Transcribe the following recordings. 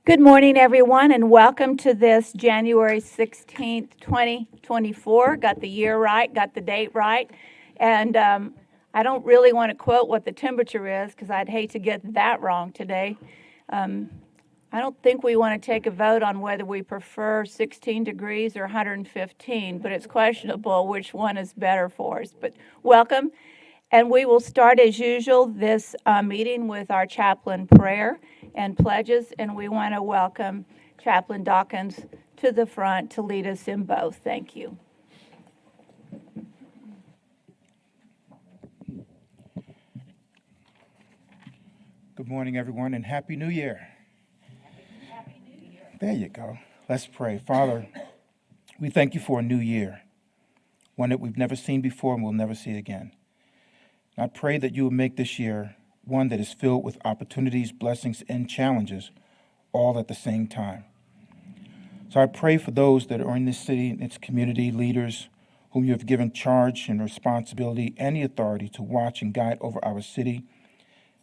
Good morning, everyone, and welcome to this January 16th, 2024. Got the year right, got the date right. And I don't really want to quote what the temperature is because I'd hate to get that wrong today. I don't think we want to take a vote on whether we prefer 16 degrees or 115, but it's questionable which one is better for us. But welcome. And we will start, as usual, this meeting with our chaplain prayer and pledges. And we want to welcome Chaplain Dawkins to the front to lead us in both. Thank you. Good morning, everyone, and Happy New Year. Happy New Year. There you go. Let's pray. Father, we thank you for a new year, one that we've never seen before and we'll never see again. I pray that you will make this year one that is filled with opportunities, blessings, and challenges, all at the same time. So I pray for those that are in this city and its community, leaders whom you have given charge and responsibility and the authority to watch and guide over our city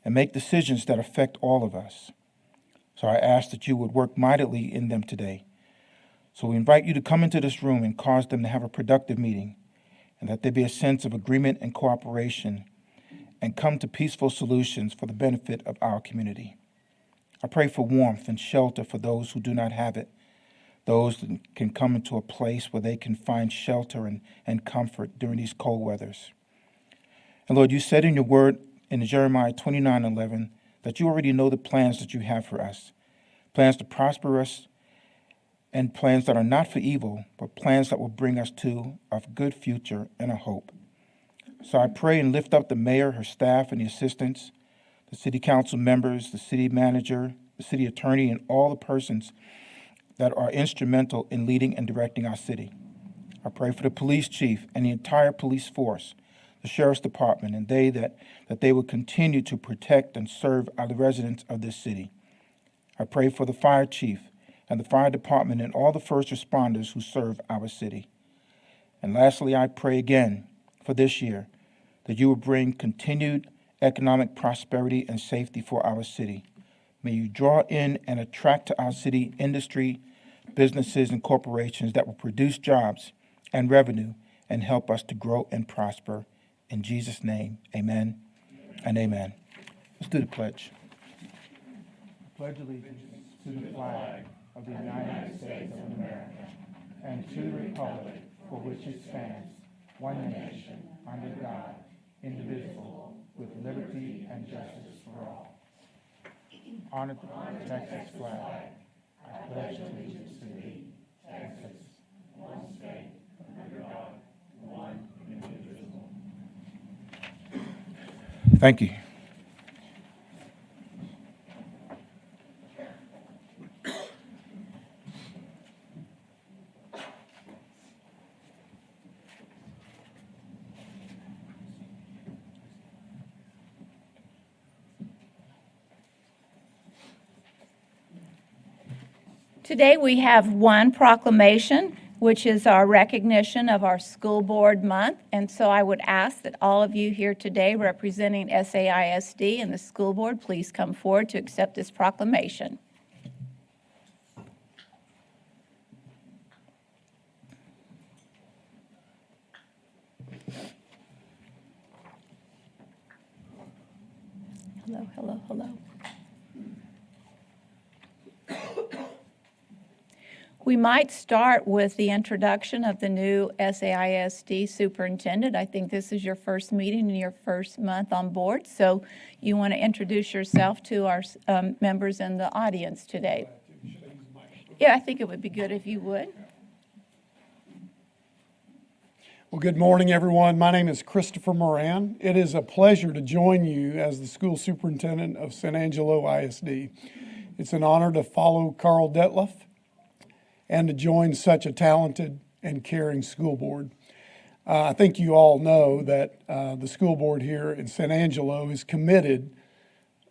and make decisions that affect all of us. So I ask that you would work mightily in them today. So we invite you to come into this room and cause them to have a productive meeting, and that there be a sense of agreement and cooperation, and come to peaceful solutions for the benefit of our community. I pray for warmth and shelter for those who do not have it, those that can come into a place where they can find shelter and comfort during these cold weathers. And Lord, you said in your word in Jeremiah 29:11 that you already know the plans that you have for us, plans to prosper us and plans that are not for evil, but plans that will bring us to a good future and a hope. So I pray and lift up the mayor, her staff, and the assistants, the city council members, the city manager, the city attorney, and all the persons that are instrumental in leading and directing our city. I pray for the police chief and the entire police force, the sheriff's department, and that they will continue to protect and serve the residents of this city. I pray for the fire chief and the fire department and all the first responders who serve our city. And lastly, I pray again for this year that you will bring continued economic prosperity and safety for our city. May you draw in and attract to our city industry, businesses, and corporations that will produce jobs and revenue and help us to grow and prosper. In Jesus' name, amen and amen. Let's do the pledge. I pledge allegiance to the flag of the United States of America and to the republic for which it stands, one nation, under God, indivisible, with liberty and justice for all. Honor the Texas flag. I pledge allegiance to thee, Texas, one state, under God, one indivisible. Thank you. Today we have one proclamation, which is our recognition of our school board month. And so I would ask that all of you here today representing SAISD and the school board, please come forward to accept this proclamation. Hello, hello, hello. We might start with the introduction of the new SAISD superintendent. I think this is your first meeting in your first month on board, so you want to introduce yourself to our members in the audience today. Yeah, I think it would be good if you would. Well, good morning, everyone. My name is Christopher Moran. It is a pleasure to join you as the school superintendent of San Angelo ISD. It's an honor to follow Carl Detlef and to join such a talented and caring school board. I think you all know that the school board here in San Angelo is committed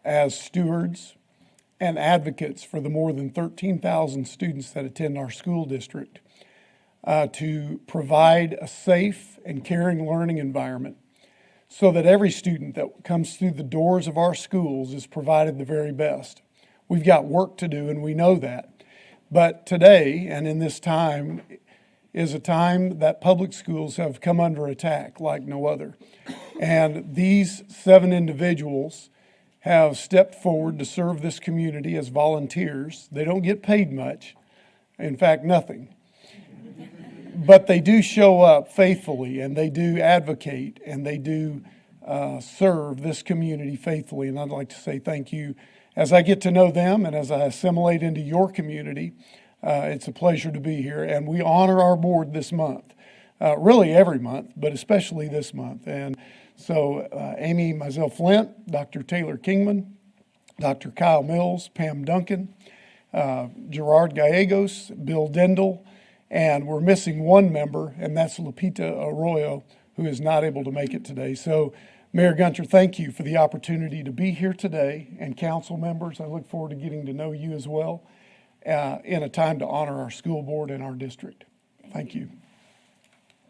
as stewards and advocates for the more than 13,000 students that attend our school district to provide a safe and caring learning environment so that every student that comes through the doors of our schools is provided the very best. we've got work to do, and we know that. But today, and in this time, is a time that public schools have come under attack like no other. And these 7 individuals have stepped forward to serve this community as volunteers. They don't get paid much, in fact, nothing. But they do show up faithfully, and they do advocate, and they do serve this community faithfully. And I'd like to say thank you. As I get to know them and as I assimilate into your community, it's a pleasure to be here. And we honor our board this month, really every month, but especially this month. And so Amy Mizell Flint, Dr. Taylor Kingman, Dr. Kyle Mills, Pam Duncan, Gerard Gallegos, Bill Dendel, and we're missing one member, and that's Lupita Arroyo, who is not able to make it today. So, Mayor Gunter, thank you for the opportunity to be here today, and council members, I look forward to getting to know you as well in a time to honor our school board and our district. Thank you.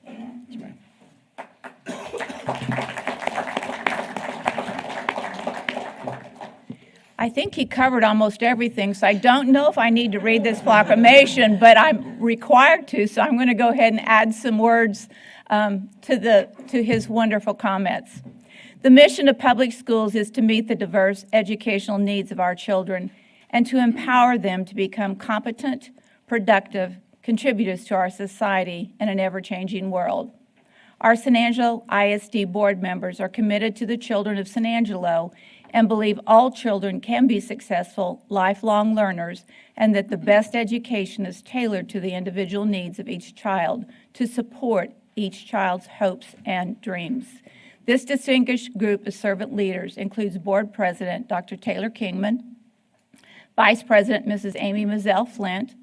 Yes, ma'am. I think he covered almost everything, so I don't know if I need to read this proclamation, but I'm required to, so I'm going to go ahead and add some words to his wonderful comments. The mission of public schools is to meet the diverse educational needs of our children and to empower them to become competent, productive contributors to our society in an ever-changing world. Our San Angelo ISD board members are committed to the children of San Angelo and believe all children can be successful, lifelong learners, and that the best education is tailored to the individual needs of each child to support each child's hopes and dreams. This distinguished group of servant leaders includes Board President Dr. Taylor Kingman, Vice President Mrs. Amy Mizell Flint,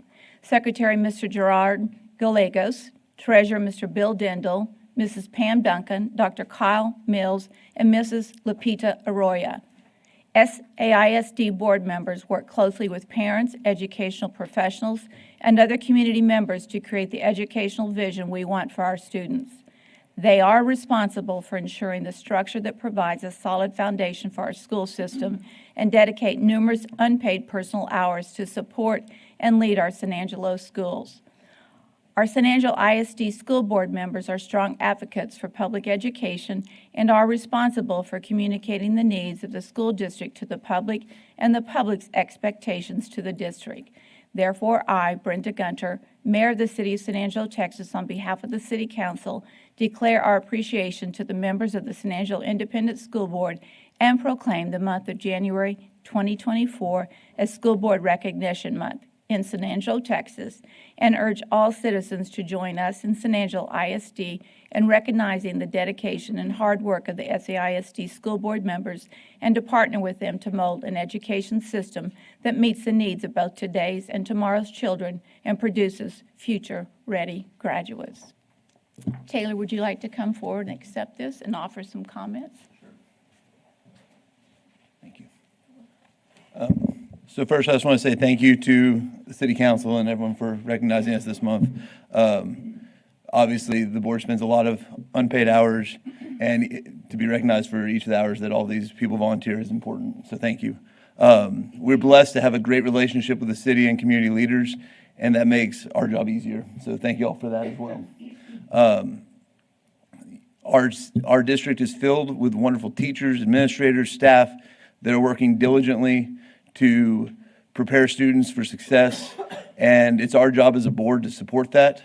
Secretary Mr. Gerard Gallegos, Treasurer Mr. Bill Dendel, Mrs. Pam Duncan, Dr. Kyle Mills, and Mrs. Lupita Arroyo. SAISD board members work closely with parents, educational professionals, and other community members to create the educational vision we want for our students. They are responsible for ensuring the structure that provides a solid foundation for our school system and dedicate numerous unpaid personal hours to support and lead our San Angelo schools. Our San Angelo ISD school board members are strong advocates for public education and are responsible for communicating the needs of the school district to the public and the public's expectations to the district. Therefore, I, Brenda Gunter, Mayor of the City of San Angelo, Texas, on behalf of the City Council, declare our appreciation to the members of the San Angelo Independent School Board and proclaim the month of January 2024 as School Board Recognition Month in San Angelo, Texas, and urge all citizens to join us in San Angelo ISD in recognizing the dedication and hard work of the SAISD school board members and to partner with them to mold an education system that meets the needs of both today's and tomorrow's children and produces future-ready graduates. Taylor, would you like to come forward and accept this and offer some comments? Thank you. So first, I just want to say thank you to the City Council and everyone for recognizing us this month. Obviously, the board spends a lot of unpaid hours, and to be recognized for each of the hours that all these people volunteer is important, so thank you. We're blessed to have a great relationship with the city and community leaders, and that makes our job easier, so thank you all for that as well. Our district is filled with wonderful teachers, administrators, staff that are working diligently to prepare students for success, and it's our job as a board to support that.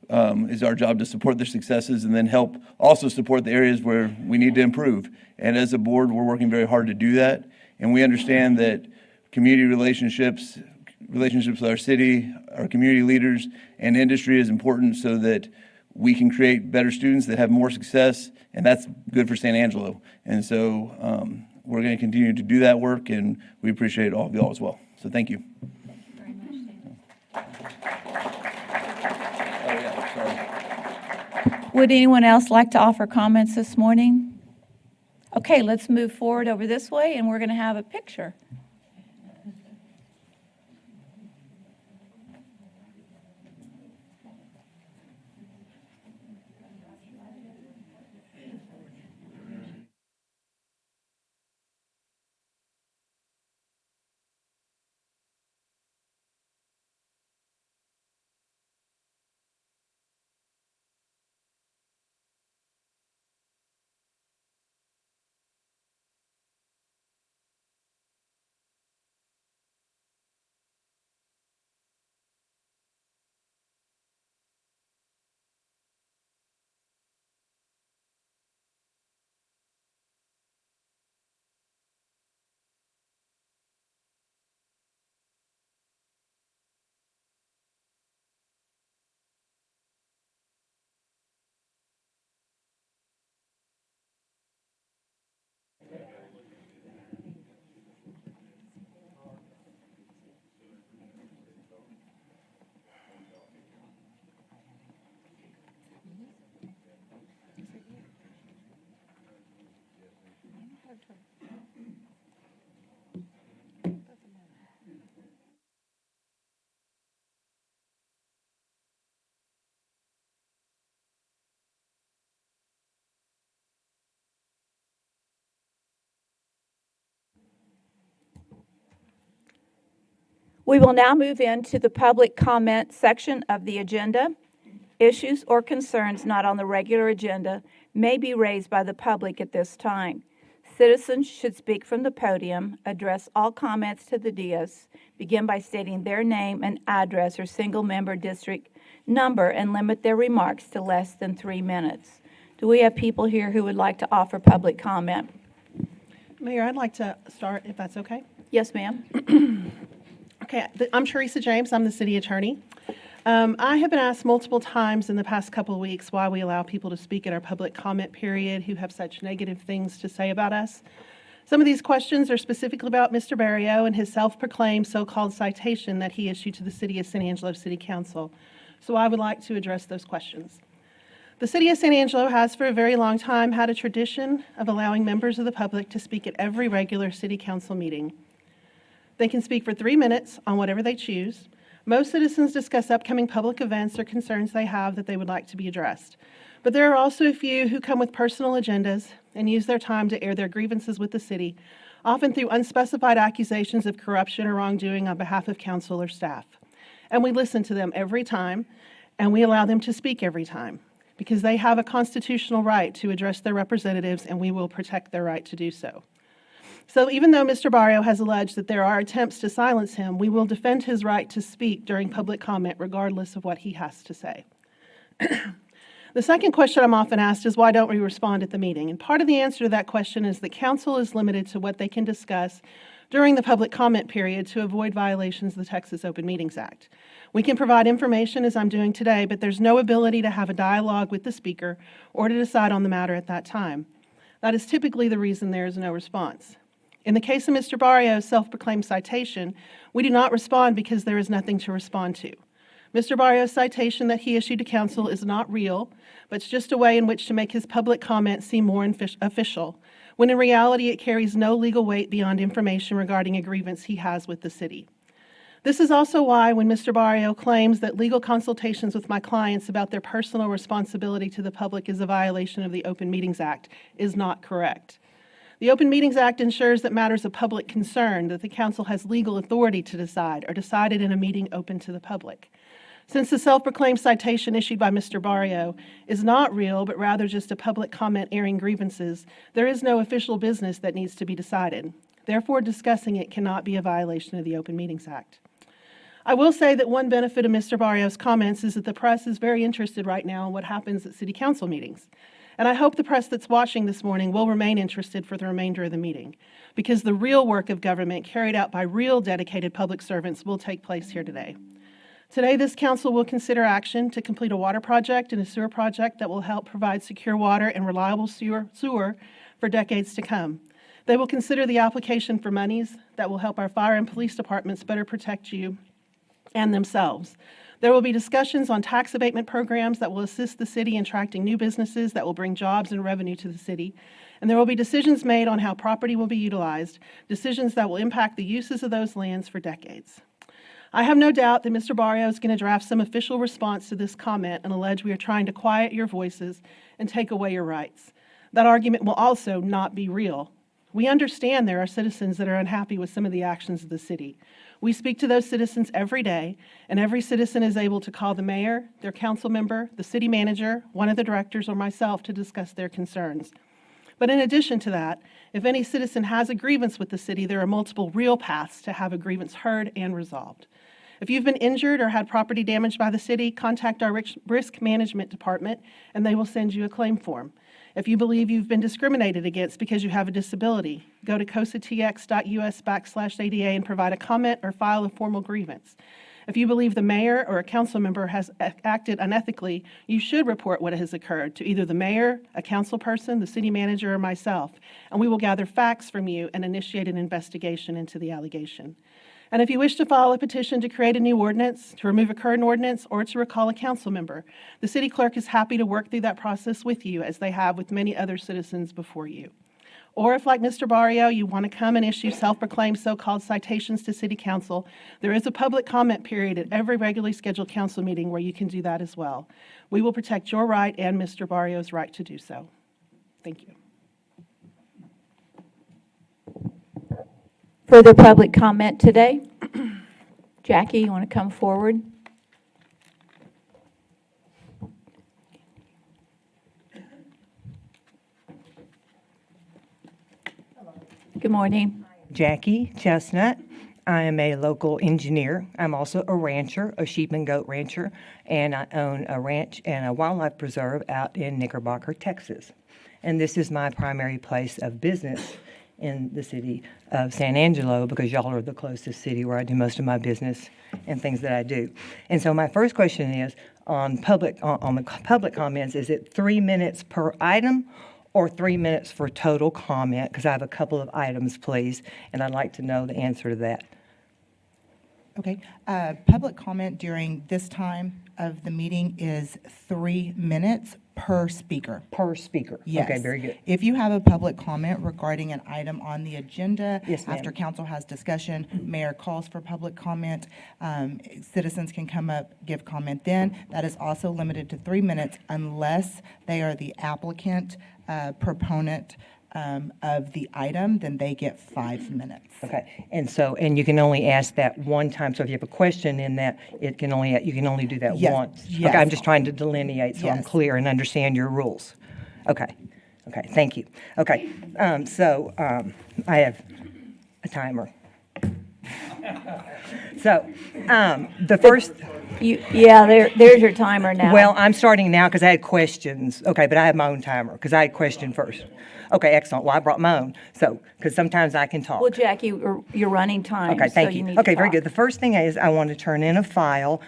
It's our job to support their successes and then help also support the areas where we need to improve. And as a board, we're working very hard to do that, and we understand that community relationships with our city, our community leaders, and industry is important so that we can create better students that have more success, and that's good for San Angelo. And so we're going to continue to do that work, and we appreciate all of y'all as well. So thank you. Very much. Would anyone else like to offer comments this morning? Okay, let's move forward over this way, and we're going to have a picture. We will now move into the public comment section of the agenda. Issues or concerns not on the regular agenda may be raised by the public at this time. Citizens should speak from the podium, address all comments to the dais, begin by stating their name and address or single-member district number, and limit their remarks to less than 3 minutes. Do we have people here who would like to offer public comment? Mayor, I'd like to start, if that's okay. Yes, ma'am. Okay, I'm Teresa James. I'm the city attorney. I have been asked multiple times in the past couple of weeks why we allow people to speak at our public comment period who have such negative things to say about us. Some of these questions are specifically about Mr. Barrio and his self-proclaimed so-called citation that he issued to the City of San Angelo City Council. So I would like to address those questions. The City of San Angelo has for a very long time had a tradition of allowing members of the public to speak at every regular City Council meeting. They can speak for 3 minutes on whatever they choose. Most citizens discuss upcoming public events or concerns they have that they would like to be addressed. But there are also a few who come with personal agendas and use their time to air their grievances with the city, often through unspecified accusations of corruption or wrongdoing on behalf of council or staff. And we listen to them every time, and we allow them to speak every time, because they have a constitutional right to address their representatives, and we will protect their right to do so. So even though Mr. Barrio has alleged that there are attempts to silence him, we will defend his right to speak during public comment regardless of what he has to say. The second question I'm often asked is, why don't we respond at the meeting? And part of the answer to that question is that council is limited to what they can discuss during the public comment period to avoid violations of the Texas Open Meetings Act. We can provide information as I'm doing today, but there's no ability to have a dialogue with the speaker or to decide on the matter at that time. That is typically the reason there is no response. In the case of Mr. Barrio's self-proclaimed citation, we do not respond because there is nothing to respond to. Mr. Barrio's citation that he issued to council is not real, but it's just a way in which to make his public comment seem more official, when in reality it carries no legal weight beyond information regarding a grievance he has with the city. This is also why when Mr. Barrio claims that legal consultations with my clients about their personal responsibility to the public is a violation of the Open Meetings Act is not correct. The Open Meetings Act ensures that matters of public concern that the council has legal authority to decide are decided in a meeting open to the public. Since the self-proclaimed citation issued by Mr. Barrio is not real, but rather just a public comment airing grievances, there is no official business that needs to be decided. Therefore, discussing it cannot be a violation of the Open Meetings Act. I will say that one benefit of Mr. Barrio's comments is that the press is very interested right now in what happens at city council meetings. And I hope the press that's watching this morning will remain interested for the remainder of the meeting, because the real work of government carried out by real dedicated public servants will take place here today. Today, this council will consider action to complete a water project and a sewer project that will help provide secure water and reliable sewer for decades to come. They will consider the application for monies that will help our fire and police departments better protect you and themselves. There will be discussions on tax abatement programs that will assist the city in attracting new businesses that will bring jobs and revenue to the city. And there will be decisions made on how property will be utilized, decisions that will impact the uses of those lands for decades. I have no doubt that Mr. Barrio is going to draft some official response to this comment and allege we are trying to quiet your voices and take away your rights. That argument will also not be real. We understand there are citizens that are unhappy with some of the actions of the city. We speak to those citizens every day, and every citizen is able to call the mayor, their council member, the city manager, one of the directors, or myself to discuss their concerns. But in addition to that, if any citizen has a grievance with the city, there are multiple real paths to have a grievance heard and resolved. If you've been injured or had property damaged by the city, contact our risk management department, and they will send you a claim form. If you believe you've been discriminated against because you have a disability, go to cosatx.us/ADA and provide a comment or file a formal grievance. If you believe the mayor or a council member has acted unethically, you should report what has occurred to either the mayor, a council person, the city manager, or myself, and we will gather facts from you and initiate an investigation into the allegation. And if you wish to file a petition to create a new ordinance, to remove a current ordinance, or to recall a council member, the city clerk is happy to work through that process with you, as they have with many other citizens before you. Or if, like Mr. Barrio, you want to come and issue self-proclaimed so-called citations to city council, there is a public comment period at every regularly scheduled council meeting where you can do that as well. We will protect your right and Mr. Barrio's right to do so. Thank you. Further public comment today? Jackie, you want to come forward? Good morning. Jackie Chestnut. I am a local engineer. I'm also a rancher, a sheep and goat rancher, and I own a ranch and a wildlife preserve out in Knickerbocker, Texas. And this is my primary place of business in the city of San Angelo because y'all are the closest city where I do most of my business and things that I do. And so my first question is on the public comments, is it 3 minutes per item or 3 minutes for total comment? Because I have a couple of items, please, and I'd like to know the answer to that. Okay, public comment during this time of the meeting is 3 minutes per speaker. Per speaker? Yes. Okay, very good. If you have a public comment regarding an item on the agenda. Yes, ma'am. After council has discussion, mayor calls for public comment, citizens can come up, give comment then. That is also limited to 3 minutes unless they are the applicant, proponent of the item, then they get 5 minutes. Okay, and you can only ask that one time, so if you have a question in that, you can only do that Yes, once. yes. Okay, I'm just trying to delineate so I'm Yes. clear and understand your rules. Okay, thank you. Okay, I have a timer. So, the first, There's your timer now. well, I'm starting now because I had questions. Okay, but I have my own timer because I had question first. Okay, excellent. Well, I brought my own, so, because sometimes I can talk. Well, Jackie, you're running time, Okay, so thank you you. need to Okay, very talk. good. The first thing is I want to turn in a file.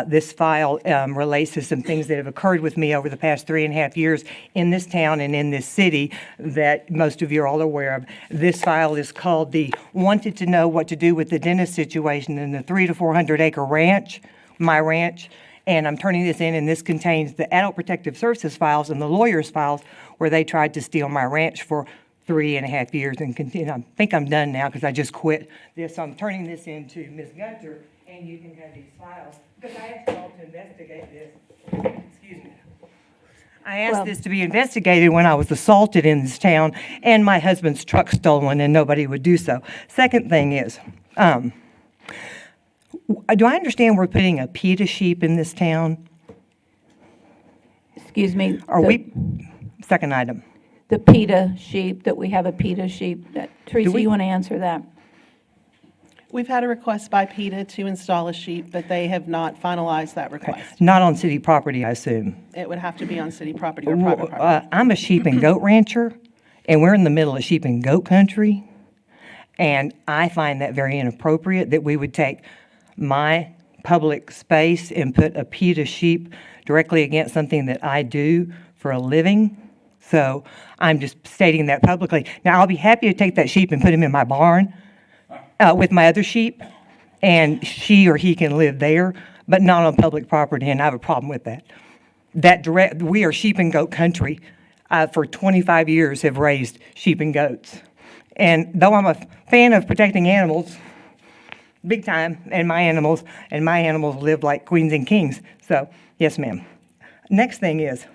This file relates to some things that have occurred with me over the past 3.5 years in this town and in this city that most of you are all aware of. This file is called the Wanted to Know What to Do with the Dentist Situation in the 300 to 400 acre ranch, my ranch. And I'm turning this in, and this contains the Adult Protective Services files and the lawyers' files where they tried to steal my ranch for 3.5 years and continue. I think I'm done now because I just quit this. So I'm turning this in to Ms. Gunter, and you can have these files because I asked y'all to investigate this. Excuse me. I asked Well- this to be investigated when I was assaulted in this town and my husband's truck stolen, and nobody would do so. Second thing is, do I understand we're putting a PETA sheep in this town? Excuse me. Are we, second item. The PETA sheep, that we have a PETA sheep. Teresa, we- you want to answer that? We've had a request by PETA to install a sheep, but they have not finalized that request. Not on city property, I assume. It would have to be on city property or private property. I'm a sheep and goat rancher, and we're in the middle of sheep and goat country. And I find that very inappropriate that we would take my public space and put a PETA sheep directly against something that I do for a living. So I'm just stating that publicly. Now, I'll be happy to take that sheep and put him in my barn with my other sheep, and she or he can live there, but not on public property, and I have a problem with that. We are sheep and goat country. For 25 years have raised sheep and goats. And though I'm a fan of protecting animals, big time, and my animals live like queens and kings. So, yes, ma'am. Next thing is,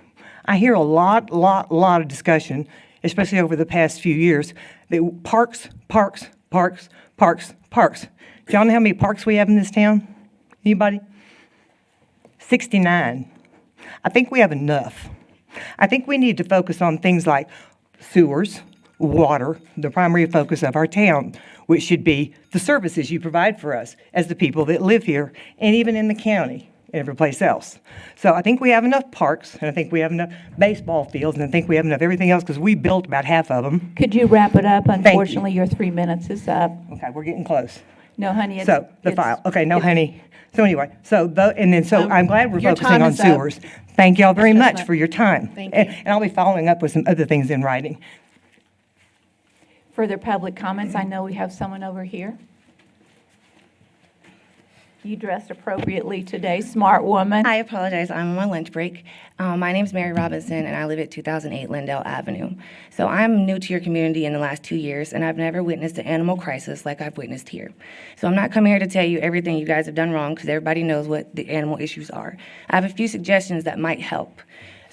I hear a lot of discussion, especially over the past few years, that parks. Do y'all know how many parks we have in this town? Anybody? 69. I think we have enough. I think we need to focus on things like sewers, water, the primary focus of our town, which should be the services you provide for us as the people that live here and even in the county and every place else. So I think we have enough parks, and I think we have enough baseball fields, and I think we have enough everything else because we built about half of them. Could you wrap it up? you. Unfortunately, your 3 minutes is up. Okay, we're getting close. No, honey, it's... So, the it's- file, okay, no, it's- honey. So anyway, I'm glad we're your focusing time on is up. sewers. Thank y'all very Mr. much Smith. for your time. Thank you. And I'll be following up with some other things in writing. Further public comments? I know we have someone over here. You dressed appropriately today, smart woman. I apologize. I'm on my lunch break. My name's Mary Robinson, and I live at 2008 Lindell Avenue. So I'm new to your community in the last 2 years, and I've never witnessed an animal crisis like I've witnessed here. So I'm not coming here to tell you everything you guys have done wrong, because everybody knows what the animal issues are. I have a few suggestions that might help.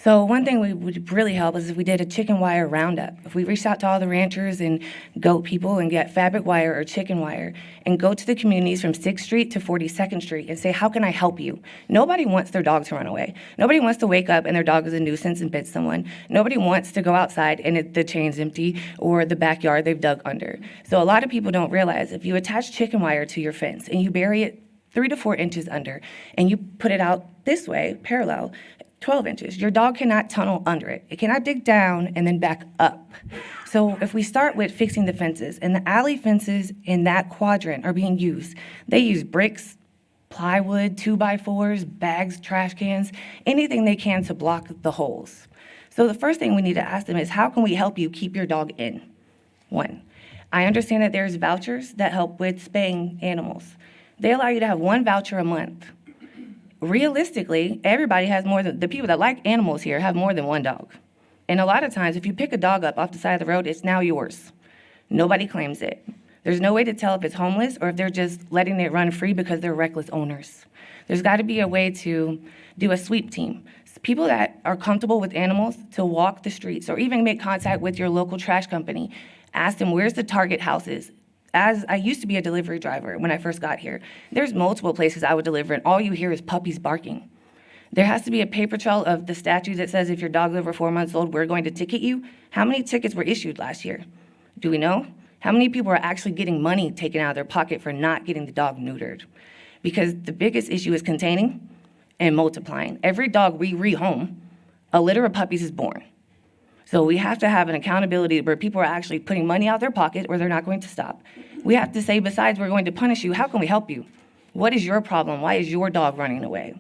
So one thing we would really help is if we did a chicken wire roundup. If we reached out to all the ranchers and goat people and get fabric wire or chicken wire and go to the communities from 6th Street to 42nd Street and say, how can I help you? Nobody wants their dog to run away. Nobody wants to wake up and their dog is a nuisance and bit someone. Nobody wants to go outside and the chain's empty or the backyard they've dug under. So a lot of people don't realize if you attach chicken wire to your fence and you bury it 3 to 4 inches under and you put it out this way, parallel, 12 inches. Your dog cannot tunnel under it. It cannot dig down and then back up. So if we start with fixing the fences, and the alley fences in that quadrant are being used, they use bricks, plywood, 2x4s, bags, trash cans, anything they can to block the holes. So the first thing we need to ask them is, how can we help you keep your dog in? One, I understand that there's vouchers that help with spaying animals. They allow you to have 1 voucher a month. Realistically, everybody has more than, the people that like animals here have more than 1 dog. And a lot of times, if you pick a dog up off the side of the road, it's now yours. Nobody claims it. There's no way to tell if it's homeless or if they're just letting it run free because they're reckless owners. There's got to be a way to do a sweep team. People that are comfortable with animals to walk the streets or even make contact with your local trash company. Ask them, where's the Target houses? As I used to be a delivery driver when I first got here, there's multiple places I would deliver, and all you hear is puppies barking. There has to be a paper trail of the statute that says if your dog's over 4 months old, we're going to ticket you. How many tickets were issued last year? Do we know? How many people are actually getting money taken out of their pocket for not getting the dog neutered? Because the biggest issue is containing and multiplying. Every dog we rehome, a litter of puppies is born. So we have to have an accountability where people are actually putting money out their pocket or they're not going to stop. We have to say, besides we're going to punish you, how can we help you? What is your problem? Why is your dog running away?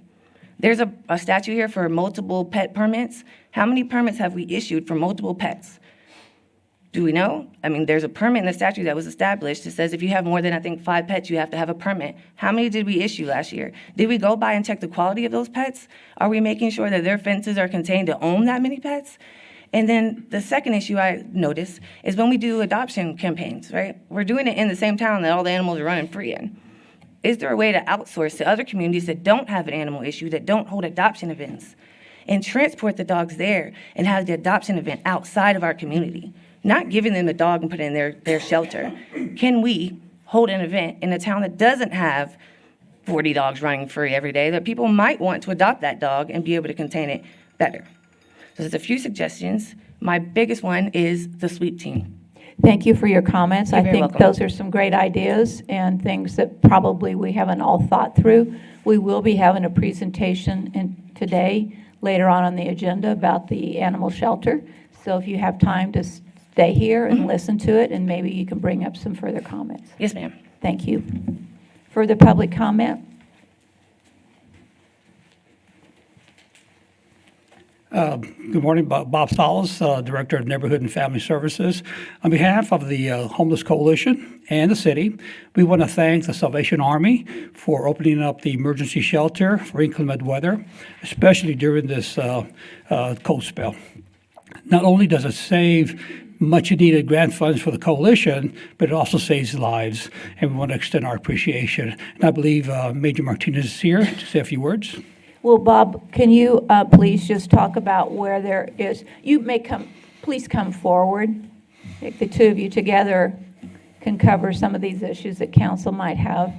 There's a statute here for multiple pet permits. How many permits have we issued for multiple pets? Do we know? I mean, there's a permit in the statute that was established that says if you have more than, I think, 5 pets, you have to have a permit. How many did we issue last year? Did we go by and check the quality of those pets? Are we making sure that their fences are contained to own that many pets? And then the second issue I notice is when we do adoption campaigns, right? We're doing it in the same town that all the animals are running free in. Is there a way to outsource to other communities that don't have an animal issue, that don't hold adoption events, and transport the dogs there and have the adoption event outside of our community? Not giving them the dog and putting it in their shelter. Can we hold an event in a town that doesn't have 40 dogs running free every day, that people might want to adopt that dog and be able to contain it better? So there's a few suggestions. My biggest one is the sweep team. Thank you for your comments. You're I very think welcome. those are some great ideas and things that probably we haven't all thought through. We will be having a presentation today, later on the agenda, about the animal shelter. So if you have time to stay here and listen to it, and maybe you can bring up some further comments. Yes, ma'am. Thank you. Further public comment? Good morning, Bob Salas, Director of Neighborhood and Family Services. On behalf of the Homeless Coalition and the city, we want to thank the Salvation Army for opening up the emergency shelter for inclement weather, especially during this cold spell. Not only does it save much-needed grant funds for the coalition, but it also saves lives, and we want to extend our appreciation. And I believe Major Martinez is here to say a few words. Well, Bob, can you please just talk about where there is, you may come, please come forward. If the two of you together can cover some of these issues that council might have.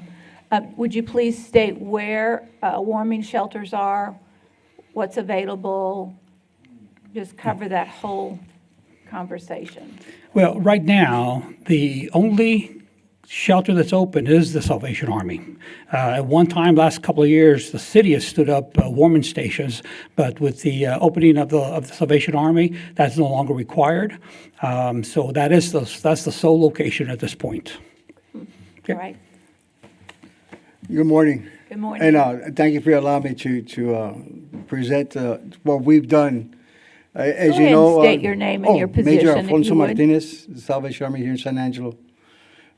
Would you please state where warming shelters are, what's available, just cover that whole conversation. Well, right now, the only shelter that's open is the Salvation Army. At one time, last couple of years, the city has stood up warming stations, but with the opening of the Salvation Army, that's no longer required. So that's the sole location at this point. All right. Good morning. Good morning. And thank you for allowing me to present what we've done. As Go you ahead know, and state your name and your position, Major if Alfonso you would. Martinez, the Salvation Army here in San Angelo.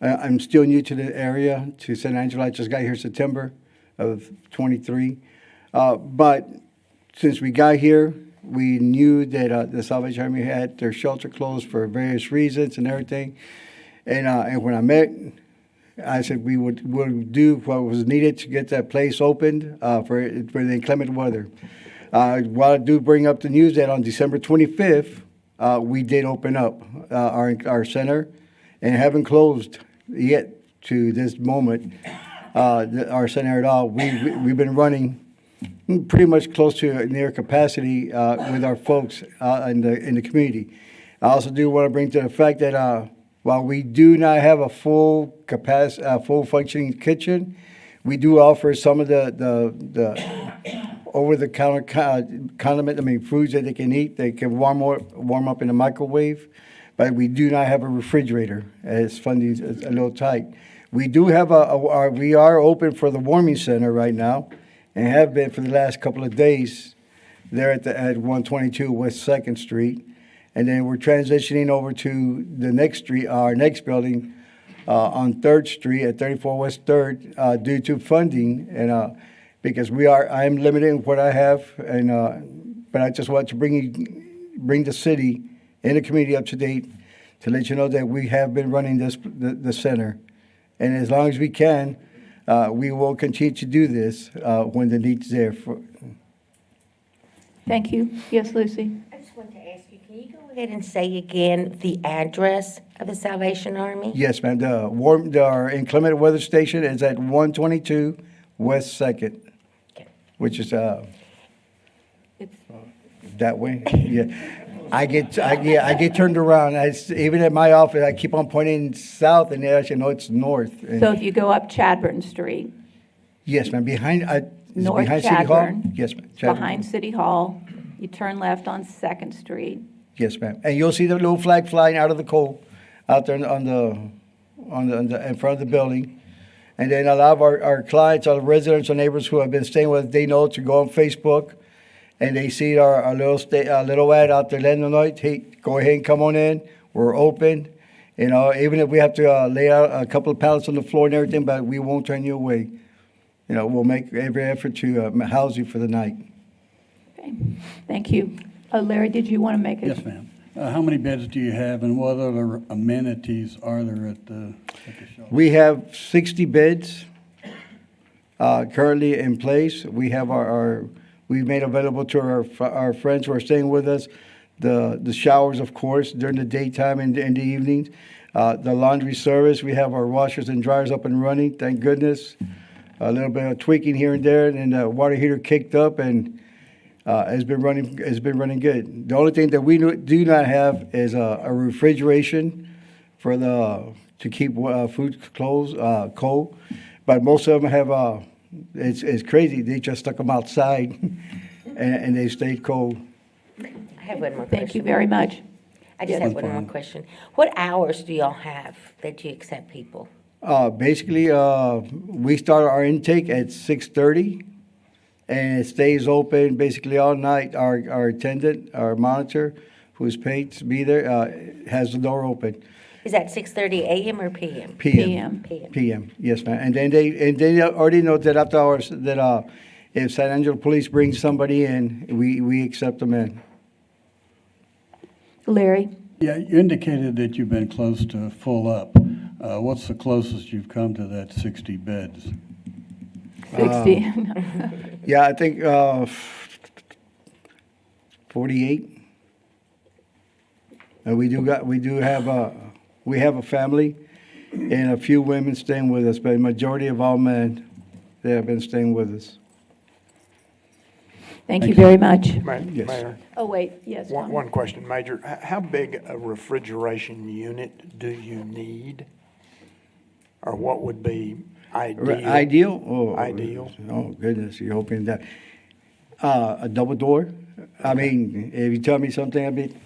I'm still new to the area, to San Angelo. I just got here September of 23. But since we got here, we knew that the Salvation Army had their shelter closed for various reasons and everything. And when I met, I said we would do what was needed to get that place opened for the inclement weather. While I do bring up the news that on December 25th, we did open up our center and haven't closed yet to this moment our center at all. We've been running pretty much close to near capacity with our folks in the community. I also do want to bring to the fact that while we do not have a full full functioning kitchen, we do offer some of the over-the-counter foods that they can eat. They can warm up in the microwave, but we do not have a refrigerator, as funding is a little tight. We do have we are open for the warming center right now, and have been for the last couple of days there at 122 West 2nd Street. And then we're transitioning over to the next street, our next building on 3rd Street at 34 West 3rd due to funding. And because I am limited in what I have, and but I just want to bring the city and the community up to date to let you know that we have been running the center. And as long as we can, we will continue to do this when the need's there. Thank you. Yes, Lucy? I just want to ask you, can you go ahead and say again the address of the Salvation Army? Yes, ma'am. Our inclement weather station is at 122 West 2nd, which is that way. Yeah. I get turned around. Even at my office, I keep on pointing south, and they actually know it's north. So if you go up Chadburn Street, Yes, ma'am. North Behind City Hall? Chadburn. Yes, ma'am. Chadburn. behind City Hall, you turn left on 2nd Street. Yes, ma'am. And you'll see the little flag flying out of the coal out there in front of the building. And then a lot of our clients, our residents, our neighbors who have been staying with us, they know to go on Facebook, and they see our little ad out there letting them know, hey, go ahead and come on in. We're open. You know, even if we have to lay out a couple of pallets on the floor and everything, but we won't turn you away. You know, we'll make every effort to house you for the night. Okay, thank you. Larry, did you want to make a? Yes, ma'am. How many beds do you have, and what other amenities are there at the shelter? We have 60 beds currently in place. We have we've made available to our friends who are staying with us the showers, of course, during the daytime and in the evenings. The laundry service, we have our washers and dryers up and running, thank goodness. A little bit of tweaking here and there, and the water heater kicked up, and has been running good. The only thing that we do not have is a refrigeration to keep food cold. But most of them have it's crazy. They just stuck them outside, and they stayed cold. I have one more question. Thank you very much. I just have one more question. What hours do y'all have that you accept people? Basically, we start our intake at 6:30, and it stays open basically all night. Our attendant, our monitor, who's paid to be there, has the door open. Is that 6:30 a.m. or p.m.? PM. PM. PM. Yes, ma'am. And then they already know that after hours that if San Angelo Police brings somebody in, we accept them in. Larry? Yeah, you indicated that you've been close to full up. What's the closest you've come to that 60 beds? 60. Yeah, I think 48. And we have a family and a few women staying with us, but the majority of all men, they have been staying with us. Thank you very much. Yes. Mayor, Oh, wait, yes, John. one question, Major. How big a refrigeration unit do you need? Or what would be ideal? Ideal? Oh, Ideal. Oh, goodness, you're hoping that, a double door? I mean, if you tell me something, I mean,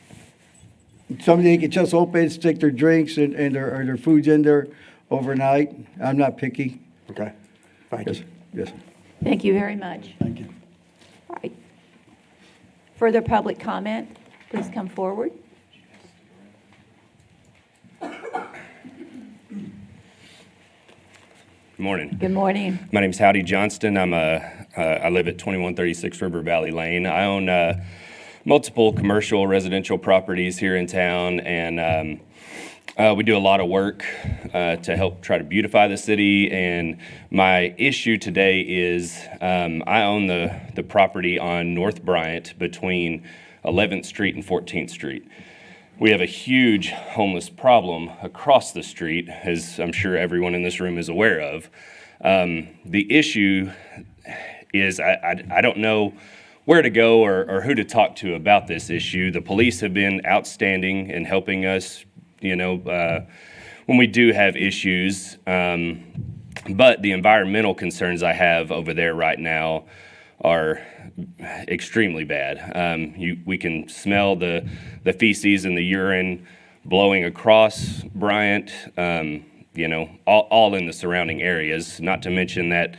somebody could just open, stick their drinks and their foods in there overnight. I'm not picky. Okay, thank Yes, you. yes. Thank you very much. Thank you. All right. Further public comment, please come forward. Good morning. Good morning. My name's Howdy Johnston. I live at 2136 River Valley Lane. I own multiple commercial residential properties here in town, and We do a lot of work to help try to beautify the city, and my issue today is I own the property on North Bryant between 11th Street and 14th Street. We have a huge homeless problem across the street, as I'm sure everyone in this room is aware of. The issue is I don't know where to go or who to talk to about this issue. The police have been outstanding in helping us, when we do have issues. But the environmental concerns I have over there right now are extremely bad. We can smell the feces and the urine blowing across Bryant, all in the surrounding areas, not to mention that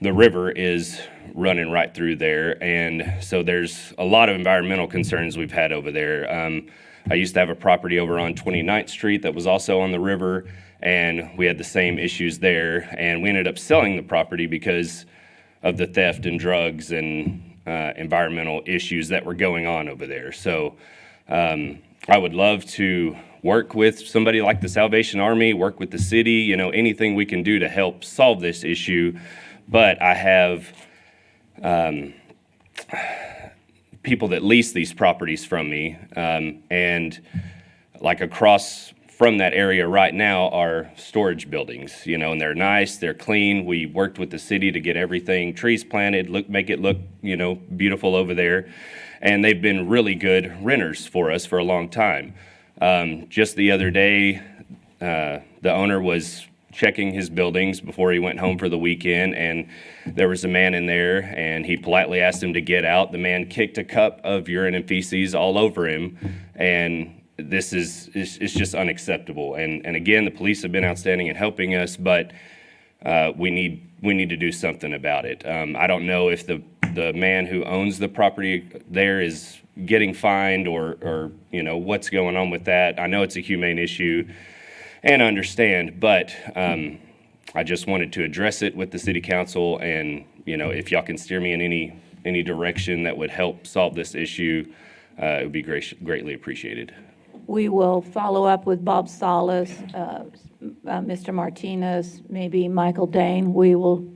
the river is running right through there. And so there's a lot of environmental concerns we've had over there. I used to have a property over on 29th Street that was also on the river, and we had the same issues there. And we ended up selling the property because of the theft and drugs and environmental issues that were going on over there. So I would love to work with somebody like the Salvation Army, work with the city, anything we can do to help solve this issue. But I have people that lease these properties from me, and like across from that area right now are storage buildings, and they're nice, they're clean. We worked with the city to get everything, trees planted, make it look, beautiful over there. And they've been really good renters for us for a long time. Just the other day, the owner was checking his buildings before he went home for the weekend, and there was a man in there, and he politely asked him to get out. The man kicked a cup of urine and feces all over him, and this is just unacceptable. And again, the police have been outstanding in helping us, but we need to do something about it. I don't know if the man who owns the property there is getting fined or what's going on with that. I know it's a humane issue and understand, but I just wanted to address it with the city council, and if y'all can steer me in any direction that would help solve this issue, it would be greatly appreciated. We will follow up with Bob Salas, Mr. Martinez, maybe Michael Dane. We will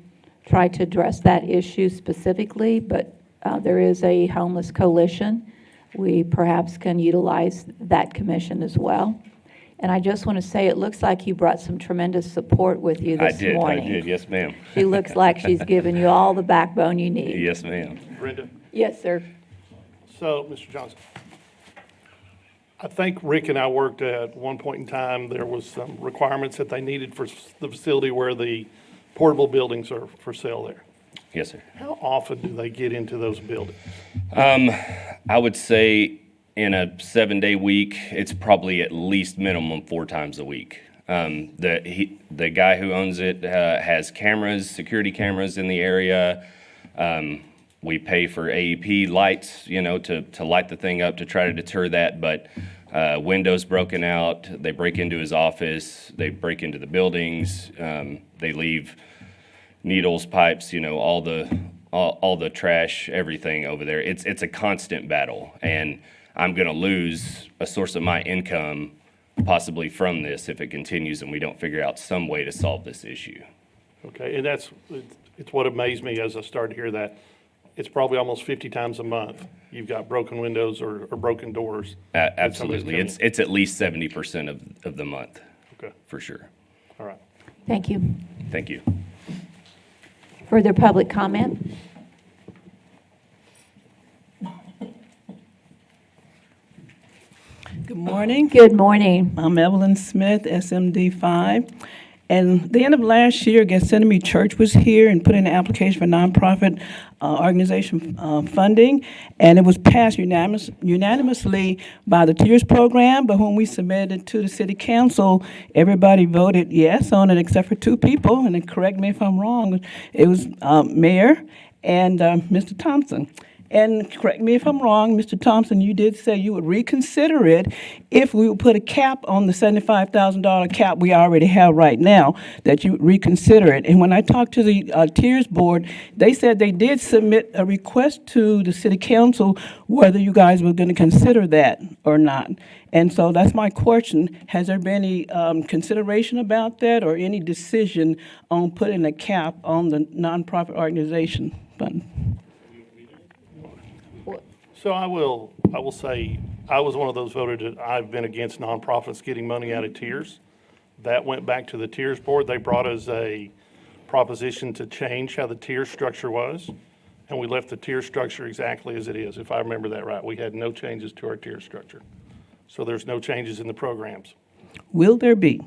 try to address that issue specifically, but there is a homeless coalition. We perhaps can utilize that commission as well. And I just want to say, it looks like you brought some tremendous support with you this morning. I did, yes, ma'am. She looks like she's given you all the backbone you need. Yes, ma'am. Brenda? Yes, sir. So, Mr. Johnson, I think Rick and I worked at one point in time, there was some requirements that they needed for the facility where the portable buildings are for sale there. Yes, sir. How often do they get into those buildings? I would say in a 7-day week, it's probably at least minimum 4 times a week. The guy who owns it has cameras, security cameras in the area. We pay for AEP lights, to light the thing up to try to deter that. But windows broken out, they break into his office, they break into the buildings, they leave needles, pipes, all the trash, everything over there. It's a constant battle, and I'm going to lose a source of my income possibly from this if it continues and we don't figure out some way to solve this issue. Okay, and it's what amazed me as I started to hear that. It's probably almost 50 times a month you've got broken windows or broken doors. Absolutely. It's at least 70% of the month. Okay. For sure. All right. Thank you. Thank you. Further public comment? Good morning. Good morning. I'm Evelyn Smith, SMD 5. And the end of last year, Gethsemane Church was here and put in an application for nonprofit organization funding, and it was passed unanimously by the Tears Program. But when we submitted it to the City Council, everybody voted yes on it except for 2 people. And then correct me if I'm wrong. It was Mayor and Mr. Thompson. And correct me if I'm wrong, Mr. Thompson, you did say you would reconsider it if we would put a cap on the $75,000 cap we already have right now, that you would reconsider it. And when I talked to the Tiers Board, they said they did submit a request to the City Council whether you guys were going to consider that or not. And so that's my question. Has there been any consideration about that or any decision on putting a cap on the nonprofit organization fund? So I will say, I was one of those voters that I've been against nonprofits getting money out of tiers. That went back to the Tiers Board. They brought us a proposition to change how the tier structure was, and we left the tier structure exactly as it is, if I remember that right. We had no changes to our tier structure. So there's no changes in the programs. Will there be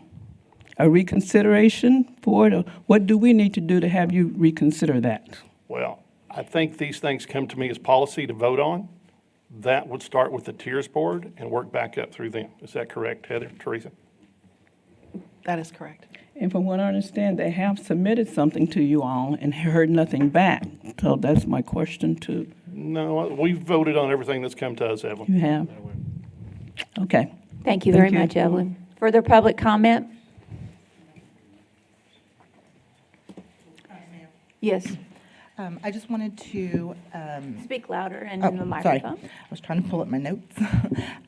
a reconsideration for it? Or what do we need to do to have you reconsider that? Well, I think these things come to me as policy to vote on. That would start with the Tiers Board and work back up through them. Is that correct, Heather, Teresa? That is correct. And from what I understand, they have submitted something to you all and heard nothing back. So that's my question too. No, we've voted on everything that's come to us, Evelyn. You have? Okay. Thank you very Thank you. much, Evelyn. Further public comment? Yes, I just wanted to speak louder and Oh, in the sorry. microphone. I was trying to pull up my notes.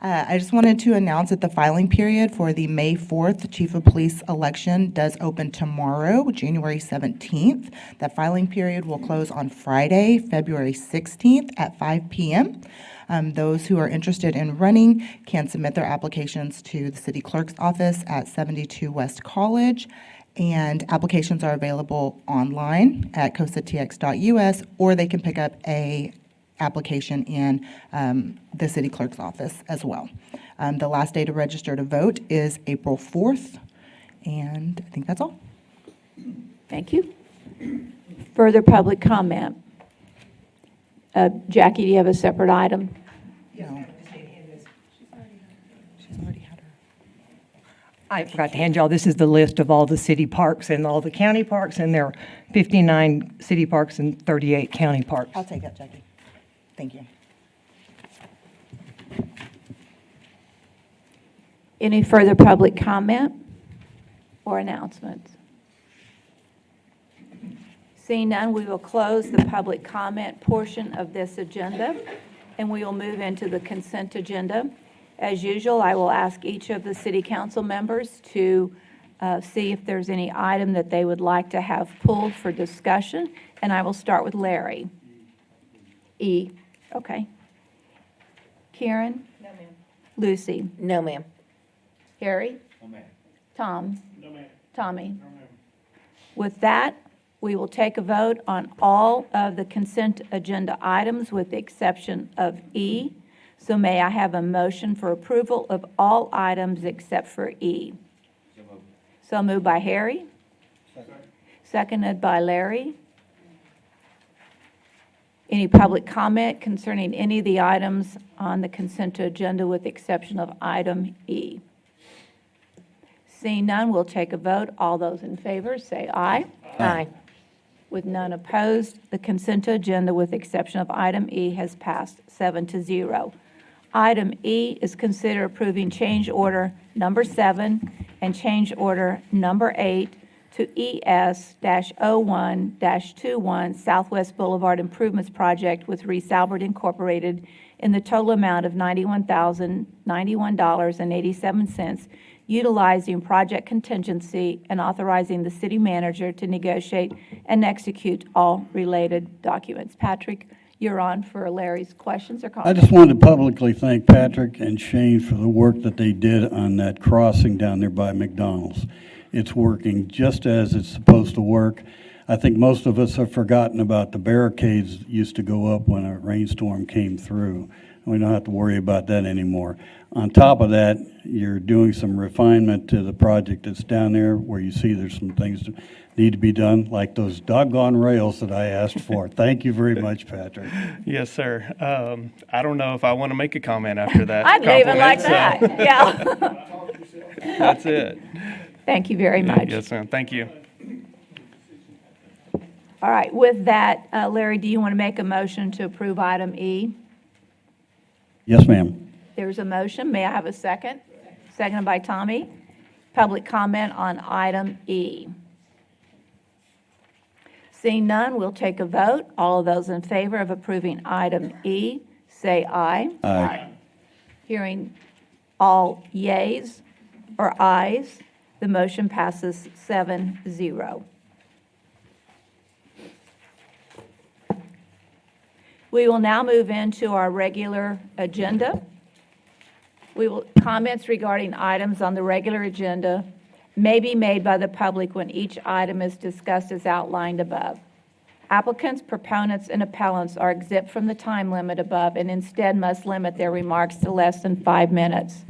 I just wanted to announce that the filing period for the May 4th Chief of Police election does open tomorrow, January 17th. That filing period will close on Friday, February 16th at 5 p.m. Those who are interested in running can submit their applications to the city clerk's office at 72 West College. And applications are available online at cosatx.us, or they can pick up a application in the city clerk's office as well. The last day to register to vote is April 4th, and I think that's all. Thank you. Further public comment? Jackie, do you have a separate item? No. She's already had her. I forgot to hand y'all, this is the list of all the city parks and all the county parks, and there are 59 city parks and 38 county parks. I'll take that, Jackie. Thank you. Any further public comment or announcements? Seeing none, we will close the public comment portion of this agenda, and we will move into the consent agenda. As usual, I will ask each of the city council members to see if there's any item that they would like to have pulled for discussion, and I will start with Larry. E, okay. Karen? No, ma'am. Lucy? No, ma'am. Harry? No, ma'am. Tom? No, ma'am. Tommy? No, ma'am. With that, we will take a vote on all of the consent agenda items with the exception of E. So may I have a motion for approval of all items except for E? So moved by Harry. Seconded by Larry. Any public comment concerning any of the items on the consent agenda with the exception of item E? Seeing none, we'll take a vote. All those in favor, say aye. Aye. With none opposed, the consent agenda with the exception of item E has passed 7-0. Item E is consider approving change order number 7 and change order number 8 to ES-01-21 Southwest Boulevard Improvements Project with Reese Albert Incorporated in the total amount of $91,091.87, utilizing project contingency and authorizing the city manager to negotiate and execute all related documents. Patrick, you're on for Larry's questions or I comments. just wanted to publicly thank Patrick and Shane for the work that they did on that crossing down there by McDonald's. It's working just as it's supposed to work. I think most of us have forgotten about the barricades that used to go up when a rainstorm came through. We don't have to worry about that anymore. On top of that, you're doing some refinement to the project that's down there where you see there's some things that need to be done, like those doggone rails that I asked for. Thank you very much, Patrick. Yes, sir. I don't know if I want to make a comment after that. I'd leave it like compliment, that, yeah. That's it. Thank you very much. Yes, ma'am. Thank you. All right, with that, Larry, do you want to make a motion to approve item E? Yes, ma'am. There's a motion. May I have a second? Seconded by Tommy. Public comment on item E. Seeing none, we'll take a vote. All of those in favor of approving item E, say aye. Aye. Hearing all yays or ayes, the motion passes 7-0. We will now move into our regular agenda. Comments regarding items on the regular agenda may be made by the public when each item is discussed as outlined above. Applicants, proponents, and appellants are exempt from the time limit above and instead must limit their remarks to less than 5 minutes.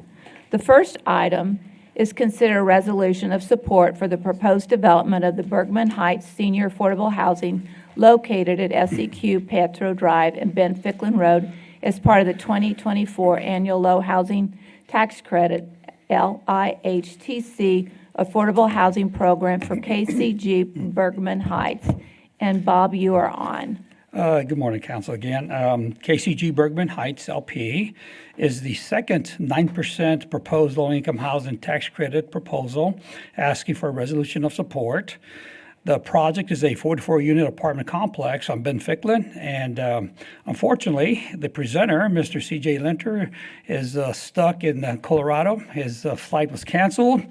The first item is consider a resolution of support for the proposed development of the Bergman Heights Senior Affordable Housing located at SEQ Petro Drive and Ben Ficklin Road as part of the 2024 Annual Low Housing Tax Credit, LIHTC, Affordable Housing Program for KCG Bergman Heights. And Bob, you are on. Good morning, Council, again. KCG Bergman Heights LP is the second 9% proposed low-income housing tax credit proposal, asking for a resolution of support. The project is a 44-unit apartment complex on Ben Ficklin, and unfortunately, the presenter, Mr. C.J. Linter, is stuck in Colorado. His flight was canceled,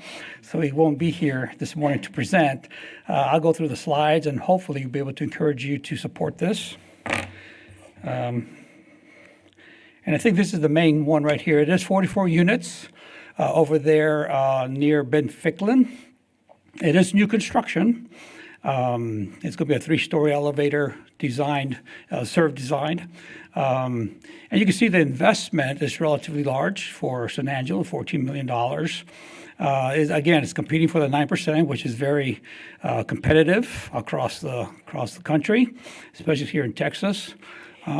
so he won't be here this morning to present. I'll go through the slides, and hopefully we'll be able to encourage you to support this. And I think this is the main one right here. It is 44 units over there near Ben Ficklin. It is new construction. It's going to be a 3-story elevator designed, served designed. And you can see the investment is relatively large for San Angelo, $14 million. Again, it's competing for the 9%, which is very competitive across the country, especially here in Texas.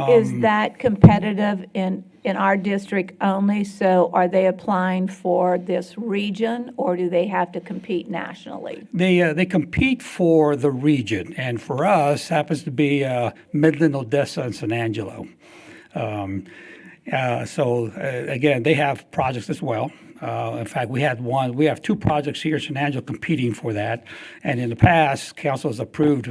Is that competitive in our district only? So are they applying for this region, or do they have to compete nationally? They compete for the region, and for us, happens to be Midland, Odessa, and San Angelo. Again, they have projects as well. In fact, we have 2 projects here in San Angelo competing for that, and in the past, council has approved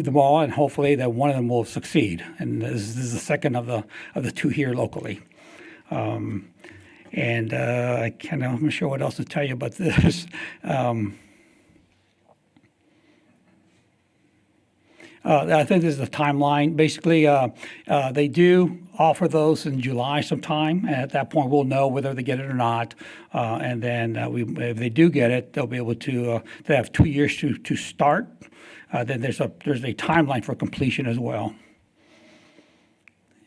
them all, and hopefully that one of them will succeed. And this is the second of the 2 here locally. I'm not sure what else to tell you about this. I think this is the timeline. Basically, they do offer those in July sometime. And at that point, we'll know whether they get it or not. And then if they do get it, they'll be able to. They have 2 years to start. Then there's a timeline for completion as well.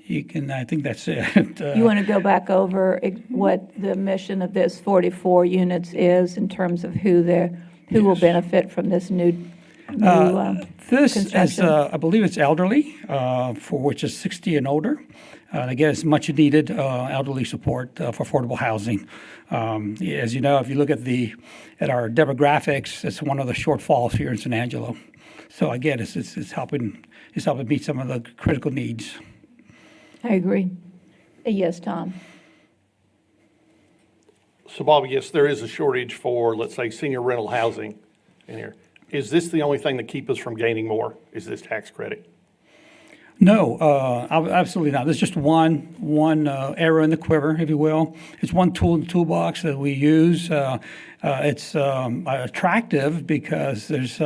I think that's it. You want to go back over what the mission of this 44 units is in terms of who will benefit from this new this is, construction? I believe it's elderly, for which is 60 and older. Again, it's much needed elderly support for affordable housing. As you know, if you look at our demographics, it's one of the shortfalls here in San Angelo. So again, it's helping meet some of the critical needs. I agree. Yes, Tom. So Bob, yes, there is a shortage for, let's say, senior rental housing in here. Is this the only thing that keeps us from gaining more? Is this tax credit? No, absolutely not. There's just one arrow in the quiver, if you will. It's one tool in the toolbox that we use. It's attractive because it's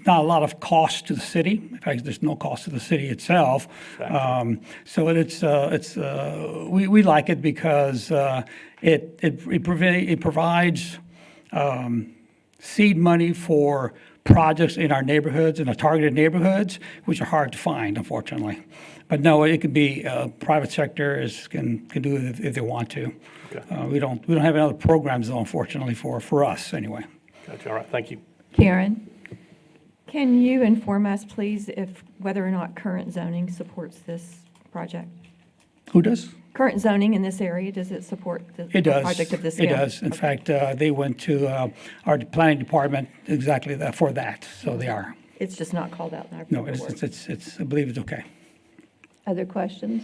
not a lot of cost to the city. In fact, there's no cost to the city itself. So we like it because it provides seed money for projects in our neighborhoods, in our targeted neighborhoods, which are hard to find, unfortunately. But no, it could be private sector can do it if they want to. Okay. We don't have any other programs though, unfortunately, for us anyway. Gotcha. All right. Thank you. Karen? Can you inform us, please, if whether or not current zoning supports this project? Who does? Current zoning in this area, does it support the project of this scale? It does. In fact, they went to our planning department exactly for that, so they are. It's just not called out in our No, paperwork. I believe it's okay. Other questions,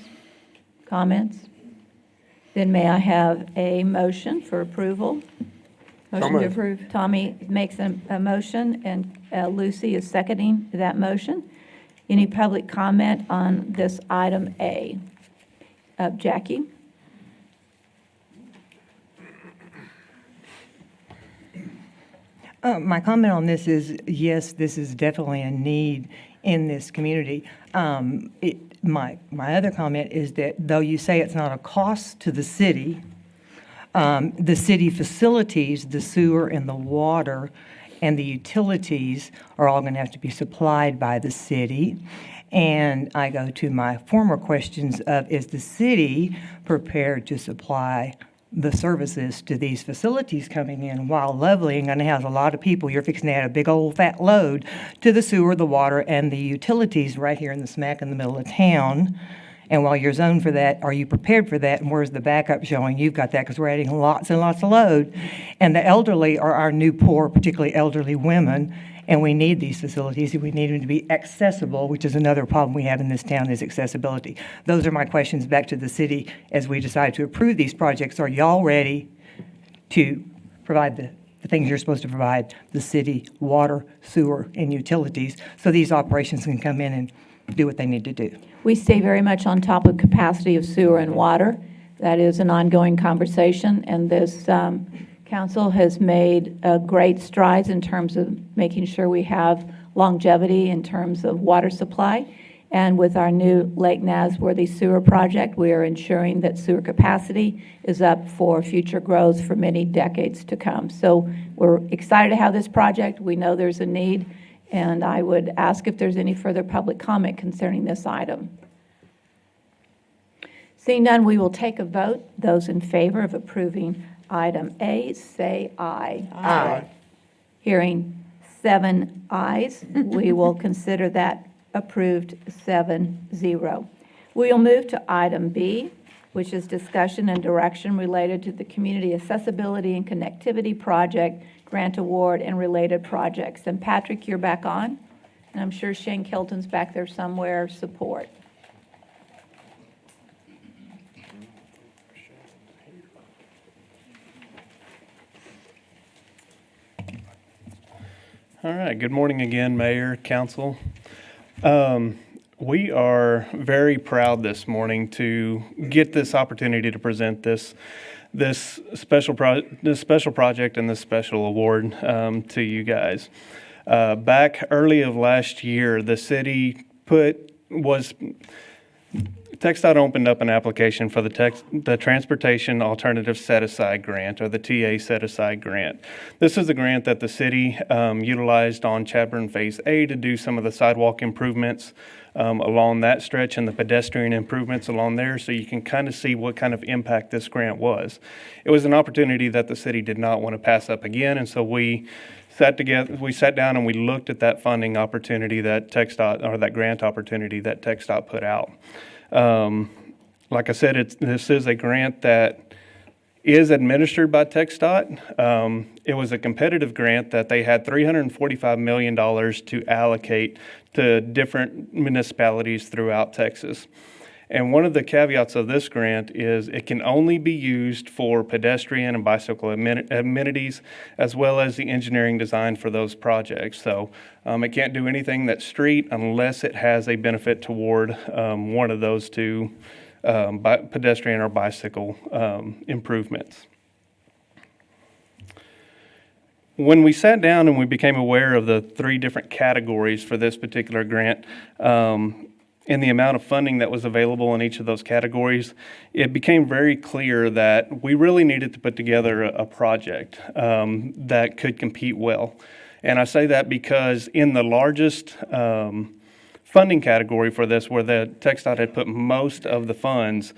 comments? Then may I have a motion for approval? Motion to approve. Tommy makes a motion, and Lucy is seconding that motion. Any public comment on this item A? Jackie? My comment on this is, yes, this is definitely a need in this community. My other comment is that though you say it's not a cost to the city facilities, the sewer and the water and the utilities are all going to have to be supplied by the city. And I go to my former questions of, is the city prepared to supply the services to these facilities coming in? While lovely and going to house a lot of people, you're fixing to add a big old fat load to the sewer, the water, and the utilities right here in the smack in the middle of town. And while you're zoned for that, are you prepared for that? And where's the backup showing you've got that? Because we're adding lots and lots of load. And the elderly are our new poor, particularly elderly women. And we need these facilities, and we need them to be accessible, which is another problem we have in this town, is accessibility. Those are my questions back to the city as we decide to approve these projects. Are y'all ready to provide the things you're supposed to provide the city, water, sewer, and utilities, so these operations can come in and do what they need to do? We stay very much on top of capacity of sewer and water. That is an ongoing conversation, and this council has made great strides in terms of making sure we have longevity in terms of water supply. And with our new Lake Nasworthy sewer project, we are ensuring that sewer capacity is up for future growth for many decades to come. So we're excited to have this project. We know there's a need, and I would ask if there's any further public comment concerning this item. Seeing none, we will take a vote. Those in favor of approving item A, say aye. Aye. Hearing 7 ayes, we will consider that approved 7-0. We'll move to item B, which is discussion and direction related to the Community Accessibility and Connectivity Project Grant Award and related projects. And Patrick, you're back on, and I'm sure Shane Kilton's back there somewhere, support. All right, good morning again, Mayor, Council. We are very proud this morning to get this opportunity to present this special project and this special award to you guys. Back early of last year, the city TxDOT opened up an application for the Transportation Alternative Set-Aside Grant, or the TA Set-Aside Grant. This is a grant that the city utilized on Chadburn Phase A to do some of the sidewalk improvements along that stretch and the pedestrian improvements along there, so you can kind of see what kind of impact this grant was. It was an opportunity that the city did not want to pass up again, and so we sat down and we looked at that funding opportunity that TxDOT, or that grant opportunity that TxDOT put out. Like I said, this is a grant that is administered by TxDOT. It was a competitive grant that they had $345 million to allocate to different municipalities throughout Texas. And one of the caveats of this grant is it can only be used for pedestrian and bicycle amenities, as well as the engineering design for those projects. So it can't do anything that's street unless it has a benefit toward one of those two pedestrian or bicycle improvements. When we sat down and we became aware of the 3 different categories for this particular grant, and the amount of funding that was available in each of those categories, it became very clear that we really needed to put together a project that could compete well. And I say that because in the largest funding category for this, where the TxDOT had put most of the funds,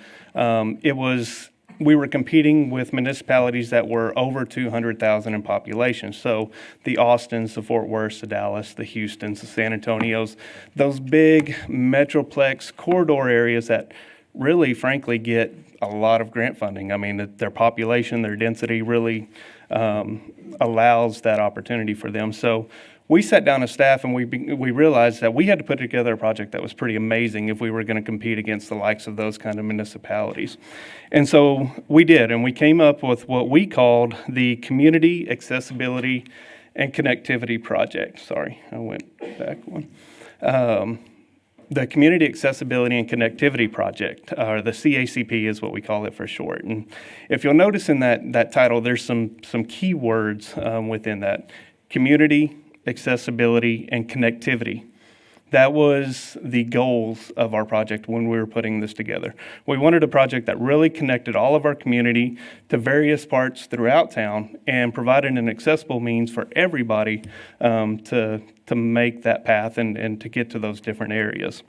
we were competing with municipalities that were over 200,000 in population. So the Austins, the Fort Worths, the Dallas, the Houstons, the San Antonios, those big metroplex corridor areas that really, frankly, get a lot of grant funding. I mean, their population, their density really allows that opportunity for them. So we sat down as staff and we realized that we had to put together a project that was pretty amazing if we were going to compete against the likes of those kind of municipalities. And so we did, and we came up with what we called the Community Accessibility and Connectivity Project. Sorry, I went back one. The Community Accessibility and Connectivity Project, or the CACP is what we call it for short. And if you'll notice in that title, there's some key words within that. Community, accessibility, and connectivity. That was the goals of our project when we were putting this together. We wanted a project that really connected all of our community to various parts throughout town and provided an accessible means for everybody to make that path and to get to those different areas.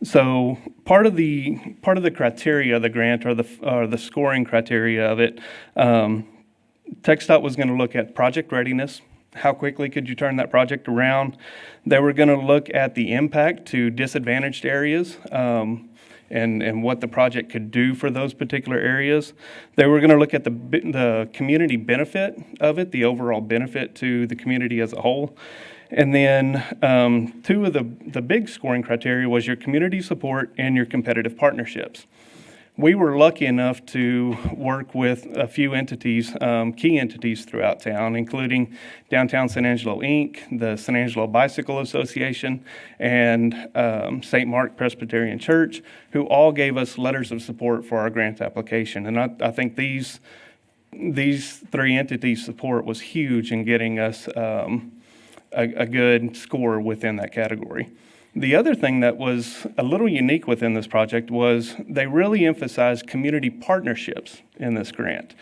So part of the criteria of the grant or the scoring criteria of it, TxDOT was going to look at project readiness. How quickly could you turn that project around? They were going to look at the impact to disadvantaged areas and what the project could do for those particular areas. They were going to look at the community benefit of it, the overall benefit to the community as a whole. And then two of the big scoring criteria was your community support and your competitive partnerships. We were lucky enough to work with a few entities, key entities throughout town, including Downtown San Angelo, Inc., the San Angelo Bicycle Association, and St. Mark Presbyterian Church, who all gave us letters of support for our grant application. And I think these three entities' support was huge in getting us a good score within that category. The other thing that was a little unique within this project was they really emphasized community partnerships in this grant.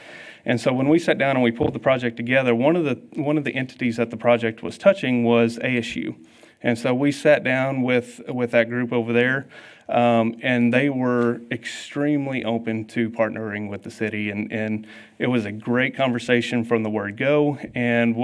And so when we sat down and we pulled the project together, one of the entities that the project was touching was ASU. And so we sat down with that group over there, and they were extremely open to partnering with the city. And it was a great conversation from the word go. And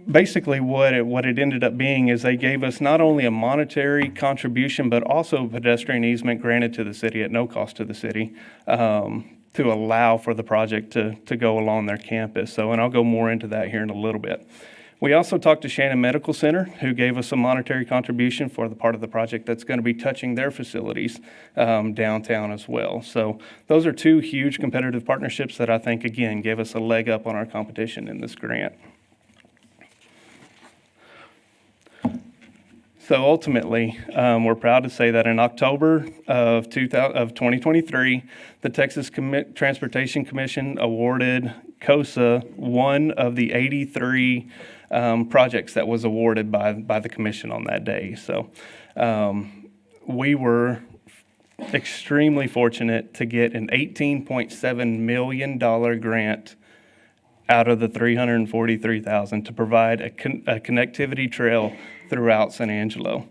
basically what it ended up being is they gave us not only a monetary contribution, but also a pedestrian easement granted to the city at no cost to the city to allow for the project to go along their campus. So, and I'll go more into that here in a little bit. We also talked to Shannon Medical Center, who gave us a monetary contribution for the part of the project that's going to be touching their facilities downtown as well. So those are two huge competitive partnerships that I think, again, gave us a leg up on our competition in this grant. So ultimately, we're proud to say that in October of 2023, the Texas Transportation Commission awarded COSA one of the 83 projects that was awarded by the commission on that day. So we were extremely fortunate to get an $18.7 million grant out of the $343,000 to provide a connectivity trail throughout San Angelo.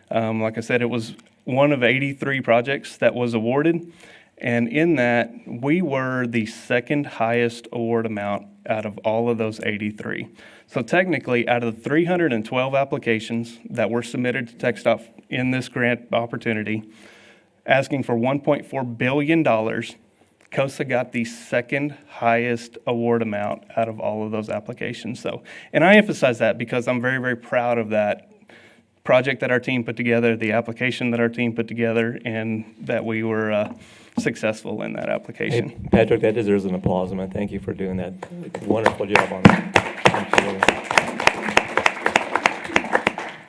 Like I said, it was one of 83 projects that was awarded, and in that, we were the second highest award amount out of all of those 83. So technically, out of the 312 applications that were submitted to TxDOT in this grant opportunity, asking for $1.4 billion, COSA got the second highest award amount out of all of those applications. So, and I emphasize that because I'm very, very proud of that project that our team put together, the application that our team put together, and that we were successful in that application. Hey, Patrick, that deserves an applause, man. Thank you for doing that. Wonderful job on that.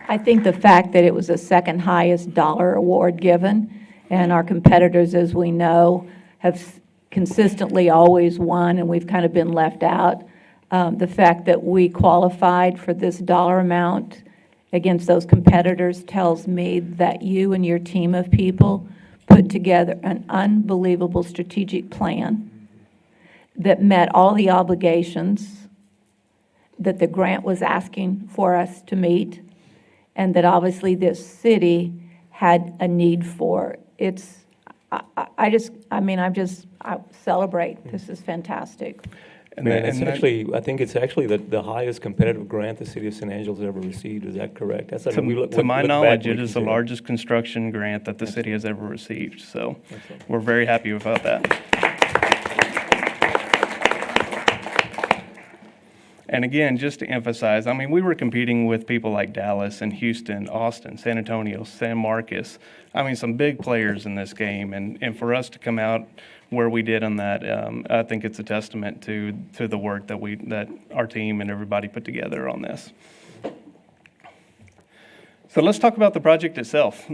I think the fact that it was the second highest dollar award given, and our competitors, as we know, have consistently always won, and we've kind of been left out. The fact that we qualified for this dollar amount against those competitors tells me that you and your team of people put together an unbelievable strategic plan that met all the obligations that the grant was asking for us to meet, and that obviously this city had a need for. I celebrate. This is fantastic. And I think it's actually the highest competitive grant the city of San Angelo has ever received. Is that correct? That's to my knowledge, it is the largest construction grant that the city has ever received. So we're very happy about that. And again, just to emphasize, I mean, we were competing with people like Dallas and Houston, Austin, San Antonio, San Marcos. I mean, some big players in this game. And for us to come out where we did on that, I think it's a testament to the work that our team and everybody put together on this. So let's talk about the project itself.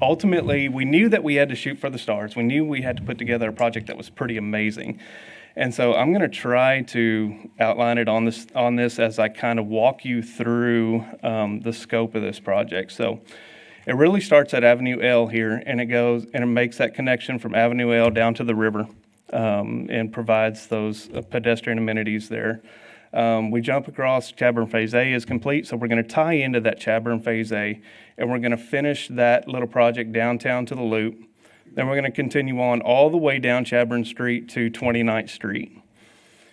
Ultimately, we knew that we had to shoot for the stars. We knew we had to put together a project that was pretty amazing. And so I'm going to try to outline it on this as I kind of walk you through the scope of this project. So it really starts at Avenue L here, and it makes that connection from Avenue L down to the river, and provides those pedestrian amenities there. We jump across. Chadbourn Phase A is complete, so we're going to tie into that Chadbourn Phase A, and we're going to finish that little project downtown to the Loop. Then we're going to continue on all the way down Chadbourn Street to 29th Street.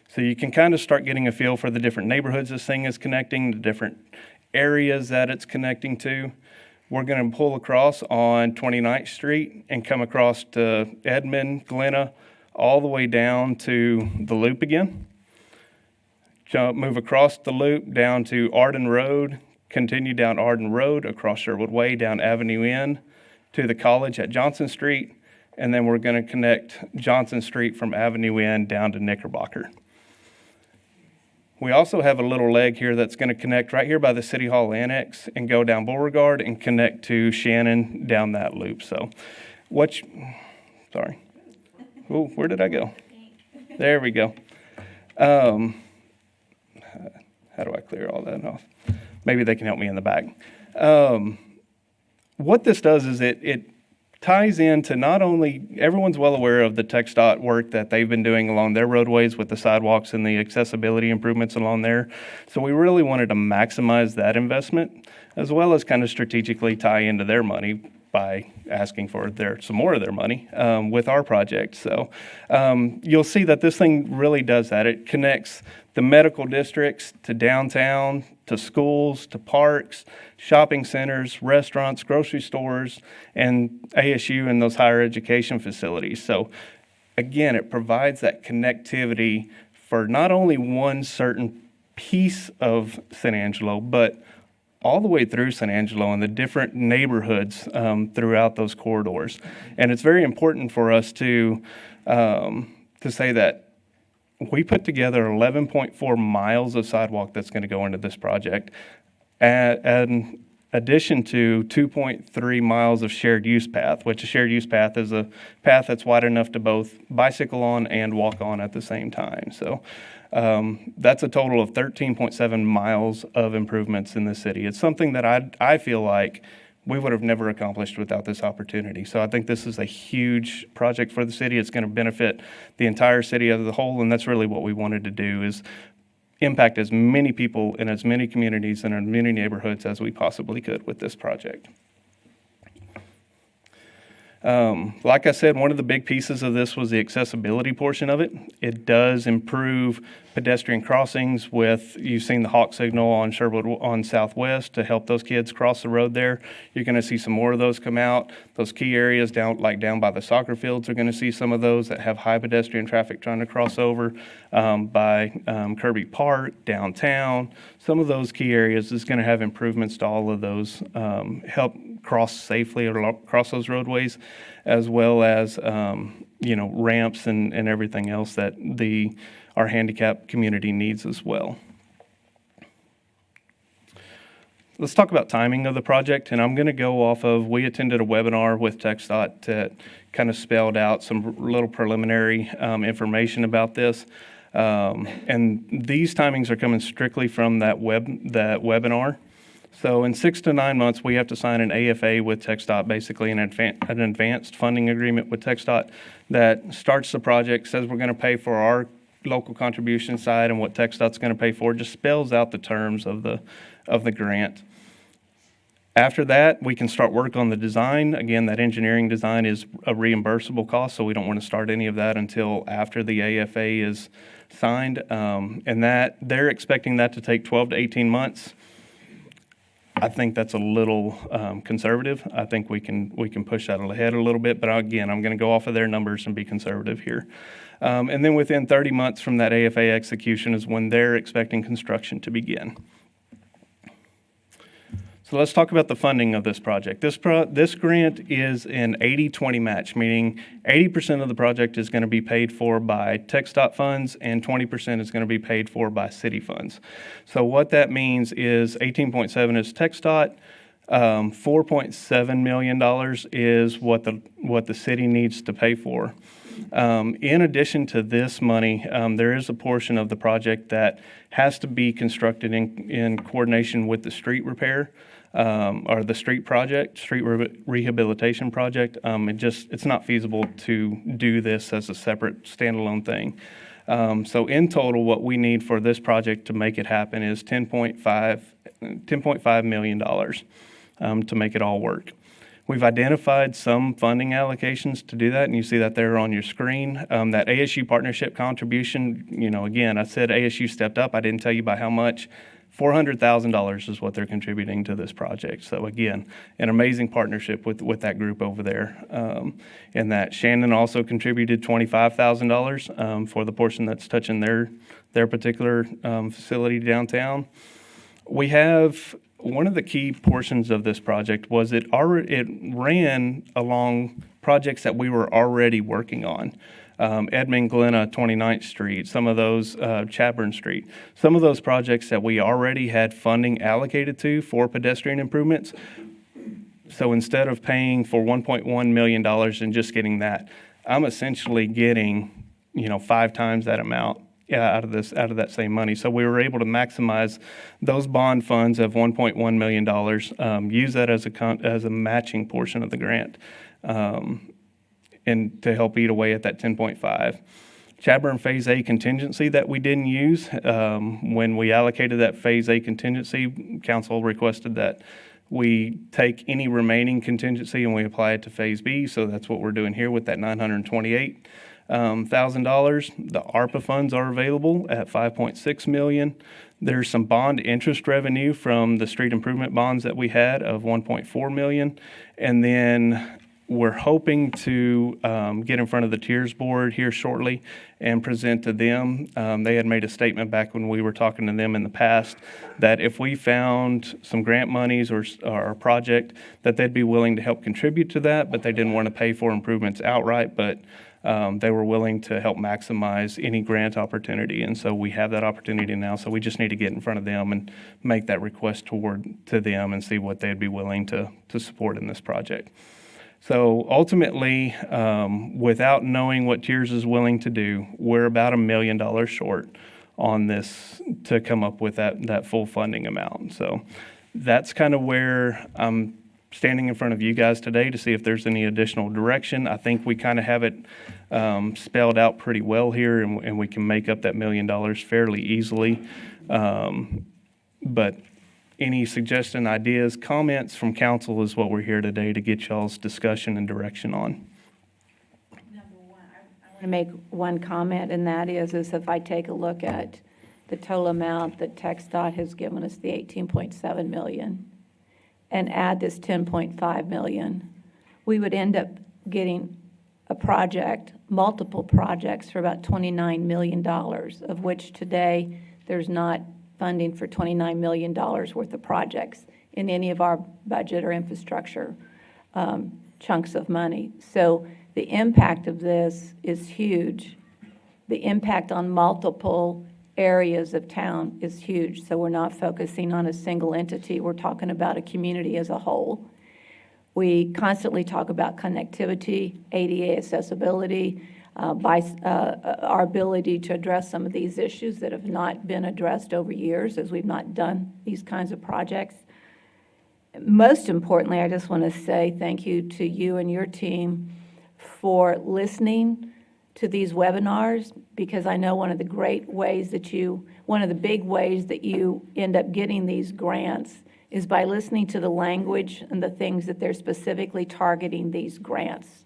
So you can kind of start getting a feel for the different neighborhoods this thing is connecting, the different areas that it's connecting to. We're going to pull across on 29th Street and come across to Edmond, Glenna, all the way down to the Loop again. Move across the Loop down to Arden Road, continue down Arden Road, across Sherwood Way, down Avenue N to the college at Johnson Street, and then we're going to connect Johnson Street from Avenue N down to Knickerbocker. We also have a little leg here that's going to connect right here by the City Hall Annex and go down Beauregard and connect to Shannon down that loop. So, sorry. Oh, where did I go? There we go. How do I clear all that off? Maybe they can help me in the back. What this does is it ties into not only, everyone's well aware of the TxDOT work that they've been doing along their roadways with the sidewalks and the accessibility improvements along there. So we really wanted to maximize that investment as well as kind of strategically tie into their money by asking for some more of their money with our project. So you'll see that this thing really does that. It connects the medical districts to downtown, to schools, to parks, shopping centers, restaurants, grocery stores, and ASU and those higher education facilities. So again, it provides that connectivity for not only one certain piece of San Angelo, but all the way through San Angelo and the different neighborhoods throughout those corridors. And it's very important for us to say that we put together 11.4 miles of sidewalk that's going to go into this project, in addition to 2.3 miles of shared use path, which a shared use path is a path that's wide enough to both bicycle on and walk on at the same time. So that's a total of 13.7 miles of improvements in the city. It's something that I feel like we would have never accomplished without this opportunity. So I think this is a huge project for the city. It's going to benefit the entire city as a whole, and that's really what we wanted to do, is impact as many people in as many communities and as many neighborhoods as we possibly could with this project. Like I said, one of the big pieces of this was the accessibility portion of it. It does improve pedestrian crossings you've seen the hawk signal on Sherwood on Southwest to help those kids cross the road there. You're going to see some more of those come out. Those key areas down by the soccer fields are going to see some of those that have high pedestrian traffic trying to cross over by Kirby Park, downtown. Some of those key areas is going to have improvements to all of those, help cross safely or cross those roadways, as well as ramps and everything else that our handicapped community needs as well. Let's talk about timing of the project, and I'm going to go off of, we attended a webinar with TxDOT that kind of spelled out some little preliminary information about this. And these timings are coming strictly from that webinar. So in 6 to 9 months, we have to sign an AFA with TxDOT, basically an advanced funding agreement with TxDOT that starts the project, says we're going to pay for our local contribution side and what TxDOT's going to pay for, just spells out the terms of the grant. After that, we can start work on the design. Again, that engineering design is a reimbursable cost, so we don't want to start any of that until after the AFA is signed. And that they're expecting that to take 12 to 18 months. I think that's a little conservative. I think we can push that ahead a little bit, but again, I'm going to go off of their numbers and be conservative here. And then within 30 months from that AFA execution is when they're expecting construction to begin. So let's talk about the funding of this project. This grant is an 80-20 match, meaning 80% of the project is going to be paid for by TxDOT funds and 20% is going to be paid for by city funds. So what that means is 18.7 is TxDOT, $4.7 million is what the city needs to pay for. In addition to this money, there is a portion of the project that has to be constructed in coordination with the street repair. Or the street rehabilitation project. It's not feasible to do this as a separate standalone thing. So in total, what we need for this project to make it happen is $10.5 million to make it all work. We've identified some funding allocations to do that, and you see that there on your screen. That ASU partnership contribution, again, I said ASU stepped up. I didn't tell you by how much. $400,000 is what they're contributing to this project. So again, an amazing partnership with that group over there. And that Shannon also contributed $25,000 for the portion that's touching their particular facility downtown. We have one of the key portions of this project was it ran along projects that we were already working on. Edmund Glenna, 29th Street, some of those, Chadburn Street, some of those projects that we already had funding allocated to for pedestrian improvements. So instead of paying for $1.1 million and just getting that, I'm essentially getting, 5 times that amount out of that same money. So we were able to maximize those bond funds of $1.1 million, use that as a matching portion of the grant. And to help eat away at that 10.5. Chadburn Phase A contingency that we didn't use, when we allocated that Phase A contingency, council requested that we take any remaining contingency and we apply it to Phase B. So that's what we're doing here with that $928,000. The ARPA funds are available at $5.6 million. There's some bond interest revenue from the street improvement bonds that we had of $1.4 million. And then we're hoping to get in front of the Tiers Board here shortly and present to them. They had made a statement back when we were talking to them in the past that if we found some grant monies or a project, that they'd be willing to help contribute to that, but they didn't want to pay for improvements outright, but they were willing to help maximize any grant opportunity. And so we have that opportunity now, so we just need to get in front of them and make that request to them and see what they'd be willing to support in this project. So ultimately, without knowing what Tiers is willing to do, we're about $1 million short on this to come up with that full funding amount. So that's kind of where I'm standing in front of you guys today to see if there's any additional direction. I think we kind of have it spelled out pretty well here, and we can make up that $1 million fairly easily. But any suggestion, ideas, comments from council is what we're here today to get y'all's discussion and direction on. Number one, I want to make one comment, and that is if I take a look at the total amount that TxDOT has given us, the 18.7 million, and add this 10.5 million, we would end up getting a project, multiple projects for about $29 million, of which today there's not funding for $29 million worth of projects in any of our budget or infrastructure chunks of money. So the impact of this is huge. The impact on multiple areas of town is huge. So we're not focusing on a single entity. We're talking about a community as a whole. We constantly talk about connectivity, ADA accessibility, our ability to address some of these issues that have not been addressed over years as we've not done these kinds of projects. Most importantly, I just want to say thank you to you and your team for listening to these webinars, because I know one of the big ways that you end up getting these grants is by listening to the language and the things that they're specifically targeting these grants.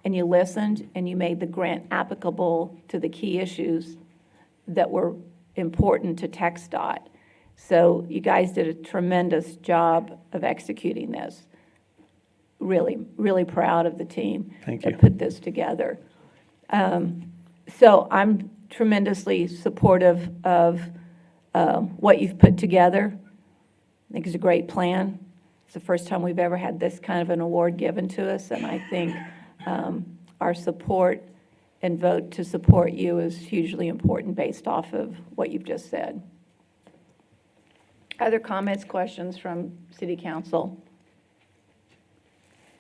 And you listened and you made the grant applicable to the key issues that were important to TxDOT. So you guys did a tremendous job of executing this. Really, really proud of the team Thank that you. put this together. So I'm tremendously supportive of what you've put together. I think it's a great plan. It's the first time we've ever had this kind of an award given to us, and I think our support and vote to support you is hugely important based off of what you've just said. Other comments, questions from City Council?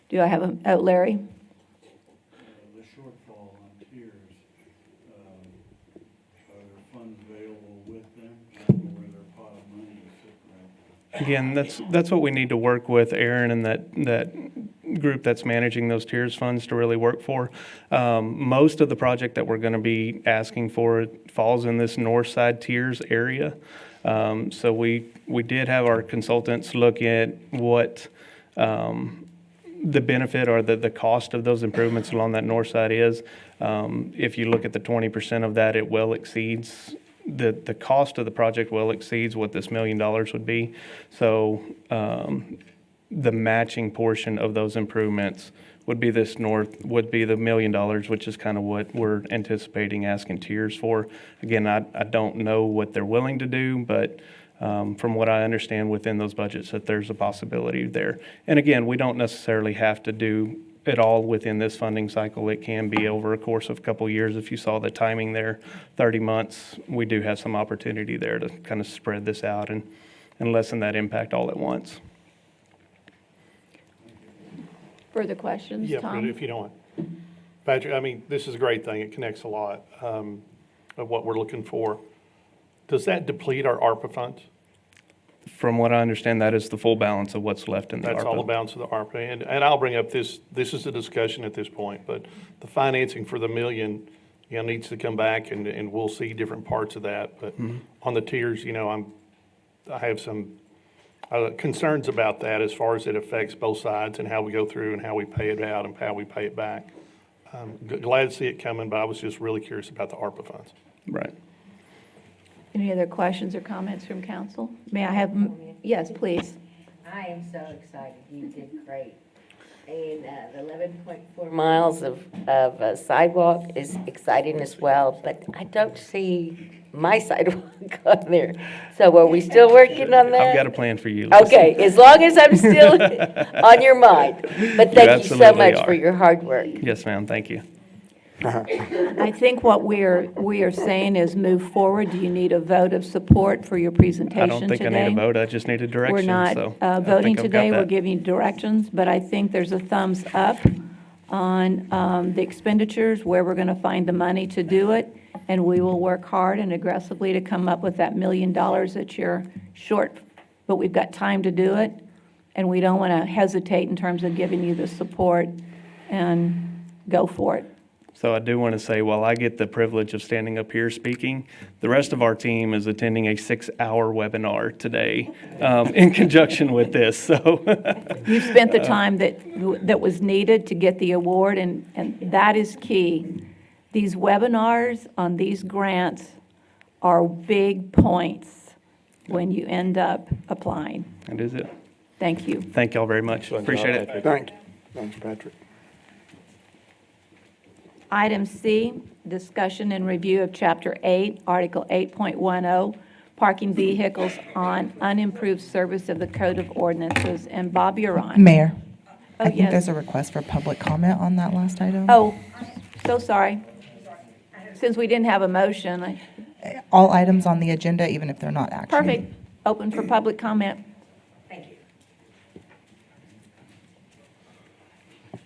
Do I have a, Larry? The shortfall on tiers, are there funds available with them? I don't know where their pot of money is sitting right. Again, that's what we need to work with Aaron and that group that's managing those tiers funds to really work for. Most of the project that we're going to be asking for falls in this north side tiers area. So we did have our consultants look at what the benefit or the cost of those improvements along that north side is. If you look at the 20% of that, it well exceeds the cost of the project well exceeds what this $1 million would be. So the matching portion of those improvements would be the $1 million, which is kind of what we're anticipating asking tiers for. Again, I don't know what they're willing to do, but from what I understand within those budgets that there's a possibility there. And again, we don't necessarily have to do it all within this funding cycle. It can be over a course of a couple of years. If you saw the timing there, 30 months, we do have some opportunity there to kind of spread this out and lessen that impact all at once. Further questions, Yeah, Tom? but if you don't want. Patrick, I mean, this is a great thing. It connects a lot of what we're looking for. Does that deplete our ARPA funds? From what I understand, that is the full balance of what's left in the ARPA. That's all the balance of the ARPA. And I'll bring up this is a discussion at this point, but the financing for the $1 million, needs to come back and we'll see different parts of that. But on the tiers, I have some concerns about that as far as it affects both sides and how we go through and how we pay it out and how we pay it back. Glad to see it coming, but I was just really curious about the ARPA funds. Right. Any other questions or comments from council? May I have, yes, please. I am so excited. You did great. And the 11.4 miles of sidewalk is exciting as well, but I don't see my sidewalk on there. So are we still working on that? I've got a plan for you, Lisa. Okay, as long as I'm still on your mind. But thank you so absolutely much for are. your hard work. Yes, ma'am. Thank you. I think what we are saying is move forward. Do you need a vote of support for your presentation I don't think today? I need a vote. I just need a direction. We're not so I voting think I've got today, we're that. giving you directions, but I think there's a thumbs up on the expenditures, where we're going to find the money to do it, and we will work hard and aggressively to come up with that $1 million that you're short, but we've got time to do it, and we don't want to hesitate in terms of giving you the support, and go for it. So I do want to say, while I get the privilege of standing up here speaking, the rest of our team is attending a 6-hour webinar today in conjunction with this. So You spent the time that was needed to get the award, and that is key. These webinars on these grants are big points when you end up applying. that is it. Thank you. Thank y'all very much. Appreciate it. Thanks, Patrick. Item C, discussion and review of Chapter 8, Article 8.10, parking vehicles on unimproved surface of the Code of Ordinances. And Bob, you're on. Mayor, Oh, I think yes. there's a request for public comment on that last item. Oh, so sorry. Since we didn't have a motion, All items on the agenda, even if they're not action. perfect. Open for public comment.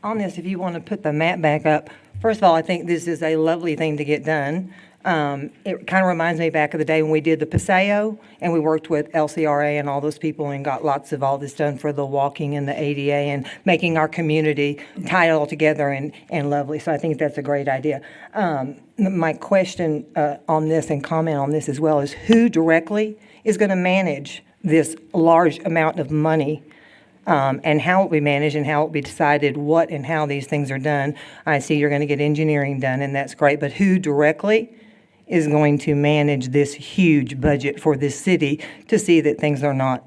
On this, if you want to put the map back up, first of all, I think this is a lovely thing to get done. It kind of reminds me back of the day when we did the Paseo, and we worked with LCRA and all those people and got lots of all this done for the walking and the ADA and making our community tie it all together and lovely. So I think that's a great idea. My question on this and comment on this as well is who directly is going to manage this large amount of money? And how it will be managed and how it will be decided what and how these things are done. I see you're going to get engineering done, and that's great, but who directly is going to manage this huge budget for this city to see that things are not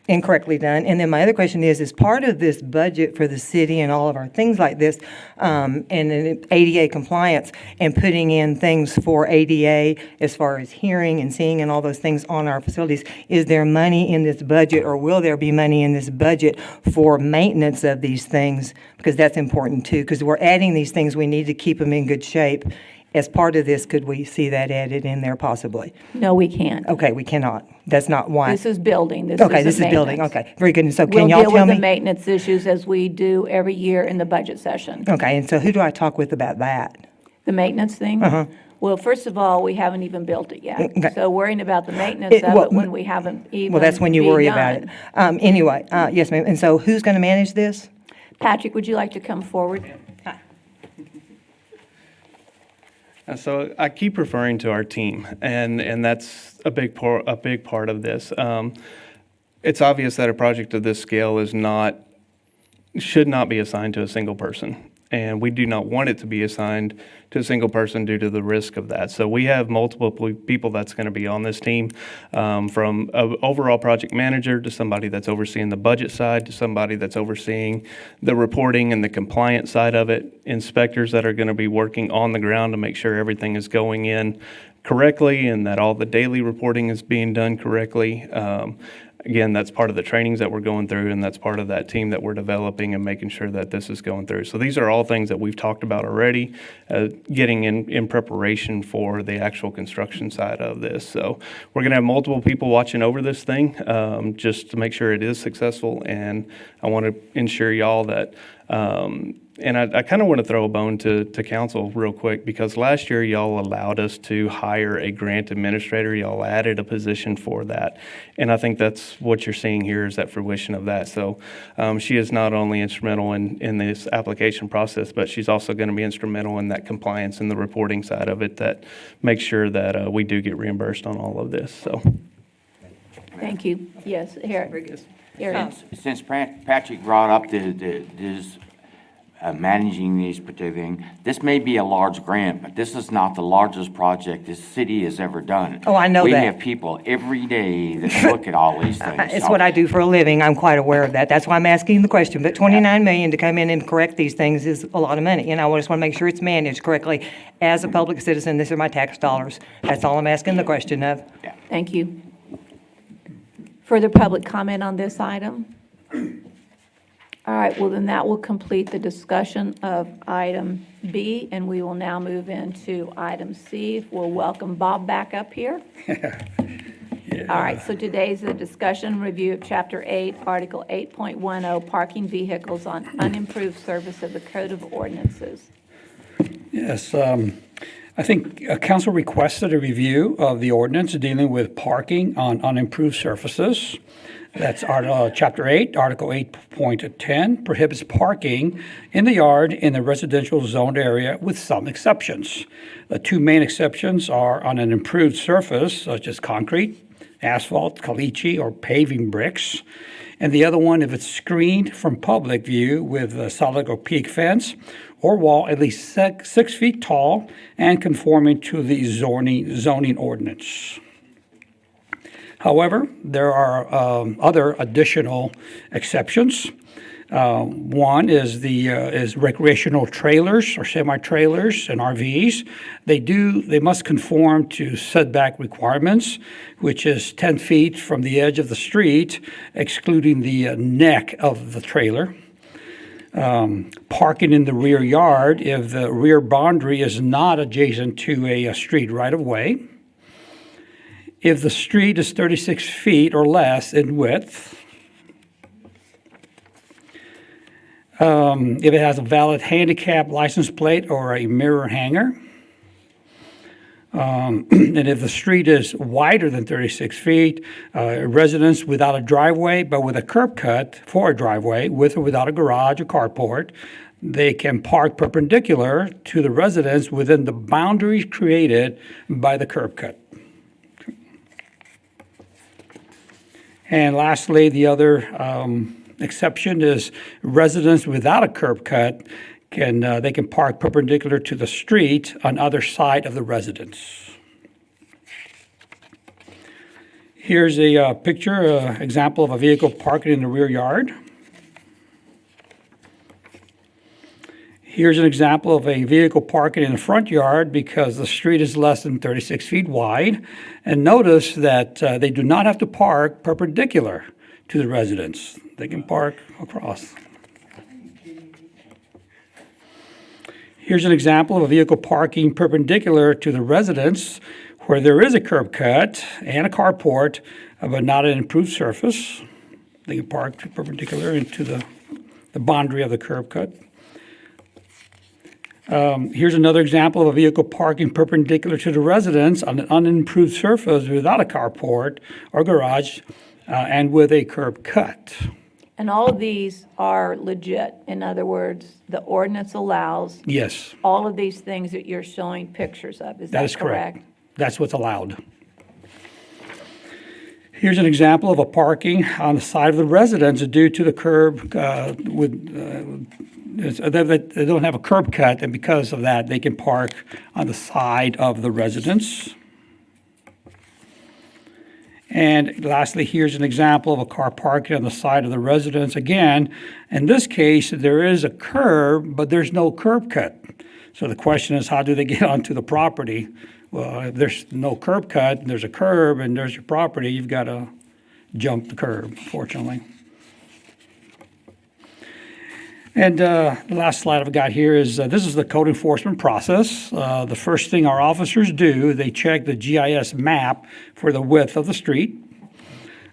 incorrectly done? And then my other question is part of this budget for the city and all of our things like this, and then ADA compliance and putting in things for ADA as far as hearing and seeing and all those things on our facilities, is there money in this budget, or will there be money in this budget for maintenance of these things? Because that's important too, because we're adding these things, we need to keep them in good shape. As part of this, could we see that added in there possibly? No, we can't. Okay, we cannot. That's not why. This is building. Okay, this is building. Okay, very good. And so can y'all We'll tell deal with the me? maintenance issues as we do every year in the budget session. Okay, and so who do I talk with about that? The maintenance thing? Uh-huh. Well, first of all, we haven't even built it yet. Okay. So worrying about the maintenance of well, it when we haven't even Well, that's when you worry about it. begun. Anyway, yes, ma'am. And so who's going to manage this? Patrick, would you like to come forward? And so I keep referring to our team, and that's a big part of this. It's obvious that a project of this scale should not be assigned to a single person, and we do not want it to be assigned to a single person due to the risk of that. So we have multiple people that's going to be on this team, from an overall project manager to somebody that's overseeing the budget side to somebody that's overseeing the reporting and the compliance side of it, inspectors that are going to be working on the ground to make sure everything is going in correctly and that all the daily reporting is being done correctly. Again, that's part of the trainings that we're going through, and that's part of that team that we're developing and making sure that this is going through. So these are all things that we've talked about already, getting in preparation for the actual construction side of this. So we're going to have multiple people watching over this thing, just to make sure it is successful. And I want to ensure y'all that, and I kind of want to throw a bone to council real quick, because last year y'all allowed us to hire a grant administrator. Y'all added a position for that. And I think that's what you're seeing here is that fruition of that. So she is not only instrumental in this application process, but she's also going to be instrumental in that compliance and the reporting side of it that makes sure that we do get reimbursed on all of this. So. Thank you. Yes, here. Since Patrick brought up this managing these particular things, this may be a large grant, but this is not the largest project this city has ever done. Oh, I know We that. have people every day that look at all these things. It's So- what I do for a living. I'm quite aware of that. That's why I'm asking the question. But $29 million to come in and correct these things is a lot of money. And I just want to make sure it's managed correctly. As a public citizen, these are my tax dollars. That's all I'm asking the question of. Thank you. Further public comment on this item? All right, well, then that will complete the discussion of item B, and we will now move into item C. We'll welcome Bob back up here. All right, so today's the discussion review of Chapter 8, Article 8.10, parking vehicles on unimproved surface of the Code of Ordinances. Yes, I think council requested a review of the ordinance dealing with parking on unimproved surfaces. That's Chapter 8, Article 8.10, prohibits parking in the yard in the residential zoned area with some exceptions. The two main exceptions are on an improved surface, such as concrete, asphalt, caliche, or paving bricks. And the other one, if it's screened from public view with a solid or peak fence or wall at least 6 feet tall and conforming to the zoning ordinance. However, there are other additional exceptions. One is recreational trailers or semi-trailers and RVs. They must conform to setback requirements, which is 10 feet from the edge of the street, excluding the neck of the trailer. Parking in the rear yard if the rear boundary is not adjacent to a street right-of-way. If the street is 36 feet or less in width. If it has a valid handicap license plate or a mirror hanger. And if the street is wider than 36 feet, residents without a driveway but with a curb cut for a driveway, with or without a garage or carport, they can park perpendicular to the residence within the boundaries created by the curb cut. And lastly, the other exception is residents without a curb cut they can park perpendicular to the street on either side of the residence. Here's a picture, example of a vehicle parking in the rear yard. Here's an example of a vehicle parking in the front yard because the street is less than 36 feet wide. And notice that they do not have to park perpendicular to the residence. They can park across. Here's an example of a vehicle parking perpendicular to the residence where there is a curb cut and a carport, but not an improved surface. They can park perpendicular into the boundary of the curb cut. Here's another example of a vehicle parking perpendicular to the residence on an unimproved surface without a carport or garage and with a curb cut. And all of these are legit. In other words, the ordinance allows Yes, all of these things that you're showing pictures of. Is that that is correct. correct? That's what's allowed. Here's an example of a parking on the side of the residence due to the curb they don't have a curb cut, and because of that, they can park on the side of the residence. And lastly, here's an example of a car parking on the side of the residence. Again, in this case, there is a curb, but there's no curb cut. So the question is, how do they get onto the property? Well, if there's no curb cut, and there's a curb, and there's your property, you've got to jump the curb, unfortunately. And the last slide I've got here is this is the code enforcement process. The first thing our officers do, they check the GIS map for the width of the street.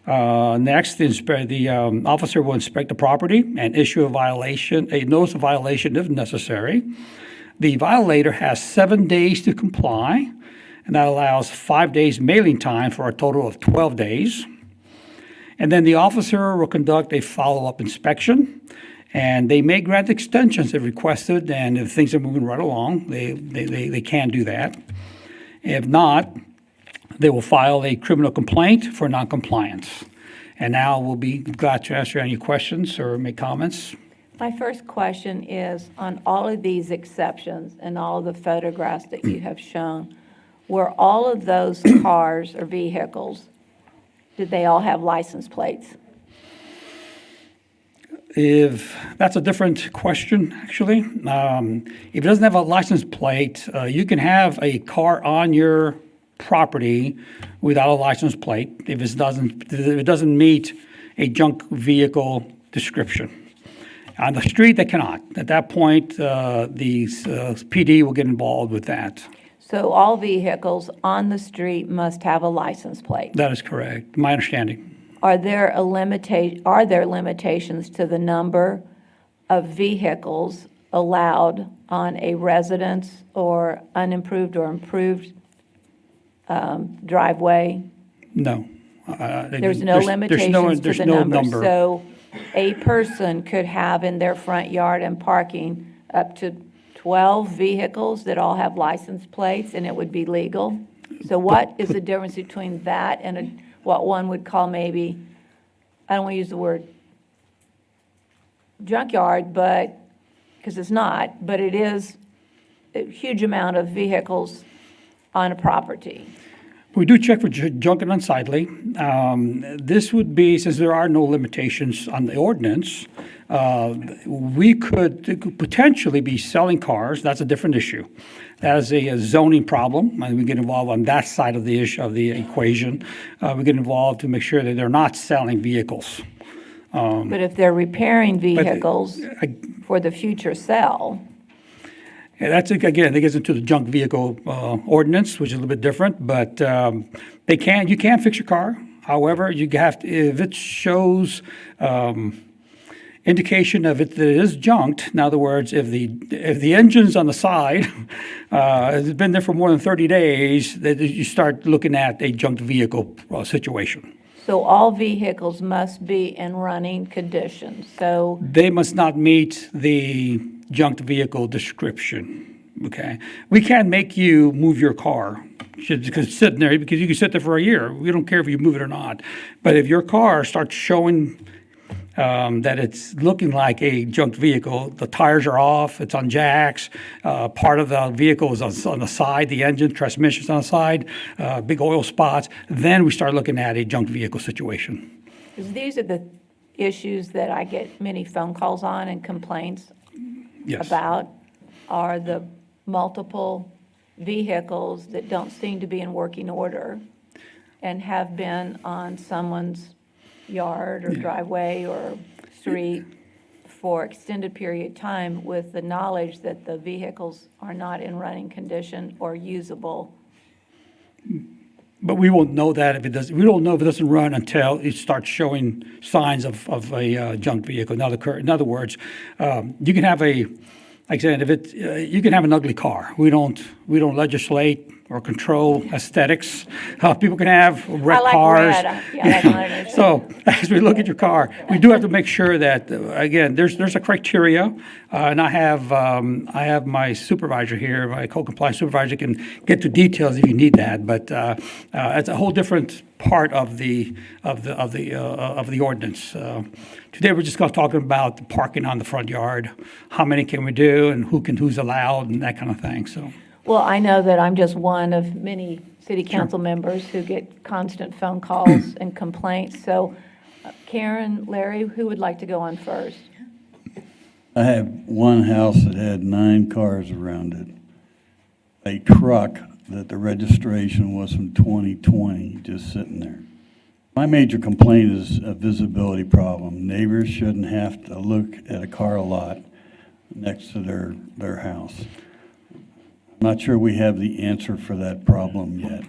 Next, the officer will inspect the property and issue a notice of violation if necessary. The violator has 7 days to comply, and that allows 5 days mailing time for a total of 12 days. And then the officer will conduct a follow-up inspection. And they may grant extensions if requested, and if things are moving right along, they can do that. If not, they will file a criminal complaint for noncompliance. And now we'll be glad to answer any questions or make comments. My first question is, on all of these exceptions and all of the photographs that you have shown, were all of those cars or vehicles, did they all have license plates? If that's a different question, actually. If it doesn't have a license plate, you can have a car on your property without a license plate if it doesn't meet a junk vehicle description. On the street, they cannot. At that point, the PD will get involved with that. So all vehicles on the street must have a license plate? That is correct, my understanding. Are there limitations to the number of vehicles allowed on a residence or unimproved or improved driveway? No. There's no limitations to the number. So a person could have in their front yard and parking up to 12 vehicles that all have license plates, and it would be legal? So what is the difference between that and what one would call maybe, I don't want to use the word junkyard, but, because it's not, but it is a huge amount of vehicles on a property? We do check for junk and unsightly. This would be, since there are no limitations on the ordinance, we could potentially be selling cars. That's a different issue. That is a zoning problem, and we get involved on that side of the issue of the equation. We get involved to make sure that they're not selling vehicles. But if they're repairing vehicles for the future sale, yeah, that's, again, it gets into the junk vehicle ordinance, which is a little bit different, but you can fix your car. However, you have to, if it shows indication of it that it is junked, in other words, if the engine's on the side, has been there for more than 30 days, that you start looking at a junked vehicle situation. so all vehicles must be in running condition. So They must not meet the junked vehicle description, okay? We can't make you move your car, because it's sitting there, because you can sit there for a year. We don't care if you move it or not. But if your car starts showing that it's looking like a junked vehicle. The tires are off, it's on jacks, part of the vehicle is on the side, the engine, transmission's on the side, big oil spots, then we start looking at a junked vehicle situation. 'Cause these are the issues that I get many phone calls on and complaints Yes. about, are the multiple vehicles that don't seem to be in working order and have been on someone's yard or driveway or street for extended period of time with the knowledge that the vehicles are not in running condition or usable. But we won't know that if it doesn't, we don't know if it doesn't run until it starts showing signs of a junked vehicle. In other words, you can have like I said, if it, you can have an ugly car. We don't legislate or control aesthetics. People can have wrecked cars. Red. Yeah, that's not an issue. So as we look at your car, we do have to make sure that, again, there's a criteria, and I have my supervisor here, my code compliance supervisor, can get to details if you need that. But it's a whole different part of the ordinance. Today we're just going to talk about the parking on the front yard, how many can we do, and who's allowed, and that kind of thing. So. Well, I know that I'm just one of many city council members who get constant phone calls and complaints. So Karen, Larry, who would like to go on first? I have one house that had 9 cars around it. A truck that the registration was from 2020 just sitting there. My major complaint is a visibility problem. Neighbors shouldn't have to look at a car lot next to their house. I'm not sure we have the answer for that problem yet.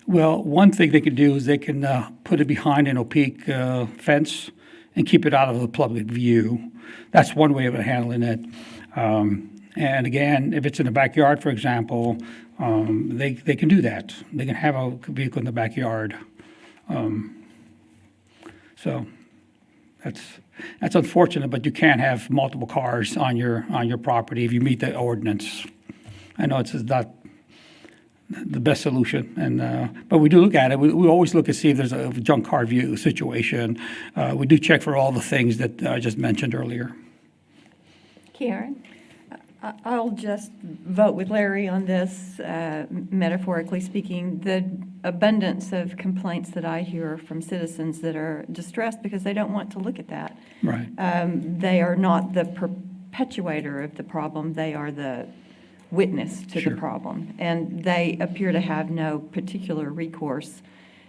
Well, one thing they can do is they can put it behind an opaque fence and keep it out of the public view. That's one way of handling it. And again, if it's in the backyard, for example, they can do that. They can have a vehicle in the backyard. So that's unfortunate, but you can't have multiple cars on your property if you meet the ordinance. I know it's not the best solution, but we do look at it. We always look to see if there's a junk car view situation. We do check for all the things that I just mentioned earlier. Karen? I'll just vote with Larry on this, metaphorically speaking. The abundance of complaints that I hear from citizens that are distressed because they don't want to look at that. Right. They are not the perpetuator of the problem. They are the witness to the problem. And they appear to have no particular recourse.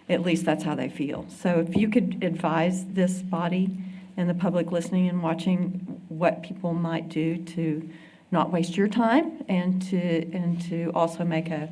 At least that's how they feel. So if you could advise this body and the public listening and watching what people might do to not waste your time and to also make a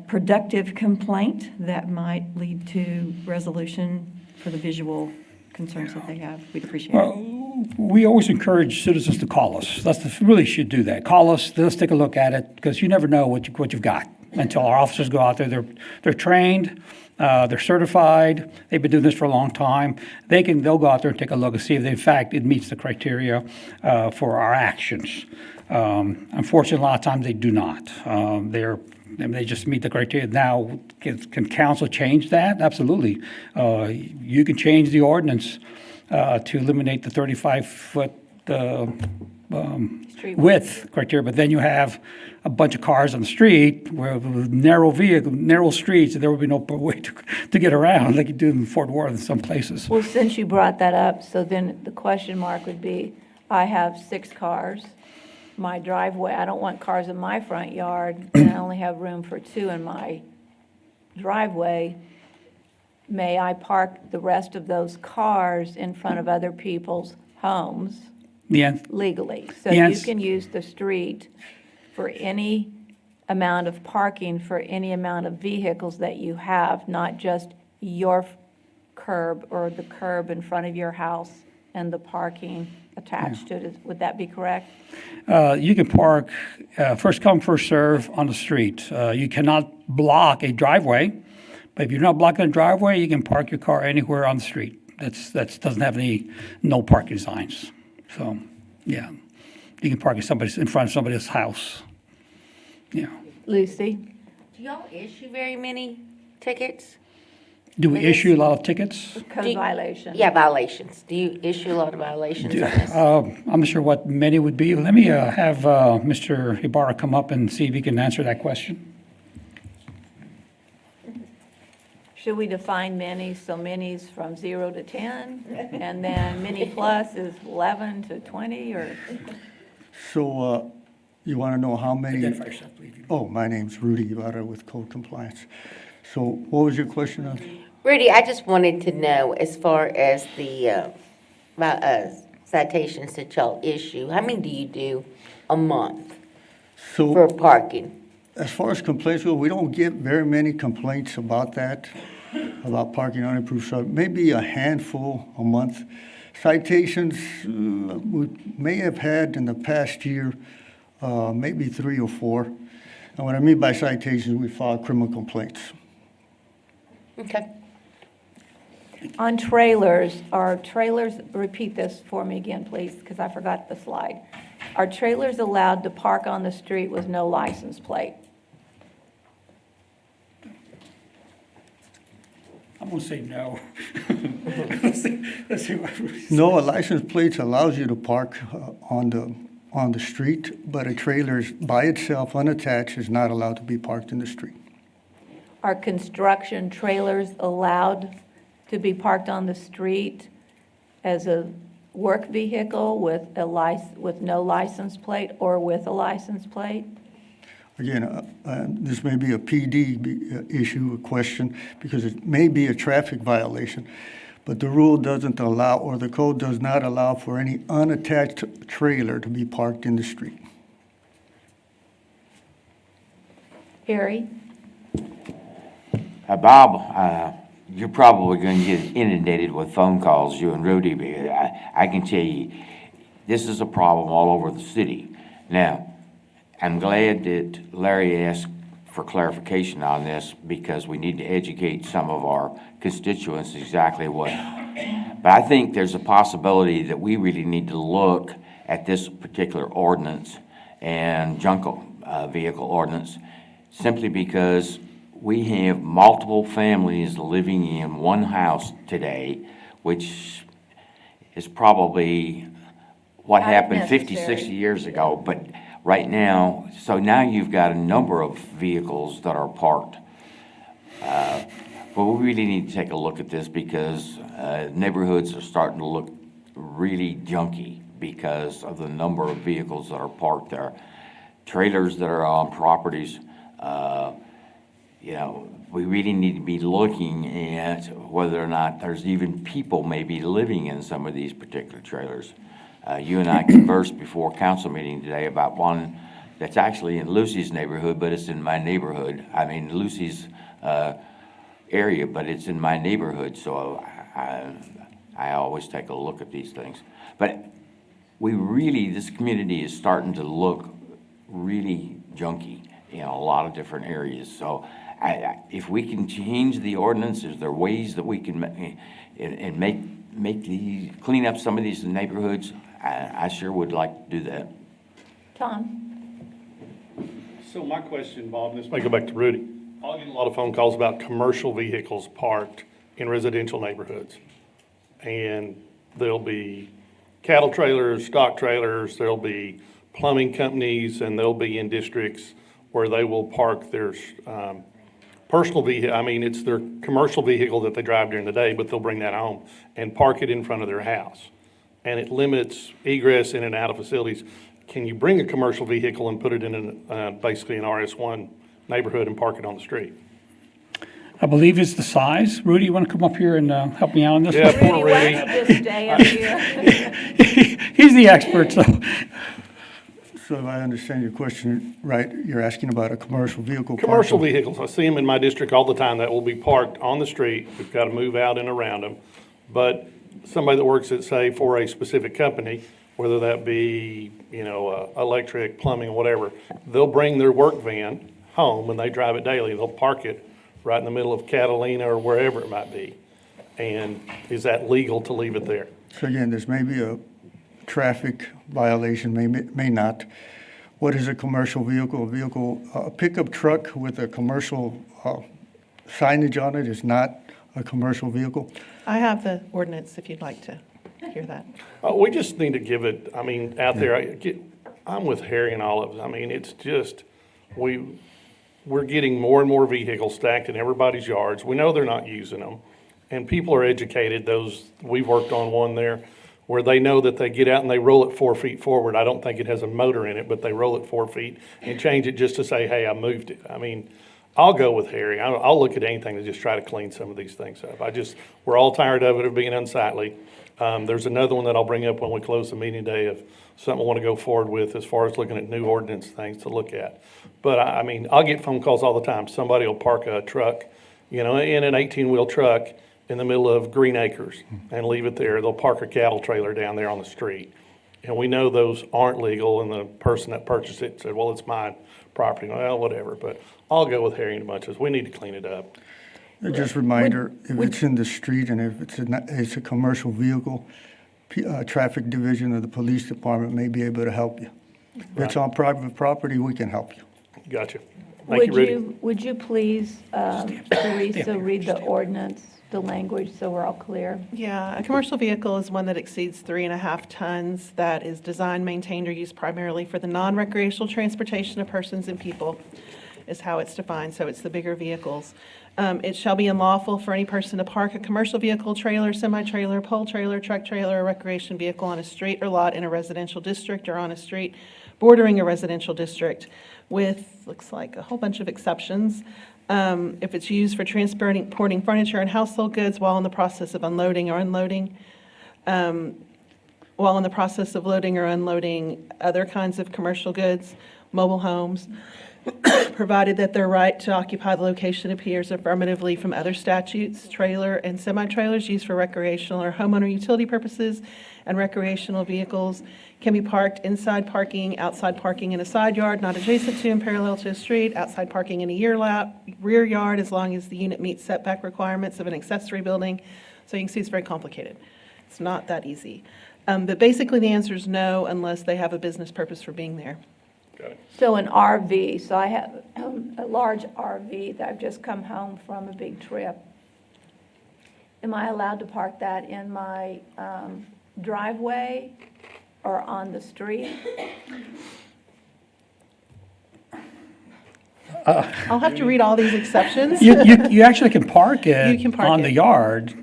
productive complaint that might lead to resolution for the visual concerns that they have, we'd appreciate it. We always encourage citizens to call us. Really should do that. Call us, let's take a look at it, because you never know what you've got until our officers go out there. They're trained, they're certified, they've been doing this for a long time. They'll go out there and take a look and see if in fact it meets the criteria for our actions. Unfortunately, a lot of times they do not. They just meet the criteria. Now, can council change that? Absolutely. You can change the ordinance to eliminate the 35-foot width criteria, but then you have a bunch of cars on the street with narrow streets, and there would be no way to get around like you do in Fort Worth in some places. Well, since you brought that up, so then the question mark would be, I have 6 cars. My driveway, I don't want cars in my front yard, and I only have room for 2 in my driveway. May I park the rest of those cars in front of other people's homes legally? So you can use the street for any amount of parking for any amount of vehicles that you have, not just your curb or the curb in front of your house and the parking attached to it. Would that be correct? You can park first come, first serve on the street. You cannot block a driveway, but if you're not blocking a driveway, you can park your car anywhere on the street. That doesn't have any no parking signs. So, yeah, you can park in front of somebody's house. Yeah. Lucy? Do y'all issue very many tickets? Do we issue a lot of tickets? Code violation. Yeah, violations. Do you issue a lot of violations on this? I'm not sure what many would be. Let me have Mr. Ibarra come up and see if he can answer that question. Should we define minis, so minis from 0 to 10? And then mini plus is 11 to 20, or? So you want to know how many? Identify yourself, please. Oh, my name's Rudy Ibarra with Code Compliance. So what was your question on? Rudy, I just wanted to know, as far as the citations that y'all issue, how many do you do a month for So parking? as far as complaints go, we don't get very many complaints about that, about parking unimproved, so maybe a handful a month. Citations, we may have had in the past year, maybe 3 or 4. And what I mean by citations, we file criminal complaints. Okay. On trailers, are trailers, repeat this for me again, please, because I forgot the slide. Are trailers allowed to park on the street with no license plate? I'm going to say no. Let's see what Rudy says. No, a license plate allows you to park on the street, but a trailer is by itself, unattached, is not allowed to be parked in the street. Are construction trailers allowed to be parked on the street as a work vehicle with with no license plate or with a license plate? Again, this may be a PD issue, a question, because it may be a traffic violation, but the rule doesn't allow, or the code does not allow for any unattached trailer to be parked in the street. Harry? Bob, you're probably going to get inundated with phone calls, you and Rudy, but I can tell you, this is a problem all over the city. Now, I'm glad that Larry asked for clarification on this, because we need to educate some of our constituents exactly what. But I think there's a possibility that we really need to look at this particular ordinance and junk vehicle ordinance, simply because we have multiple families living in one house today, which is probably what Not happened 50, necessary. 60 years ago. But right now, so now you've got a number of vehicles that are parked. But we really need to take a look at this, because neighborhoods are starting to look really junky because of the number of vehicles that are parked there. Trailers that are on properties, we really need to be looking at whether or not there's even people maybe living in some of these particular trailers. You and I conversed before council meeting today about one that's actually in Lucy's neighborhood, but it's in my neighborhood. I mean, Lucy's area, but it's in my neighborhood, so I always take a look at these things. But this community is starting to look really junky in a lot of different areas. So if we can change the ordinance, is there ways that we can clean up some of these neighborhoods? I sure would like to do that. Tom? So my question, Bob, and this may go back to Rudy. I'll get a lot of phone calls about commercial vehicles parked in residential neighborhoods. And there'll be cattle trailers, stock trailers, there'll be plumbing companies, and they'll be in districts where they will park their personal vehicle. I mean, it's their commercial vehicle that they drive during the day, but they'll bring that home and park it in front of their house. And it limits egress in and out of facilities. Can you bring a commercial vehicle and put it in basically an RS1 neighborhood and park it on the street? I believe it's the size. Rudy, you want to come up here and help me out on this? Yeah, one? poor Rudy, why Rudy. don't you just stay up here? He's the expert, so. So if I understand your question right, you're asking about a commercial vehicle. Commercial parking. vehicles, I see them in my district all the time that will be parked on the street. We've got to move out and around them. But somebody that works at, say, for a specific company, whether that be, electric, plumbing, or whatever, they'll bring their work van home and they drive it daily. They'll park it right in the middle of Catalina or wherever it might be. And is that legal to leave it there? So again, this may be a traffic violation, may not. What is a commercial vehicle? A pickup truck with a commercial signage on it is not a commercial vehicle? I have the ordinance if you'd like to hear that. We just need to give it, I mean, out there, I'm with Harry and all of us. I mean, it's just, we're getting more and more vehicles stacked in everybody's yards. We know they're not using them. And people are educated, we've worked on one there, where they know that they get out and they roll it 4 feet forward. I don't think it has a motor in it, but they roll it 4 feet and change it just to say, hey, I moved it. I mean, I'll go with Harry. I'll look at anything to just try to clean some of these things up. We're all tired of it, of being unsightly. There's another one that I'll bring up when we close the meeting today of something I want to go forward with as far as looking at new ordinance things to look at. But I mean, I'll get phone calls all the time. Somebody will park a truck, in an 18-wheel truck in the middle of Green Acres and leave it there. They'll park a cattle trailer down there on the street. And we know those aren't legal, and the person that purchased it said, well, it's my property. Well, whatever, but I'll go with Harry and a bunch of us. We need to clean it up. Just a reminder, if it's in the street and if it's a commercial vehicle, traffic division of the police department may be able to help you. If it's on private property, we can help you. Gotcha. Thank you, Rudy. Would you please, Teresa, read the ordinance, the language, so we're all clear? Yeah, a commercial vehicle is one that exceeds 3.5 tons that is designed, maintained, or used primarily for the non-recreational transportation of persons and people, is how it's defined, so it's the bigger vehicles. It shall be unlawful for any person to park a commercial vehicle, trailer, semi-trailer, pole trailer, truck trailer, or recreation vehicle on a street or lot in a residential district or on a street bordering a residential district with, looks like, a whole bunch of exceptions. If it's used for transporting furniture and household goods while in the process of unloading or unloading, while in the process of loading or unloading other kinds of commercial goods, mobile homes, provided that their right to occupy the location appears affirmatively from other statutes, trailer and semi-trailers used for recreational or homeowner utility purposes and recreational vehicles can be parked inside parking, outside parking in a side yard, not adjacent to and parallel to a street, outside parking in a rear yard, as long as the unit meets setback requirements of an accessory building. So you can see it's very complicated. It's not that easy. But basically the answer is no, unless they have a business purpose for being there. So an RV, so I have a large RV that I've just come home from a big trip. Am I allowed to park that in my driveway or on the street? I'll have to read all these exceptions. You actually can park You it can park on it. the yard.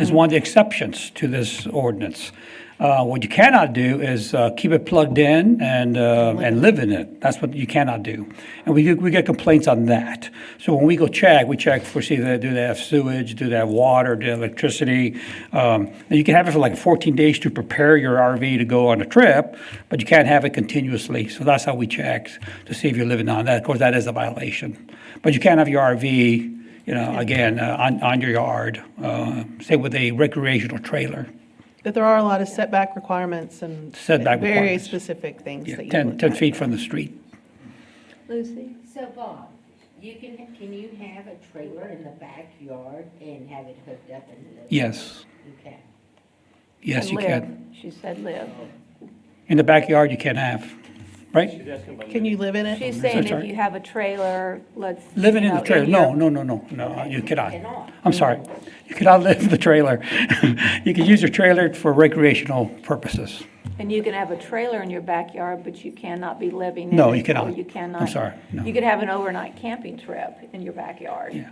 Is one of the exceptions to this ordinance. What you cannot do is keep it plugged in and live in it. That's what you cannot do. And we get complaints on that. So when we go check, we check for see do they have sewage, do they have water, do they have electricity. And you can have it for like 14 days to prepare your RV to go on a trip, but you can't have it continuously. So that's how we check to see if you're living on that. Of course, that is a violation. But you can't have your RV, again, on your yard, say with a recreational trailer. But there are a lot of setback requirements and Setback very requirements. specific things Yeah, that you 10 look at. feet from the street. Lucy? So Bob, can you have a trailer in the backyard and have it hooked up and live? Yes. You can. Yes, And you live. can. She said live. In the backyard, you can have, right? Can you live in it? She's saying if sorry. you have a trailer, let's. Living in the trailer, your- no, you cannot. I'm sorry. You cannot live in the trailer. You can use your trailer for recreational purposes. And you can have a trailer in your backyard, but you cannot be living in it. No, you cannot. Or you cannot. I'm sorry, no. You could have an overnight camping trip in your backyard.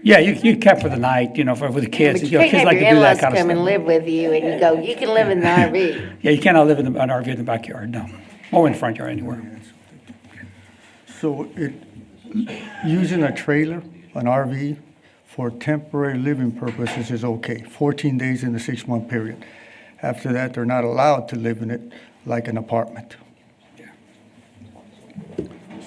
Yeah, you camp for the night, with the kids. But you Kids can't like have to your do that in-laws kind of come and stuff. live with you and you go, you can live in the RV. Yeah, you cannot live in an RV in the backyard, no. Or in the front yard, anywhere. So using a trailer, an RV, for temporary living purposes is okay, 14 days in the 6-month period. After that, they're not allowed to live in it like an apartment.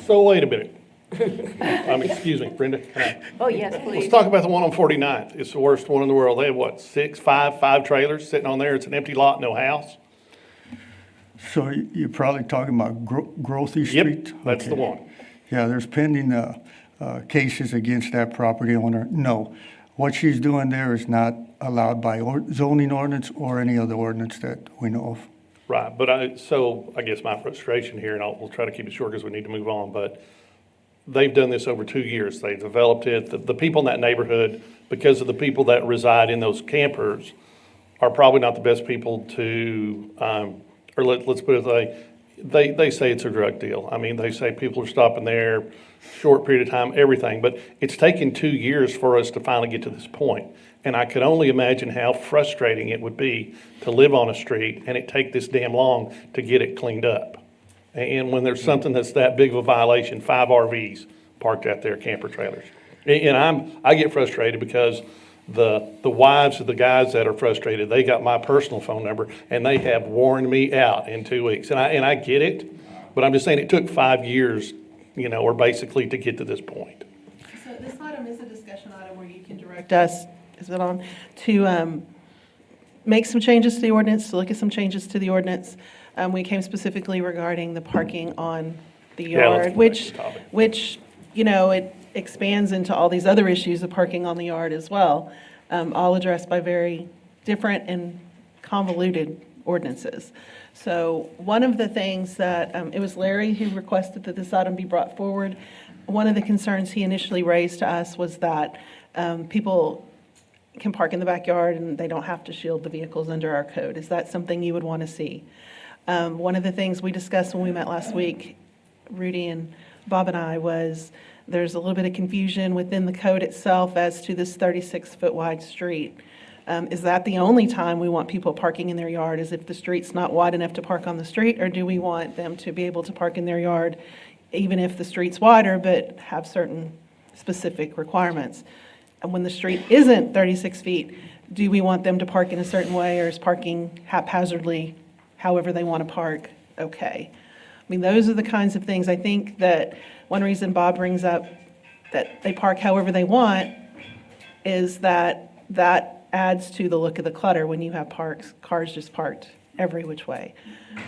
So wait a minute. Excuse me, Brenda. Can I- Oh, yes, Let's please. talk about the one on 49th. It's the worst one in the world. They have what, five trailers sitting on there. It's an empty lot, no house. So you're probably talking about Grothy Street? Yep, that's the Okay. one. Yeah, there's pending cases against that property owner. No, what she's doing there is not allowed by zoning ordinance or any other ordinance that we know of. Right, but I guess my frustration here, and we'll try to keep it short because we need to move on, but they've done this over 2 years. They've developed it. The people in that neighborhood, because of the people that reside in those campers, are probably not the best people to, or let's put it this way, they say it's a drug deal. I mean, they say people are stopping there, short period of time, everything. But it's taken 2 years for us to finally get to this point. And I could only imagine how frustrating it would be to live on a street and it take this damn long to get it cleaned up. And when there's something that's that big of a violation, 5 RVs parked out there, camper trailers. And I get frustrated because the wives of the guys that are frustrated, they got my personal phone number and they have worn me out in 2 weeks. And I get it, but I'm just saying it took 5 years, or basically to get to this point. So this item is a discussion item where you can direct us, is it on, to make some changes to the ordinance, to look at some changes to the ordinance. We came specifically regarding the parking on the yard, which, it expands into all these other issues of parking on the yard as well, all addressed by very different and convoluted ordinances. So one of the things that, it was Larry who requested that this item be brought forward. One of the concerns he initially raised to us was that people can park in the backyard and they don't have to shield the vehicles under our code. Is that something you would want to see? One of the things we discussed when we met last week, Rudy and Bob and I, was there's a little bit of confusion within the code itself as to this 36-foot wide street. Is that the only time we want people parking in their yard, is if the street's not wide enough to park on the street, or do we want them to be able to park in their yard even if the street's wider but have certain specific requirements? And when the street isn't 36 feet, do we want them to park in a certain way, or is parking haphazardly however they want to park okay? I mean, those are the kinds of things. I think that one reason Bob brings up that they park however they want is that adds to the look of the clutter when you have cars just parked every which way.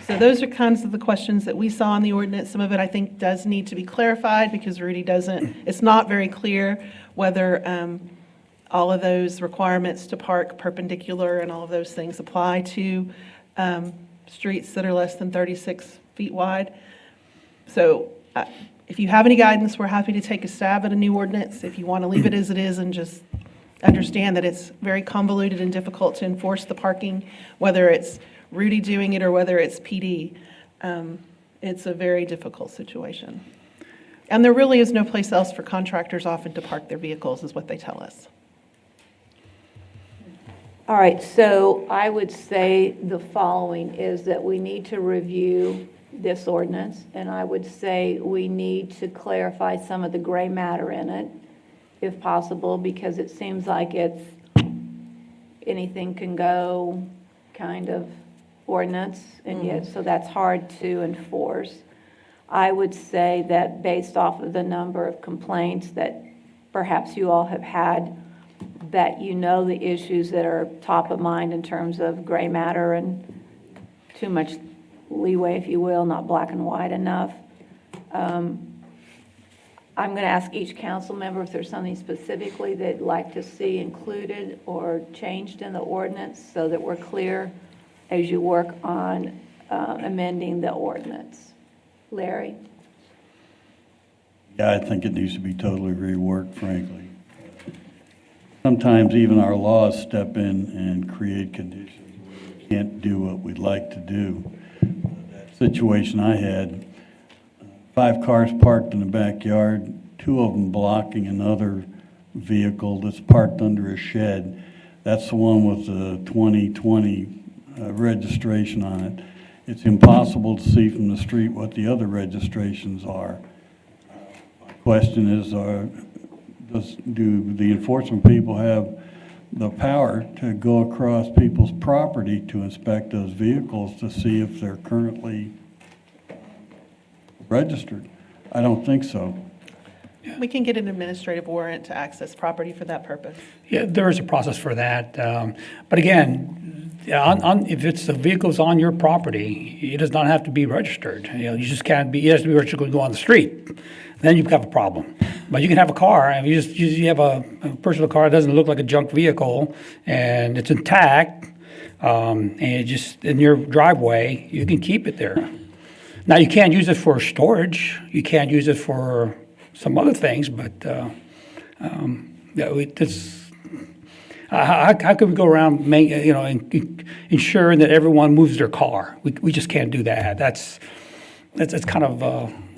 So those are kinds of the questions that we saw in the ordinance. Some of it I think does need to be clarified because Rudy it's not very clear whether all of those requirements to park perpendicular and all of those things apply to streets that are less than 36 feet wide. So if you have any guidance, we're happy to take a stab at a new ordinance. If you want to leave it as it is and just understand that it's very convoluted and difficult to enforce the parking, whether it's Rudy doing it or whether it's PD, it's a very difficult situation. And there really is no place else for contractors often to park their vehicles, is what they tell us. All right, so I would say the following is that we need to review this ordinance, and I would say we need to clarify some of the gray matter in it, if possible, because it seems like it's anything can go kind of ordinance, and yet, so that's hard to enforce. I would say that based off of the number of complaints that perhaps you all have had, that the issues that are top of mind in terms of gray matter and too much leeway, if you will, not black and white enough. I'm going to ask each council member if there's something specifically they'd like to see included or changed in the ordinance so that we're clear as you work on amending the ordinance. Larry? Yeah, I think it needs to be totally reworked, frankly. Sometimes even our laws step in and create conditions where we can't do what we'd like to do. That situation I had, 5 cars parked in the backyard, 2 of them blocking another vehicle that's parked under a shed. That's the one with the 2020 registration on it. It's impossible to see from the street what the other registrations are. My question is, do the enforcement people have the power to go across people's property to inspect those vehicles to see if they're currently registered? I don't think so. We can get an administrative warrant to access property for that purpose. Yeah, there is a process for that. But again, if it's the vehicle's on your property, it does not have to be registered. You just can't be, it has to be registered when you go on the street. Then you've got a problem. But you can have a car, and you have a personal car that doesn't look like a junk vehicle, and it's intact, and it just in your driveway, you can keep it there. Now, you can't use it for storage. You can't use it for some other things, but yeah, how could we go around, ensuring that everyone moves their car? We just can't do that. That's kind of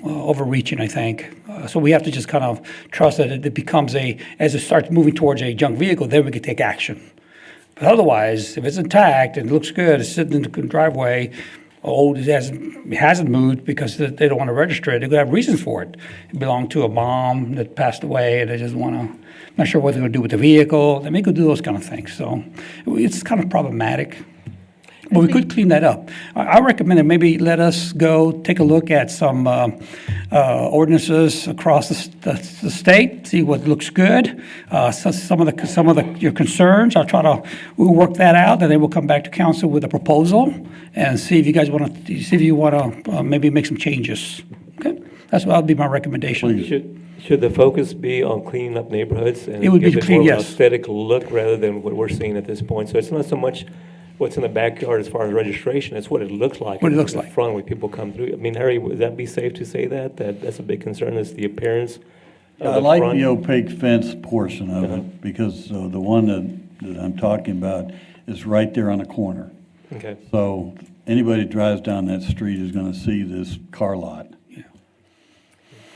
overreaching, I think. So we have to just kind of trust that it becomes as it starts moving towards a junk vehicle, then we can take action. But otherwise, if it's intact and it looks good, it's sitting in the driveway, old, it hasn't moved because they don't want to register it. They could have reasons for it. It belonged to a mom that passed away, and they just want to, not sure what they're going to do with the vehicle. They may go do those kind of things. So it's kind of problematic. But we could clean that up. I recommend that maybe let us go take a look at some ordinances across the state, see what looks good. So some of your concerns, we'll work that out, and then we'll come back to council with a proposal and see if you guys want to maybe make some changes. Okay, that would be my recommendation. Should the focus be on cleaning up neighborhoods and It would be give clean, more of an yes. aesthetic look rather than what we're seeing at this point? So it's not so much what's in the backyard as far as registration, it's what it looks like. What it looks in the like. front when people come through. I mean, Harry, would that be safe to say that's a big concern, is the appearance of I the like front? the opaque fence portion of it, because the one that I'm talking about is right there on the corner. Okay. So anybody who drives down that street is gonna see this car lot.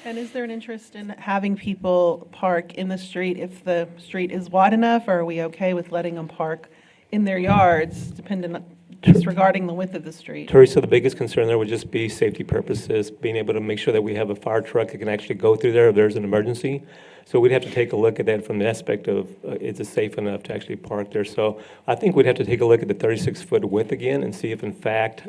And is there an interest in having people park in the street if the street is wide enough, or are we okay with letting them park in their yards, disregarding the width of the street? Teresa, the biggest concern there would just be safety purposes, being able to make sure that we have a fire truck that can actually go through there if there's an emergency. So we'd have to take a look at that from the aspect of, is it safe enough to actually park there? So I think we'd have to take a look at the 36-foot width again and see if in fact,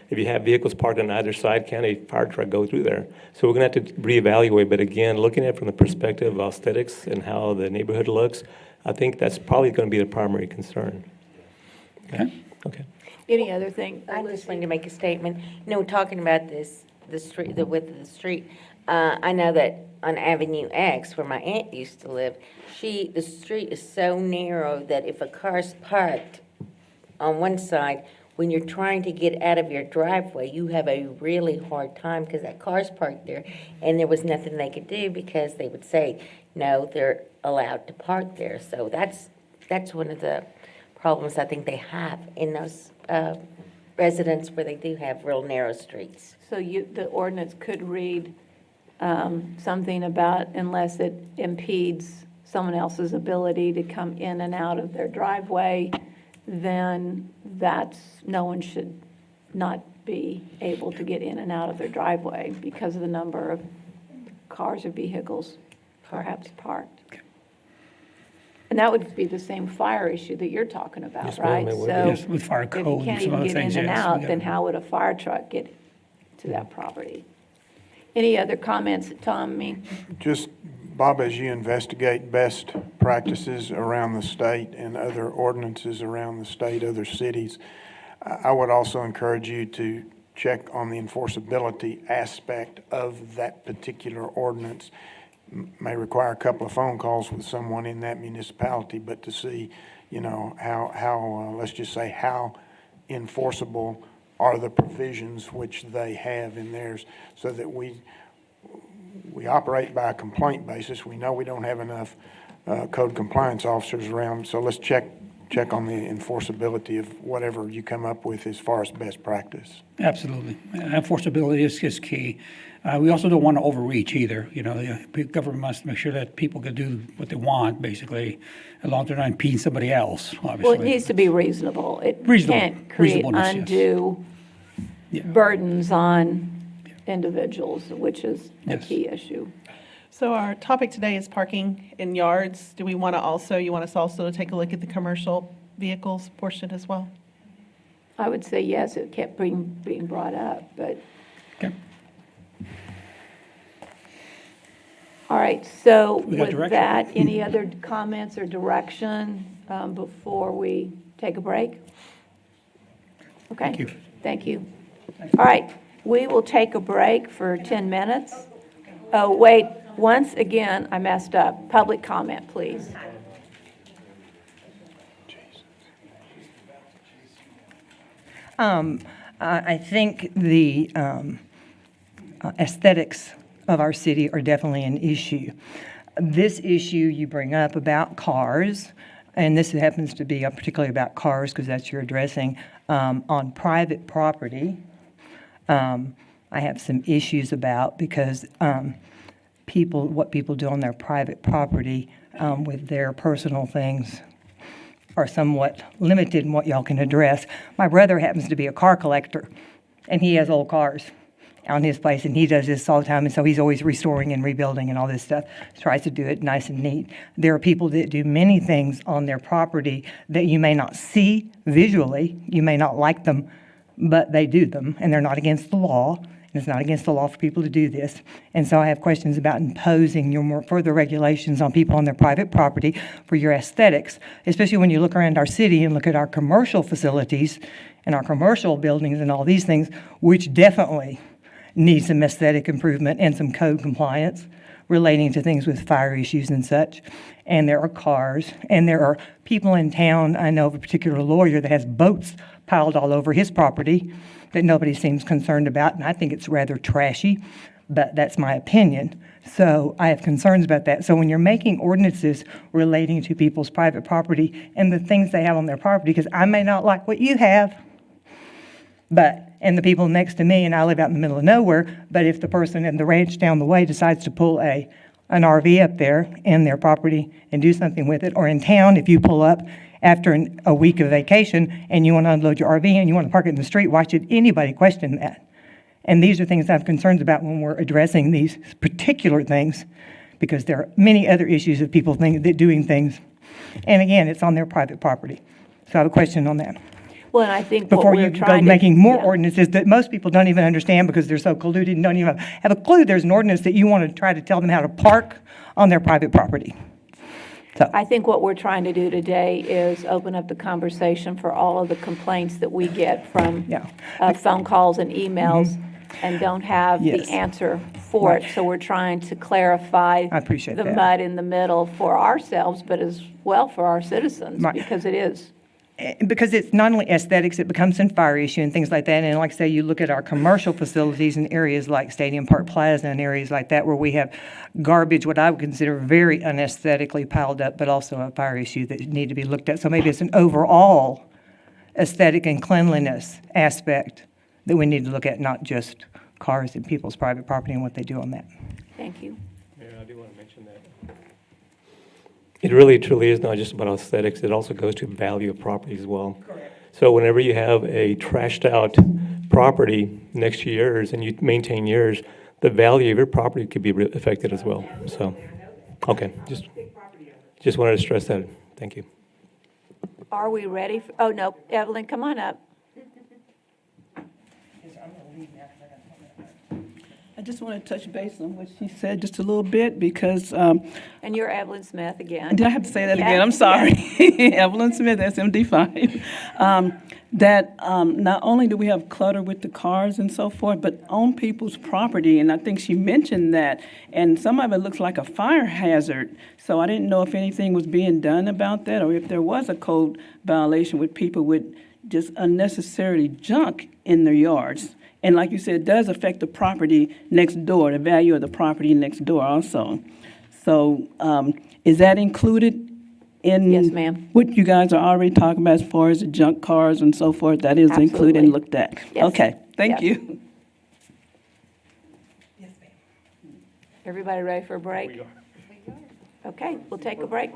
if you have vehicles parked on either side, can a fire truck go through there? So we're gonna have to reevaluate, but again, looking at it from the perspective of aesthetics and how the neighborhood looks, I think that's probably gonna be the primary concern. Okay. Any other thing? I just wanted to make a statement. Talking about the street, the width of the street, I know that on Avenue X, where my aunt used to live, the street is so narrow that if a car's parked on one side, when you're trying to get out of your driveway, you have a really hard time because that car's parked there, and there was nothing they could do because they would say, no, they're allowed to park there. So that's one of the problems I think they have in those residents where they do have real narrow streets. So the ordinance could read something about unless it impedes someone else's ability to come in and out of their driveway, then no one should not be able to get in and out of their driveway because of the number of cars or vehicles perhaps parked. And that would be the same fire issue that you're talking about, Yes, right? ma'am, it would. So Yes, with fire if code you and can't some even other get things, in and yes, we out, got then it. how would a fire truck get to that property? Any other comments, Tom? Just, Bob, as you investigate best practices around the state and other ordinances around the state, other cities, I would also encourage you to check on the enforceability aspect of that particular ordinance. May require a couple of phone calls with someone in that municipality, but to see, how let's just say, how enforceable are the provisions which they have in theirs, so that we operate by a complaint basis. We know we don't have enough code compliance officers around, so let's check on the enforceability of whatever you come up with as far as best practice. Absolutely. Enforceability is key. We also don't want to overreach either. The government must make sure that people can do what they want, basically, as long as they're not impeding somebody else, obviously. Well, it needs to be reasonable. It Reasonable. can't create Reasonableness, yes. undue burdens on individuals, which is a Yes. key issue. So our topic today is parking in yards. Do we want to you want us also to take a look at the commercial vehicles portion as well? I would say yes, it kept being brought up, but. Okay. All right, so We got with direction. that, any other comments or direction before we take a break? Okay. Thank you. Thank you. All right, we will take a break for 10 minutes. Oh, wait, once again, I messed up. Public comment, please. I think the aesthetics of our city are definitely an issue. This issue you bring up about cars, and this happens to be particularly about cars because that's your addressing, on private property, I have some issues about because what people do on their private property with their personal things are somewhat limited in what y'all can address. My brother happens to be a car collector, and he has old cars on his place, and he does this all the time, and so he's always restoring and rebuilding and all this stuff, tries to do it nice and neat. There are people that do many things on their property that you may not see visually, you may not like them, but they do them, and they're not against the law, and it's not against the law for people to do this. And so I have questions about imposing your more further regulations on people on their private property for your aesthetics, especially when you look around our city and look at our commercial facilities and our commercial buildings and all these things, which definitely need some aesthetic improvement and some code compliance relating to things with fire issues and such. And there are cars, and there are people in town. I know of a particular lawyer that has boats piled all over his property that nobody seems concerned about, and I think it's rather trashy, but that's my opinion. So I have concerns about that. So when you're making ordinances relating to people's private property and the things they have on their property, because I may not like what you have, and the people next to me, and I live out in the middle of nowhere, but if the person in the ranch down the way decides to pull an RV up there in their property and do something with it, or in town, if you pull up after a week of vacation and you want to unload your RV and you want to park it in the street, why should anybody question that? And these are things I have concerns about when we're addressing these particular things, because there are many other issues of people doing things. And again, it's on their private property. So I have a question on that. Well, and I think Before what you we're go trying to... making more yeah. ordinances that most people don't even understand because they're so colluded and don't even have a clue there's an ordinance that you want to try to tell them how to park on their private property. I think what we're trying to do today is open up the conversation for all of the complaints that we get from phone calls and emails and don't have Yes. the answer for it. Right. So we're trying to clarify I appreciate the that. mud in the middle for ourselves, but as well for our citizens, Right. because it is. Because it's not only aesthetics, it becomes a fire issue and things like that. And like I say, you look at our commercial facilities in areas like Stadium Park Plaza and areas like that where we have garbage, what I would consider very unesthetically piled up, but also a fire issue that need to be looked at. So maybe it's an overall aesthetic and cleanliness aspect that we need to look at, not just cars and people's private property and what they do on that. Thank you. Mayor, I do want to mention that. It really truly is not just about aesthetics, it also goes to value of property as well. Correct. So whenever you have a trashed out property next to yours and you maintain yours, the value of your property could be affected as well. So, okay, just wanted to stress that. Thank you. Are we ready? Oh, no, Evelyn, come on up. I just want to touch base on what she said just a little bit because, And you're Evelyn Smith again. did I have to say that Yeah. again? I'm sorry. Evelyn Smith, SMD5. Not only do we have clutter with the cars and so forth, but on people's property, and I think she mentioned that, and some of it looks like a fire hazard. So I didn't know if anything was being done about that or if there was a code violation with people with just unnecessarily junk in their yards. And like you said, it does affect the property next door, the value of the property next door also. So is that included in? Yes, ma'am. What you guys are already talking about as far as the junk cars and so forth? That is included and looked at? Yes. Okay, thank Yes. you. Everybody ready for a break? We are. Okay, we'll take a break.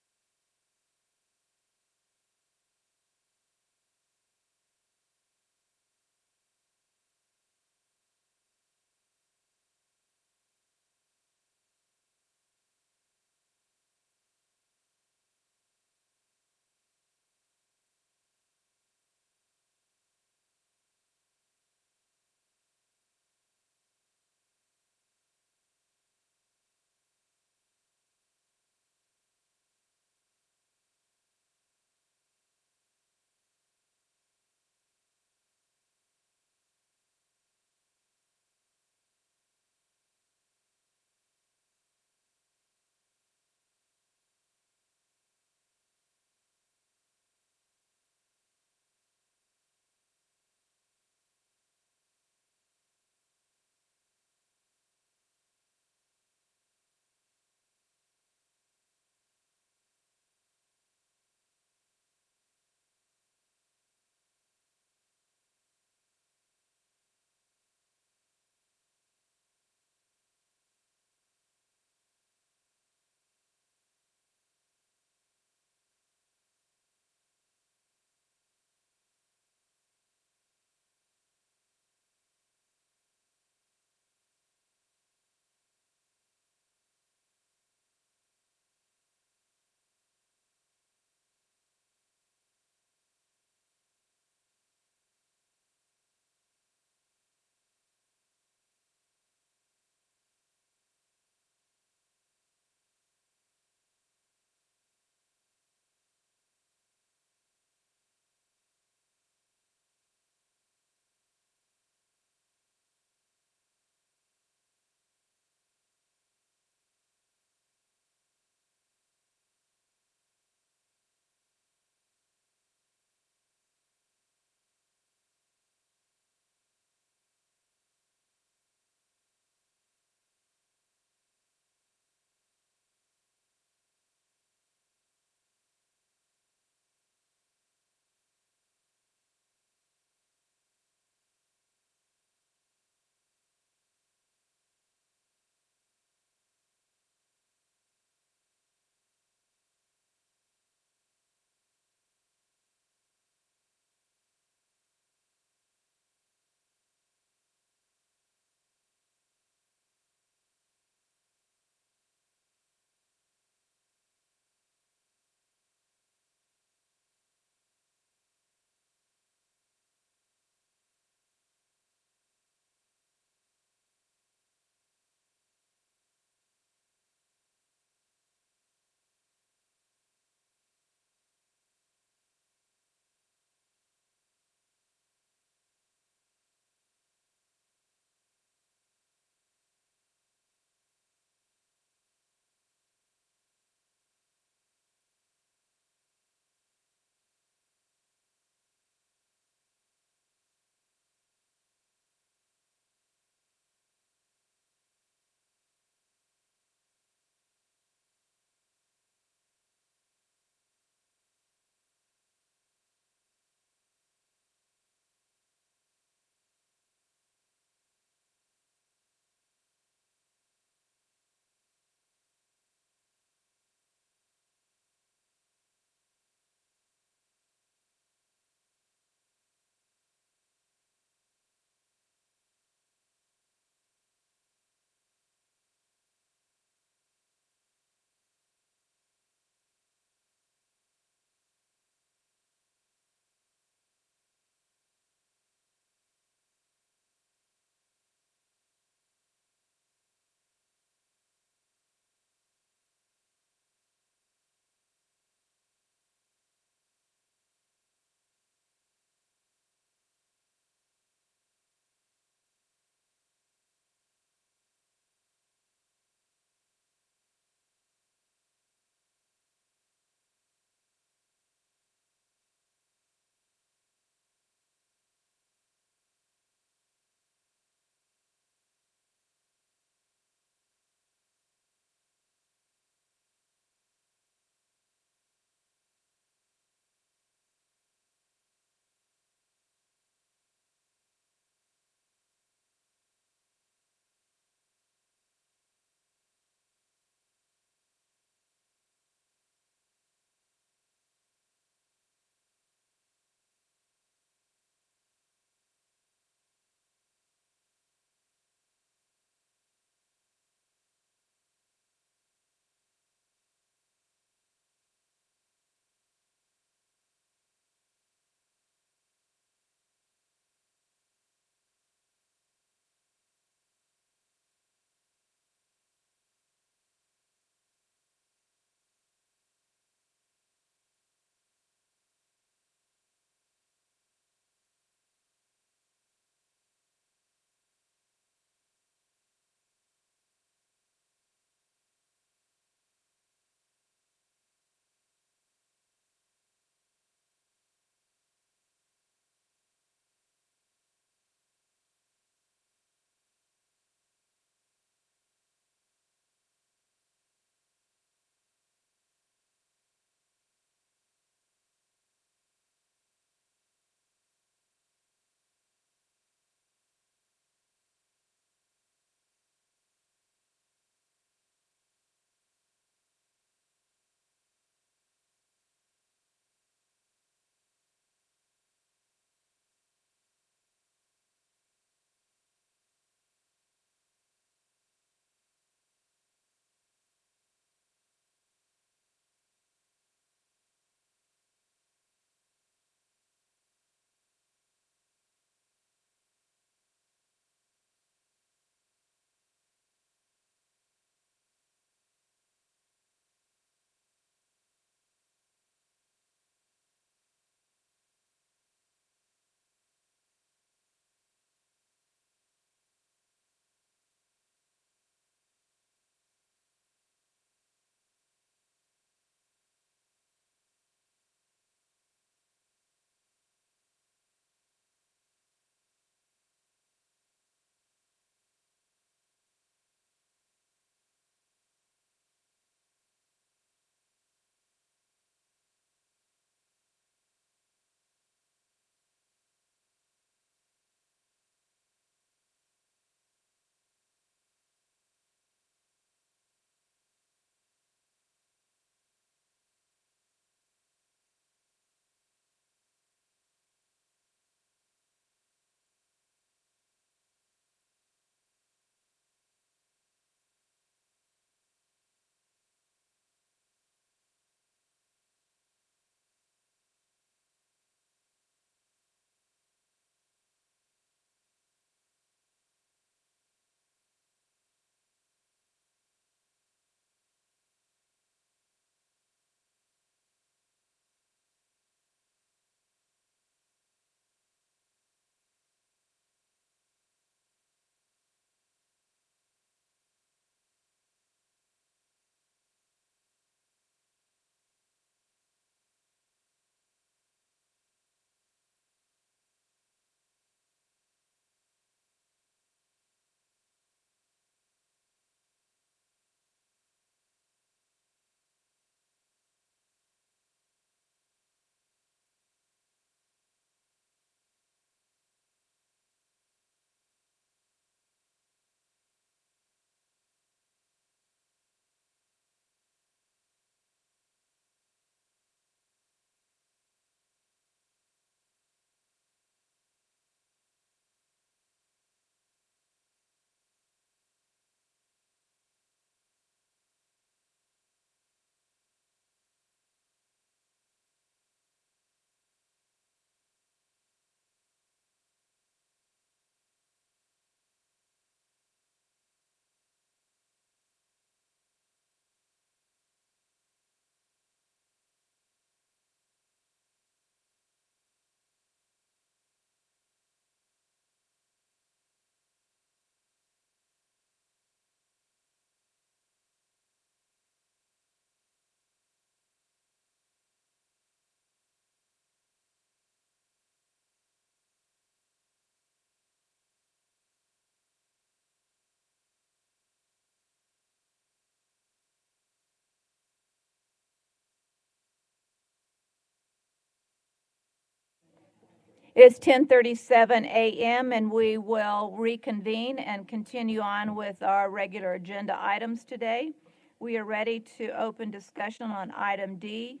It is 10:37 a.m., and we will reconvene and continue on with our regular agenda items today. We are ready to open discussion on item D,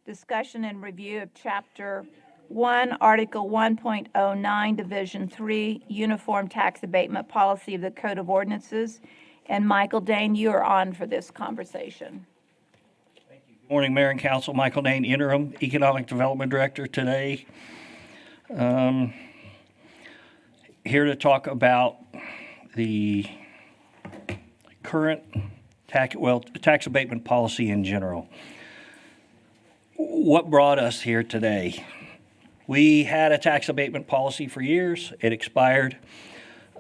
discussion and review of Chapter 1, Article 1.09, Division 3, Uniform Tax Abatement Policy of the Code of Ordinances. And Michael Dane, you are on for this conversation. Morning, Mayor and Council. Michael Dane, Interim Economic Development Director today. Here to talk about the current tax abatement policy in general. What brought us here today? We had a tax abatement policy for years. It expired,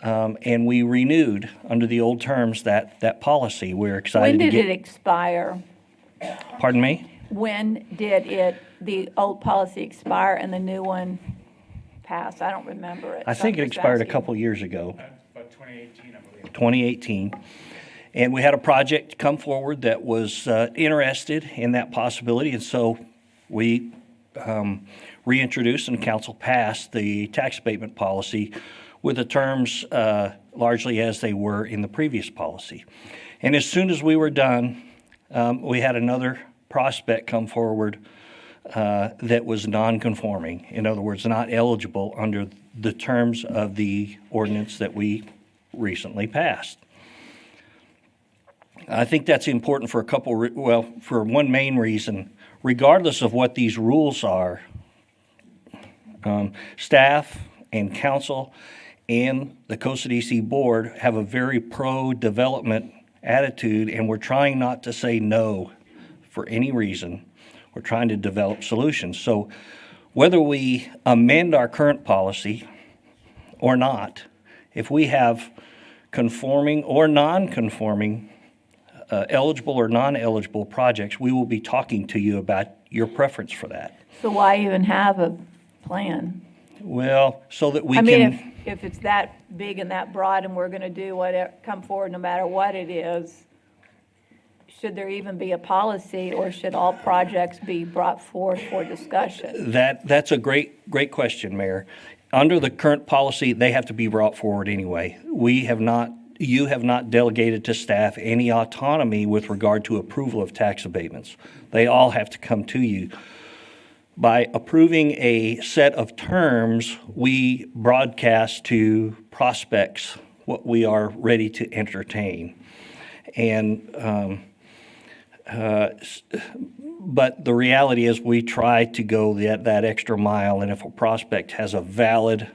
and we renewed under the old terms that policy. We're excited When did it expire? Pardon me? When did the old policy expire and the new one pass? I don't remember it. I think it expired a couple years ago. About 2018, I believe. 2018. And we had a project come forward that was interested in that possibility, and so we reintroduced and council passed the tax abatement policy with the terms largely as they were in the previous policy. And as soon as we were done, we had another prospect come forward that was non-conforming. In other words, not eligible under the terms of the ordinance that we recently passed. I think that's important for for one main reason. Regardless of what these rules are, staff and council and the COSA-DC board have a very pro-development attitude, and we're trying not to say no for any reason. We're trying to develop solutions. So whether we amend our current policy or not, if we have conforming or non-conforming, eligible or non-eligible projects, we will be talking to you about your preference for that. So why even have a plan? Well, so that we I can... mean, if it's that big and that broad and we're going to do whatever, come forward no matter what it is, should there even be a policy, or should all projects be brought forth for discussion? That's a great question, Mayor. Under the current policy, they have to be brought forward anyway. You have not delegated to staff any autonomy with regard to approval of tax abatements. They all have to come to you. By approving a set of terms, we broadcast to prospects what we are ready to entertain. But the reality is we try to go that extra mile, and if a prospect has a valid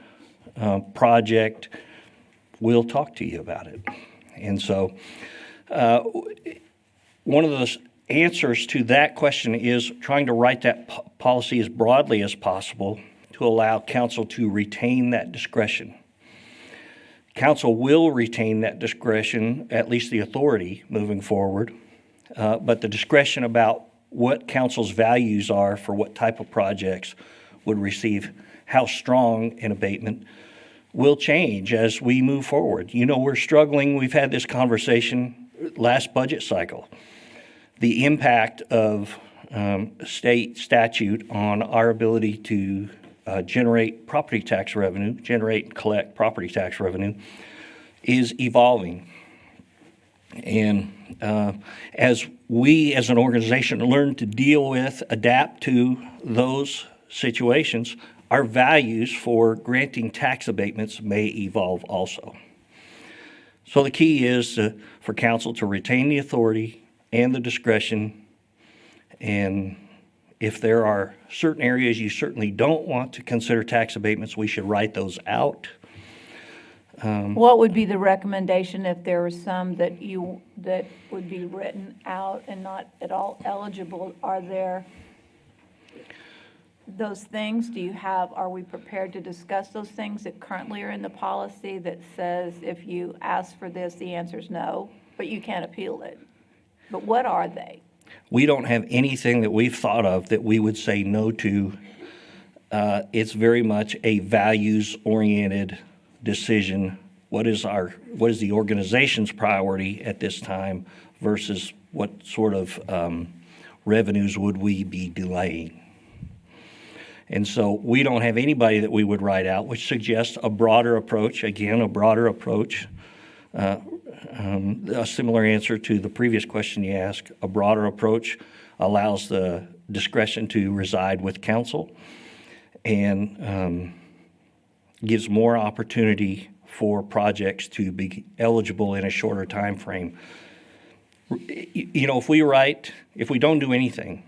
project, we'll talk to you about it. And so one of the answers to that question is trying to write that policy as broadly as possible to allow council to retain that discretion. Council will retain that discretion, at least the authority moving forward, but the discretion about what council's values are for what type of projects would receive how strong an abatement will change as we move forward. You know, we're struggling. We've had this conversation last budget cycle. The impact of state statute on our ability to generate property tax revenue, generate and collect property tax revenue, is evolving. And as we as an organization learn to deal with, adapt to those situations, our values for granting tax abatements may evolve also. So the key is for council to retain the authority and the discretion, and if there are certain areas you certainly don't want to consider tax abatements, we should write those out. What would be the recommendation if there were some that would be written out and not at all eligible? Are there those things? Are we prepared to discuss those things that currently are in the policy that says if you ask for this, the answer is no, but you can't appeal it? But what are they? We don't have anything that we've thought of that we would say no to. It's very much a values-oriented decision. What is the organization's priority at this time versus what sort of revenues would we be delaying? And so we don't have anybody that we would write out, which suggests a broader approach, again, a broader approach. A similar answer to the previous question you asked, a broader approach allows the discretion to reside with council and gives more opportunity for projects to be eligible in a shorter time frame. You know, if we don't do anything,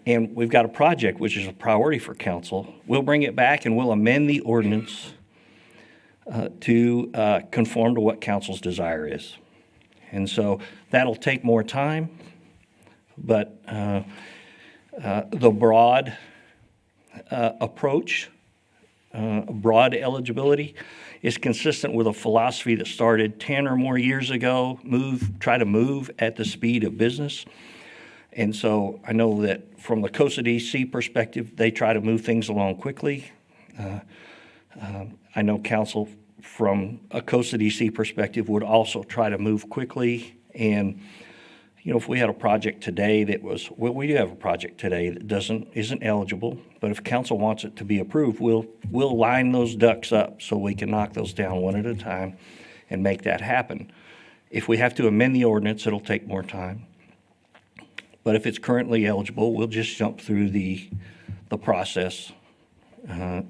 and we've got a project which is a priority for council, we'll bring it back and we'll amend the ordinance to conform to what council's desire is. And so that'll take more time, but the broad approach, broad eligibility, is consistent with a philosophy that started 10 or more years ago, try to move at the speed of business. And so I know that from the Coast of DC perspective, they try to move things along quickly. I know council from a Coast of DC perspective would also try to move quickly. And, you know, if we had a project today we do have a project today that isn't eligible, but if council wants it to be approved, we'll line those ducks up so we can knock those down one at a time and make that happen. If we have to amend the ordinance, it'll take more time. But if it's currently eligible, we'll just jump through the process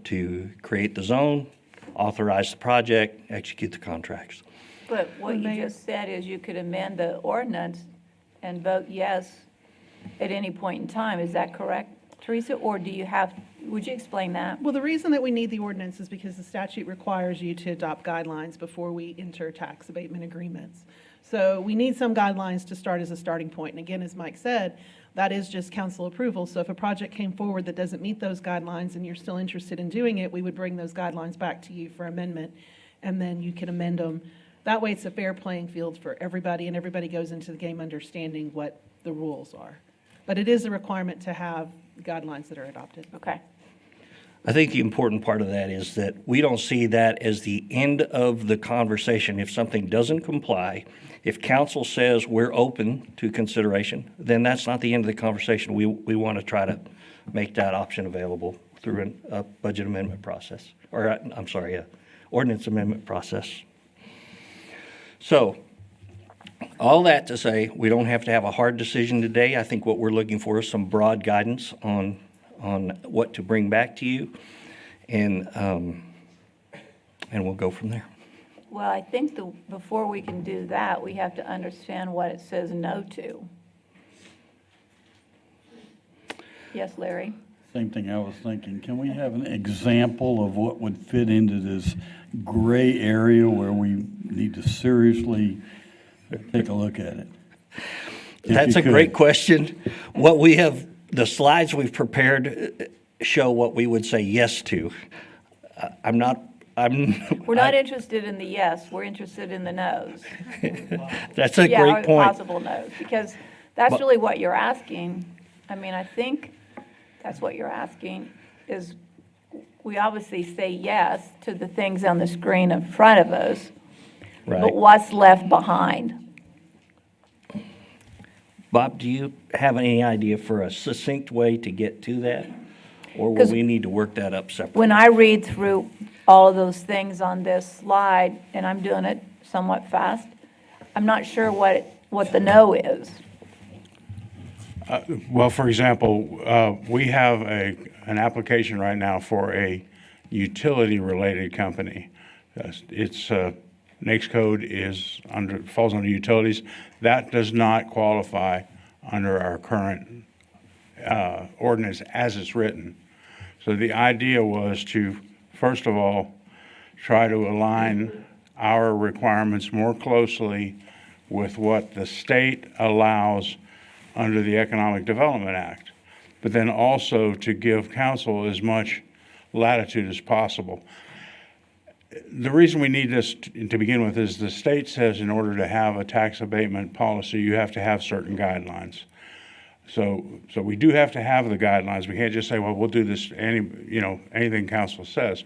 to create the zone, authorize the project, execute the contracts. But what you just said is you could amend the ordinance and vote yes at any point in time. Is that correct, Teresa? Or would you explain that? Well, the reason that we need the ordinance is because the statute requires you to adopt guidelines before we enter tax abatement agreements. So we need some guidelines to start as a starting point. And again, as Mike said, that is just council approval. So if a project came forward that doesn't meet those guidelines and you're still interested in doing it, we would bring those guidelines back to you for amendment, and then you can amend them. That way it's a fair playing field for everybody, and everybody goes into the game understanding what the rules are. But it is a requirement to have guidelines that are adopted. Okay. I think the important part of that is that we don't see that as the end of the conversation. If something doesn't comply, if council says we're open to consideration, then that's not the end of the conversation. We want to try to make that option available through a budget amendment process, or I'm sorry, a ordinance amendment process. So, all that to say, we don't have to have a hard decision today. I think what we're looking for is some broad guidance on what to bring back to you, and we'll go from there. Well, I think before we can do that, we have to understand what it says no to. Yes, Larry? Same thing I was thinking. Can we have an example of what would fit into this gray area where we need to seriously take a look at it? That's a great question. The slides we've prepared show what we would say yes to. We're not interested in the yes, we're interested in the no's. That's a Yeah, great or point. possible no's, because that's really what you're asking. I mean, I think that's what you're asking, is we obviously say yes to the things on the screen in front of us, Right. but what's left behind? Bob, do you have any idea for a succinct way to get to that? Or will 'Cause we need to work that up separately? When I read through all of those things on this slide, and I'm doing it somewhat fast, I'm not sure what the no is. Well, for example, we have an application right now for a utility-related company. Its NAICS code falls under utilities. That does not qualify under our current ordinance as it's written. So the idea was to, first of all, try to align our requirements more closely with what the state allows under the Economic Development Act, but then also to give council as much latitude as possible. The reason we need this to begin with is the state says in order to have a tax abatement policy, you have to have certain guidelines. So we do have to have the guidelines. We can't just say, well, we'll do this, anything council says.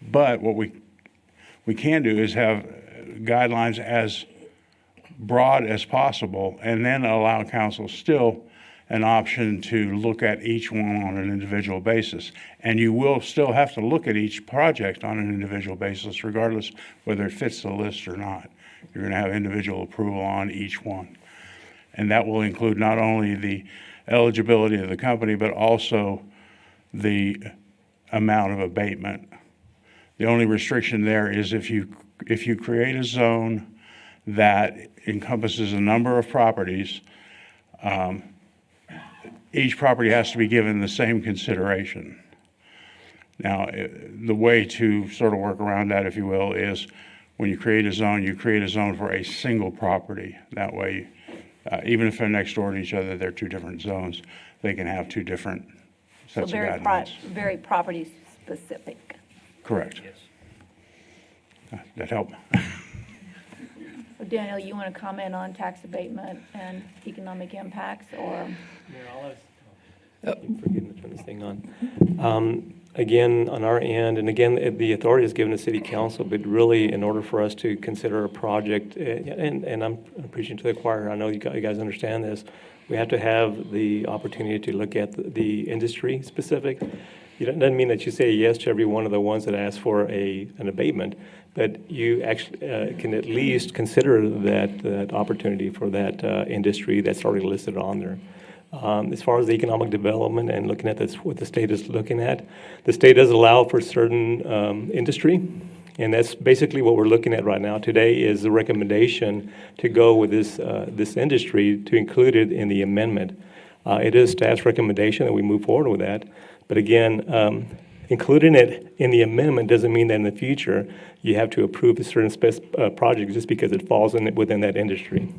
But what we can do is have guidelines as broad as possible, and then allow council still an option to look at each one on an individual basis. And you will still have to look at each project on an individual basis, regardless whether it fits the list or not. You're going to have individual approval on each one. And that will include not only the eligibility of the company, but also the amount of abatement. The only restriction there is if you create a zone that encompasses a number of properties, each property has to be given the same consideration. Now, the way to sort of work around that, if you will, is when you create a zone for a single property. That way, even if they're next door to each other, they're two different zones, they can have two different So sets of guidelines. very property specific. Correct. That help? So Daniel, you want to comment on tax abatement and economic impacts, or? Thank you for getting to turn this thing on. Again, on our end, and again, the authority is given to city council, but really, in order for us to consider a project, and I'm preaching to the choir, I know you guys understand this, we have to have the opportunity to look at the industry specific. It doesn't mean that you say yes to every one of the ones that ask for an abatement, but you actually can at least consider that opportunity for that industry that's already listed on there. As far as the economic development and looking at this, what the state is looking at, the state does allow for certain industry, and that's basically what we're looking at right now. Today is the recommendation to go with this industry, to include it in the amendment. It is staff's recommendation that we move forward with that, but again, including it in the amendment doesn't mean that in the future you have to approve a certain project just because it falls within that industry.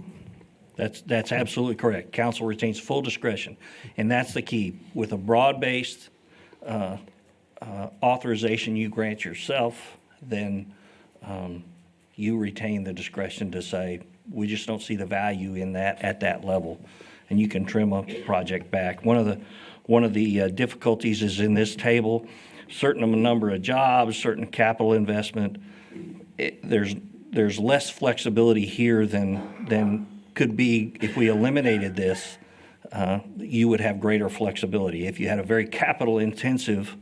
That's absolutely correct. Council retains full discretion, and that's the key. With a broad-based authorization you grant yourself, then you retain the discretion to say, we just don't see the value in that at that level, and you can trim a project back. One of the difficulties is in this table, certain number of jobs, certain capital investment. There's less flexibility here than could be if we eliminated this. You would have greater flexibility. If you had a very capital-intensive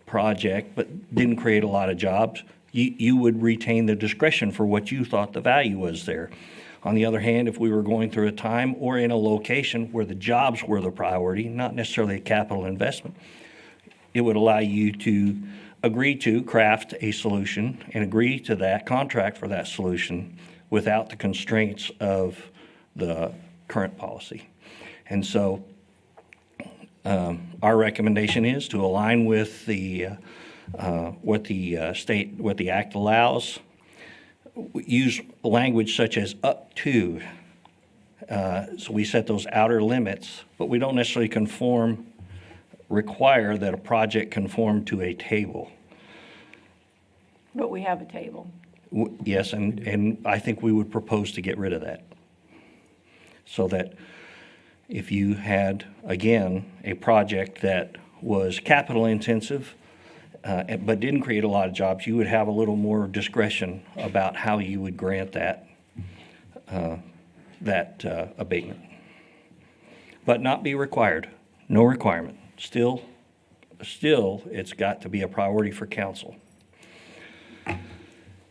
project but didn't create a lot of jobs, you would retain the discretion for what you thought the value was there. On the other hand, if we were going through a time or in a location where the jobs were the priority, not necessarily a capital investment, it would allow you to agree to craft a solution and agree to that contract for that solution without the constraints of the current policy. And so our recommendation is to align with what the act allows. Use language such as up to. So we set those outer limits, but we don't necessarily require that a project conform to a table. But we have a table. Yes, and I think we would propose to get rid of that. So that if you had, again, a project that was capital intensive, but didn't create a lot of jobs, you would have a little more discretion about how you would grant that abatement. But not be required, no requirement. Still, it's got to be a priority for council.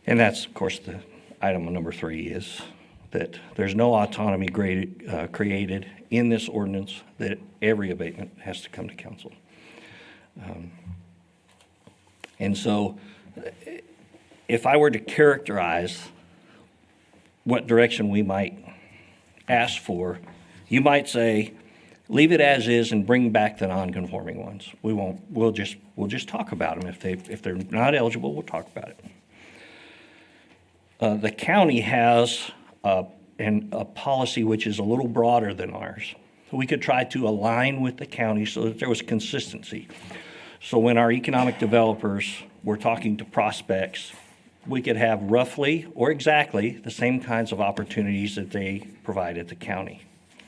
And that's, of course, the item number 3 is that there's no autonomy created in this ordinance, that every abatement has to come to council. And so if I were to characterize what direction we might ask for, you might say, leave it as is and bring back the non-conforming ones. We won't, we'll just talk about them. If they're not eligible, we'll talk about it. The county has a policy which is a little broader than ours. So we could try to align with the county so that there was consistency. So when our economic developers were talking to prospects, we could have roughly or exactly the same kinds of opportunities that they provide at the county.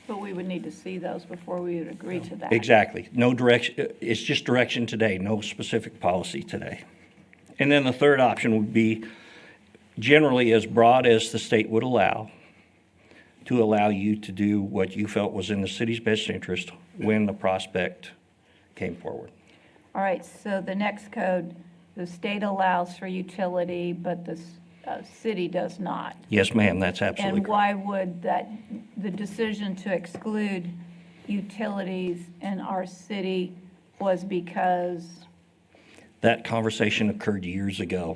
But we would need to see those before we would agree to that. Exactly. No direction. It's just direction today, no specific policy today. And then the third option would be generally as broad as the state would allow, to allow you to do what you felt was in the city's best interest when the prospect came forward. All right, so the next code, the state allows for utility, but the city does not. Yes, ma'am, that's absolutely And correct. why would the decision to exclude utilities in our city was because, That conversation occurred years ago,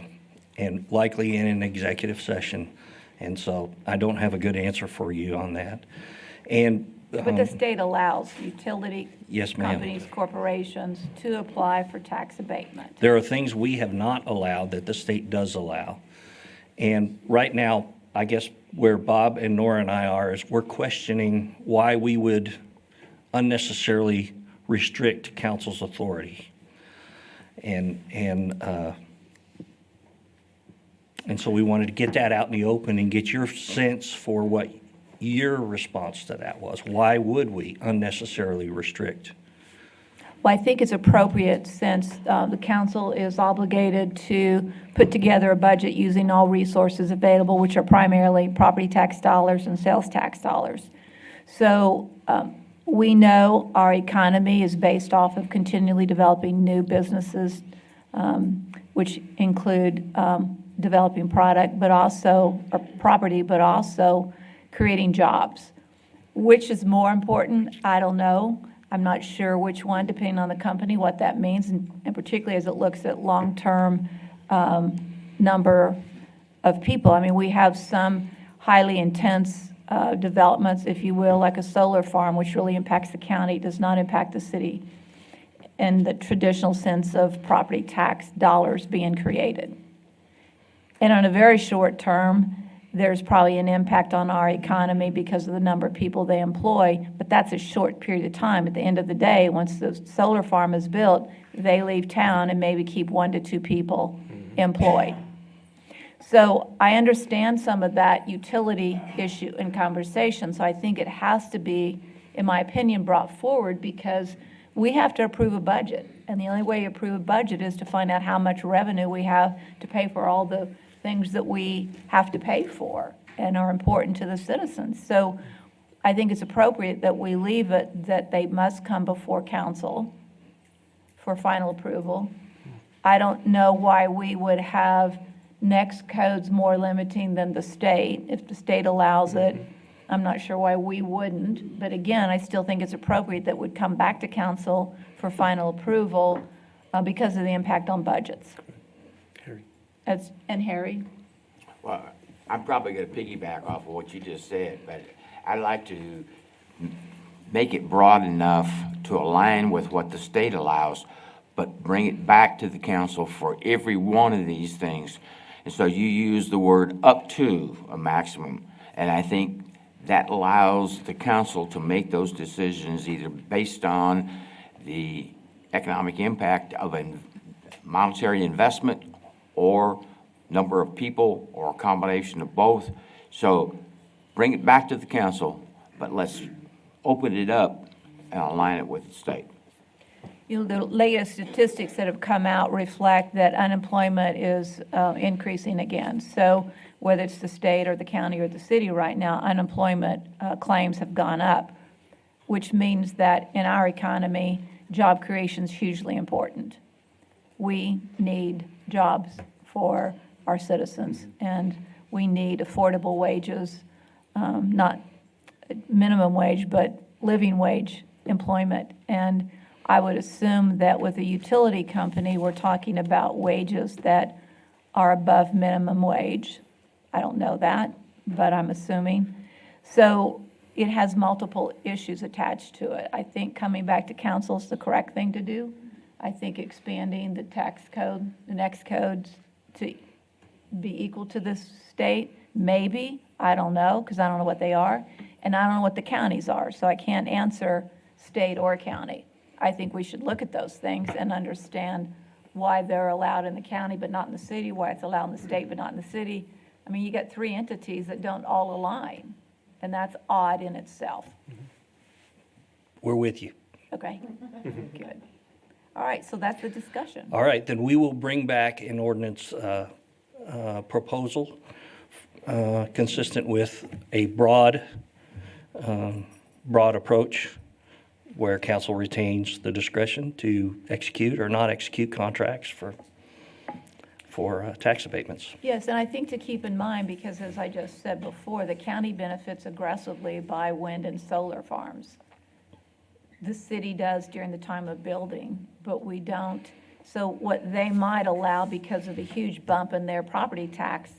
and likely in an executive session, and so I don't have a good answer for you on that. And but the state allows utility Yes, ma'am. companies, corporations to apply for tax abatement. There are things we have not allowed that the state does allow. And right now, I guess where Bob and Nora and I are is we're questioning why we would unnecessarily restrict council's authority. And so we wanted to get that out in the open and get your sense for what your response to that was. Why would we unnecessarily restrict? Well, I think it's appropriate since the council is obligated to put together a budget using all resources available, which are primarily property tax dollars and sales tax dollars. So we know our economy is based off of continually developing new businesses, which include developing product, but also or property, but also creating jobs. Which is more important? I don't know. I'm not sure which one, depending on the company, what that means, and particularly as it looks at long-term number of people. I mean, we have some highly intense developments, if you will, like a solar farm, which really impacts the county, does not impact the city in the traditional sense of property tax dollars being created. And on a very short term, there's probably an impact on our economy because of the number of people they employ, but that's a short period of time. At the end of the day, once the solar farm is built, they leave town and maybe keep 1 to 2 people employed. So I understand some of that utility issue and conversation, so I think it has to be, in my opinion, brought forward because we have to approve a budget. And the only way you approve a budget is to find out how much revenue we have to pay for all the things that we have to pay for and are important to the citizens. So I think it's appropriate that we leave it that they must come before council for final approval. I don't know why we would have next codes more limiting than the state. If the state allows it, I'm not sure why we wouldn't. But again, I still think it's appropriate that would come back to council for final approval because of the impact on budgets. And Harry? Well, I'm probably going to piggyback off of what you just said, but I'd like to make it broad enough to align with what the state allows, but bring it back to the council for every one of these things. And so you use the word up to a maximum, and I think that allows the council to make those decisions either based on the economic impact of a monetary investment or number of people, or a combination of both. So bring it back to the council, but let's open it up and align it with the state. You know, the latest statistics that have come out reflect that unemployment is increasing again. So whether it's the state or the county or the city right now, unemployment claims have gone up, which means that in our economy, job creation is hugely important. We need jobs for our citizens, and we need affordable wages, not minimum wage, but living wage employment. And I would assume that with a utility company, we're talking about wages that are above minimum wage. I don't know that, but I'm assuming. So it has multiple issues attached to it. I think coming back to council is the correct thing to do. I think expanding the tax code, the next codes to be equal to this state, maybe, I don't know, because I don't know what they are, and I don't know what the counties are, so I can't answer state or county. I think we should look at those things and understand why they're allowed in the county but not in the city, why it's allowed in the state but not in the city. I mean, you got 3 entities that don't all align, and that's odd in itself. We're with you. Okay, good. All right, so that's the discussion. All right, then we will bring back an ordinance proposal consistent with a broad broad approach where council retains the discretion to execute or not execute contracts for tax abatements. Yes, and I think to keep in mind, because as I just said before, the county benefits aggressively by wind and solar farms. The city does during the time of building, but we don't. So what they might allow because of a huge bump in their property tax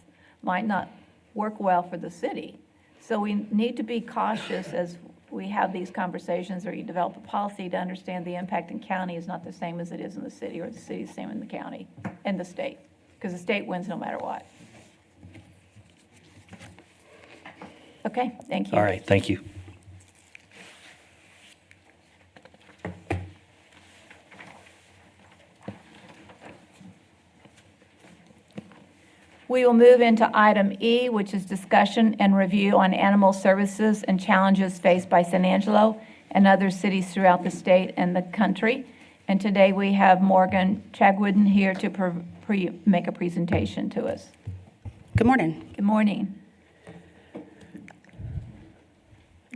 might not work well for the city. So we need to be cautious as we have these conversations, or you develop a policy to understand the impact in county is not the same as it is in the city, or the city is the same in the county and the state, because the state wins no matter what. Okay, thank you. All right, thank you. We will move into item E, which is discussion and review on animal services and challenges faced by San Angelo and other cities throughout the state and the country. And today we have Morgan Chagwooden here to make a presentation to us. Good morning. Good morning.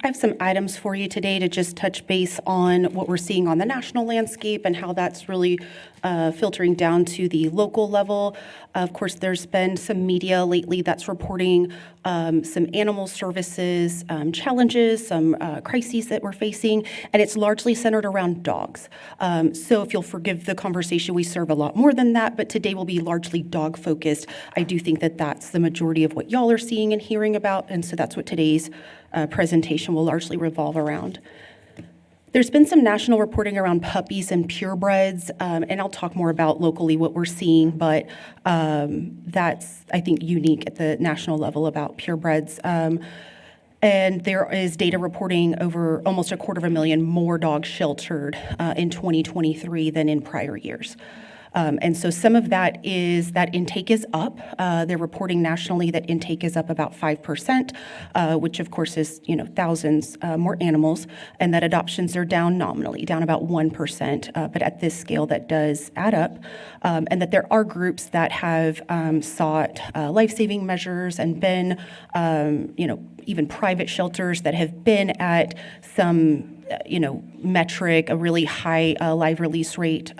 I have some items for you today to just touch base on what we're seeing on the national landscape and how that's really filtering down to the local level. Of course, there's been some media lately that's reporting some animal services challenges, some crises that we're facing, and it's largely centered around dogs. So if you'll forgive the conversation, we serve a lot more than that, but today will be largely dog-focused. I do think that that's the majority of what y'all are seeing and hearing about, and so that's what today's presentation will largely revolve around. There's been some national reporting around puppies and purebreds, and I'll talk more about locally what we're seeing, but that's, I think, unique at the national level about purebreds. And there is data reporting over almost 250,000 more dogs sheltered in 2023 than in prior years. And so some of that is that intake is up. They're reporting nationally that intake is up about 5%, which of course is, thousands more animals, and that adoptions are down nominally, down about 1%. But at this scale, that does add up. And that there are groups that have sought life-saving measures and been, even private shelters that have been at some, metric, a really high live release rate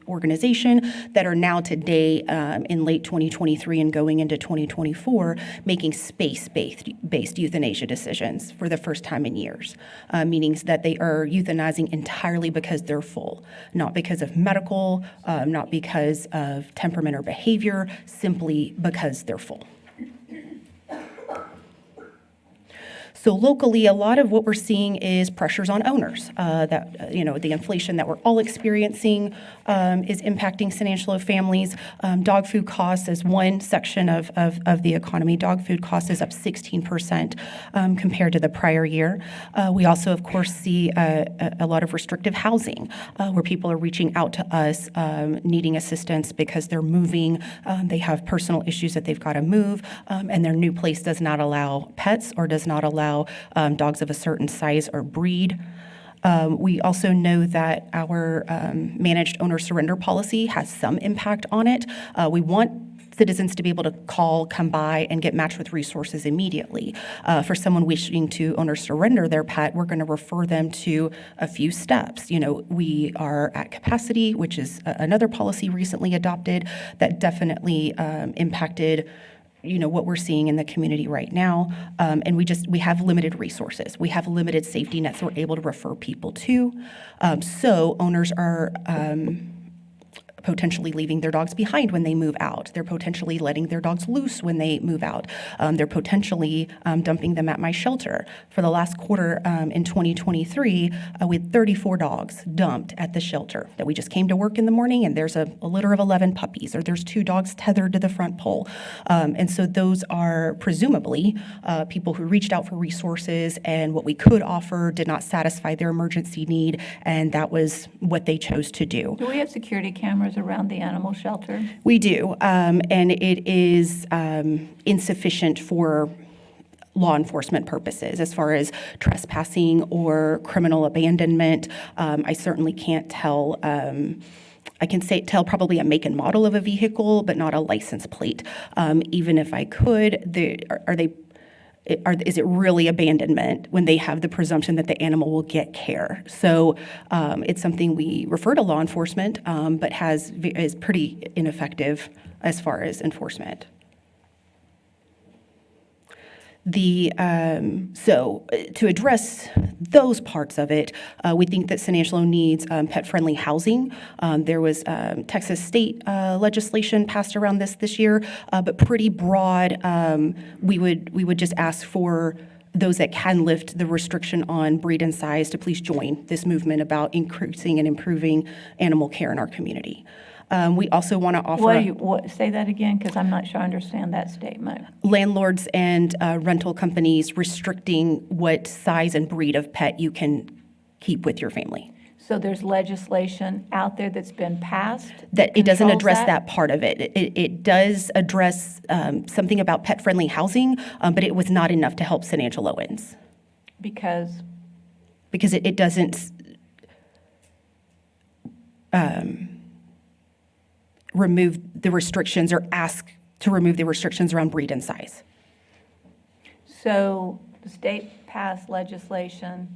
organization that are now today in late 2023 and going into 2024 making space-based euthanasia decisions for the first time in years, meaning that they are euthanizing entirely because they're full, not because of medical, not because of temperament or behavior, simply because they're full. So locally, a lot of what we're seeing is pressures on owners. The inflation that we're all experiencing is impacting San Angelo families. Dog food costs is one section of the economy. Dog food costs is up 16% compared to the prior year. We also, of course, see a lot of restrictive housing where people are reaching out to us needing assistance because they're moving. They have personal issues that they've got to move, and their new place does not allow pets or does not allow dogs of a certain size or breed. We also know that our managed owner surrender policy has some impact on it. We want citizens to be able to call, come by, and get matched with resources immediately. For someone wishing to owner surrender their pet, we're going to refer them to a few steps. We are at capacity, which is another policy recently adopted that definitely impacted what we're seeing in the community right now. And we have limited resources. We have limited safety nets we're able to refer people to. So owners are potentially leaving their dogs behind when they move out. They're potentially letting their dogs loose when they move out. They're potentially dumping them at my shelter. For the last quarter in 2023, we had 34 dogs dumped at the shelter that we just came to work in the morning, and there's a litter of 11 puppies, or there's 2 dogs tethered to the front pole. And so those are presumably people who reached out for resources, and what we could offer did not satisfy their emergency need, and that was what they chose to do. Do we have security cameras around the animal shelter? We do, and it is insufficient for law enforcement purposes as far as trespassing or criminal abandonment. I certainly can't tell. I can tell probably a make and model of a vehicle, but not a license plate. Even if I could, is it really abandonment when they have the presumption that the animal will get care? So it's something we refer to law enforcement, but is pretty ineffective as far as enforcement. So to address those parts of it, we think that San Angelo needs pet-friendly housing. There was Texas state legislation passed around this year, but pretty broad. We would just ask for those that can lift the restriction on breed and size to please join this movement about increasing and improving animal care in our community. We also want to offer Say that again, because I'm not sure I understand that statement. landlords and rental companies restricting what size and breed of pet you can keep with your family. So there's legislation out there that's been passed? That it doesn't controls address that part of it. It does address something about pet-friendly housing, but it was not enough to help San Angeloans. Because it doesn't remove the restrictions or ask to remove the restrictions around breed and size. So the state passed legislation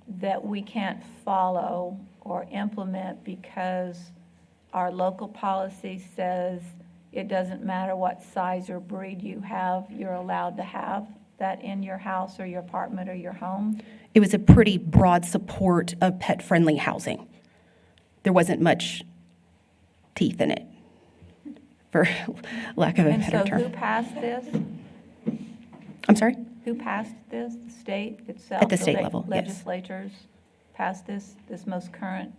that we can't follow or implement because our local policy says it doesn't matter what size or breed you have, you're allowed to have that in your house or your apartment or your home? It was a pretty broad support of pet-friendly housing. There wasn't much teeth in it, for lack of a better term. And so who passed this? I'm sorry? Who passed this? The state itself? At the state level, yes. Legislatures passed this most current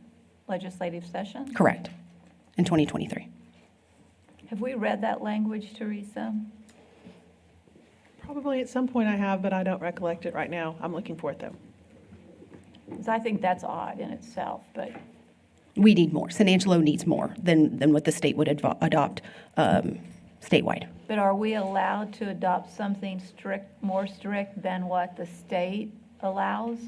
legislative session? Correct, in 2023. Have we read that language, Teresa? Probably at some point I have, but I don't recollect it right now. I'm looking for it, though. Because I think that's odd in itself, but We need more. San Angelo needs more than what the state would adopt statewide. But are we allowed to adopt something more strict than what the state allows?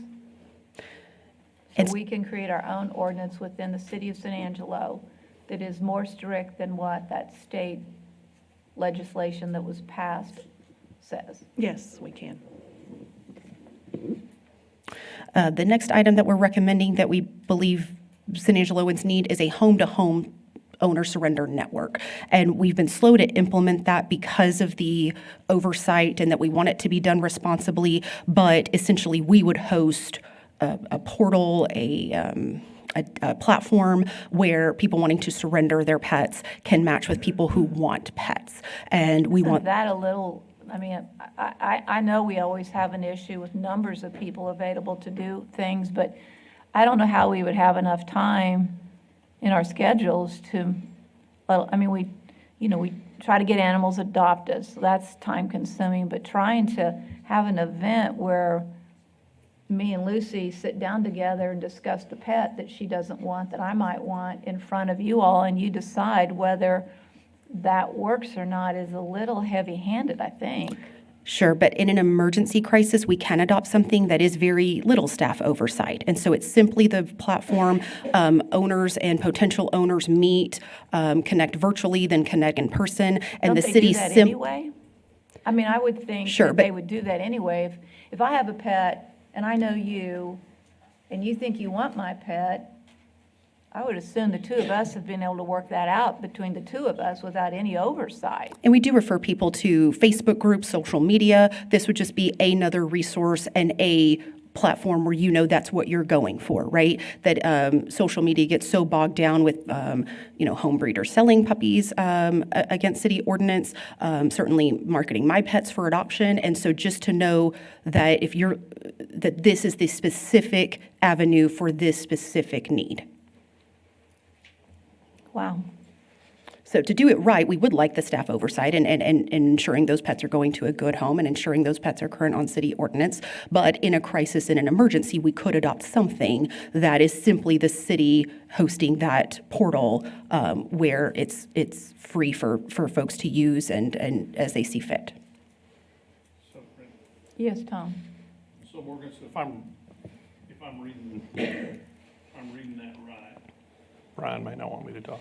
So we can create our own ordinance within the city of San Angelo that is more strict than what that state legislation that was passed says? Yes, we can. The next item that we're recommending that we believe San Angeloans need is a home-to-home owner surrender network. And we've been slow to implement that because of the oversight and that we want it to be done responsibly. But essentially, we would host a portal, a platform where people wanting to surrender their pets can match with people who want pets. And we Isn't want that a little, I mean, I know we always have an issue with numbers of people available to do things, but I don't know how we would have enough time in our schedules to, well, I mean, we try to get animals adopted, so that's time consuming, but trying to have an event where me and Lucy sit down together and discuss the pet that she doesn't want, that I might want in front of you all, and you decide whether that works or not is a little heavy-handed, I think. Sure, but in an emergency crisis, we can adopt something that is very little staff oversight. And so it's simply the platform, owners and potential owners meet, connect virtually, then connect in person, and Don't the they city do that anyway? I mean, I would think Sure, that but- they would do that anyway. If I have a pet and I know you, and you think you want my pet, I would assume the two of us have been able to work that out between the two of us without any oversight. And we do refer people to Facebook groups, social media. This would just be another resource and a platform where you know that's what you're going for, right? That social media gets so bogged down with, home breeders selling puppies against city ordinance, certainly marketing my pets for adoption. And so just to know that that this is the specific avenue for this specific need. Wow. So to do it right, we would like the staff oversight and ensuring those pets are going to a good home and ensuring those pets are current on city ordinance. But in a crisis, in an emergency, we could adopt something that is simply the city hosting that portal where it's free for folks to use and as they see fit. Yes, Tom? So Morgan, if I'm reading that right, Brian may not want me to talk.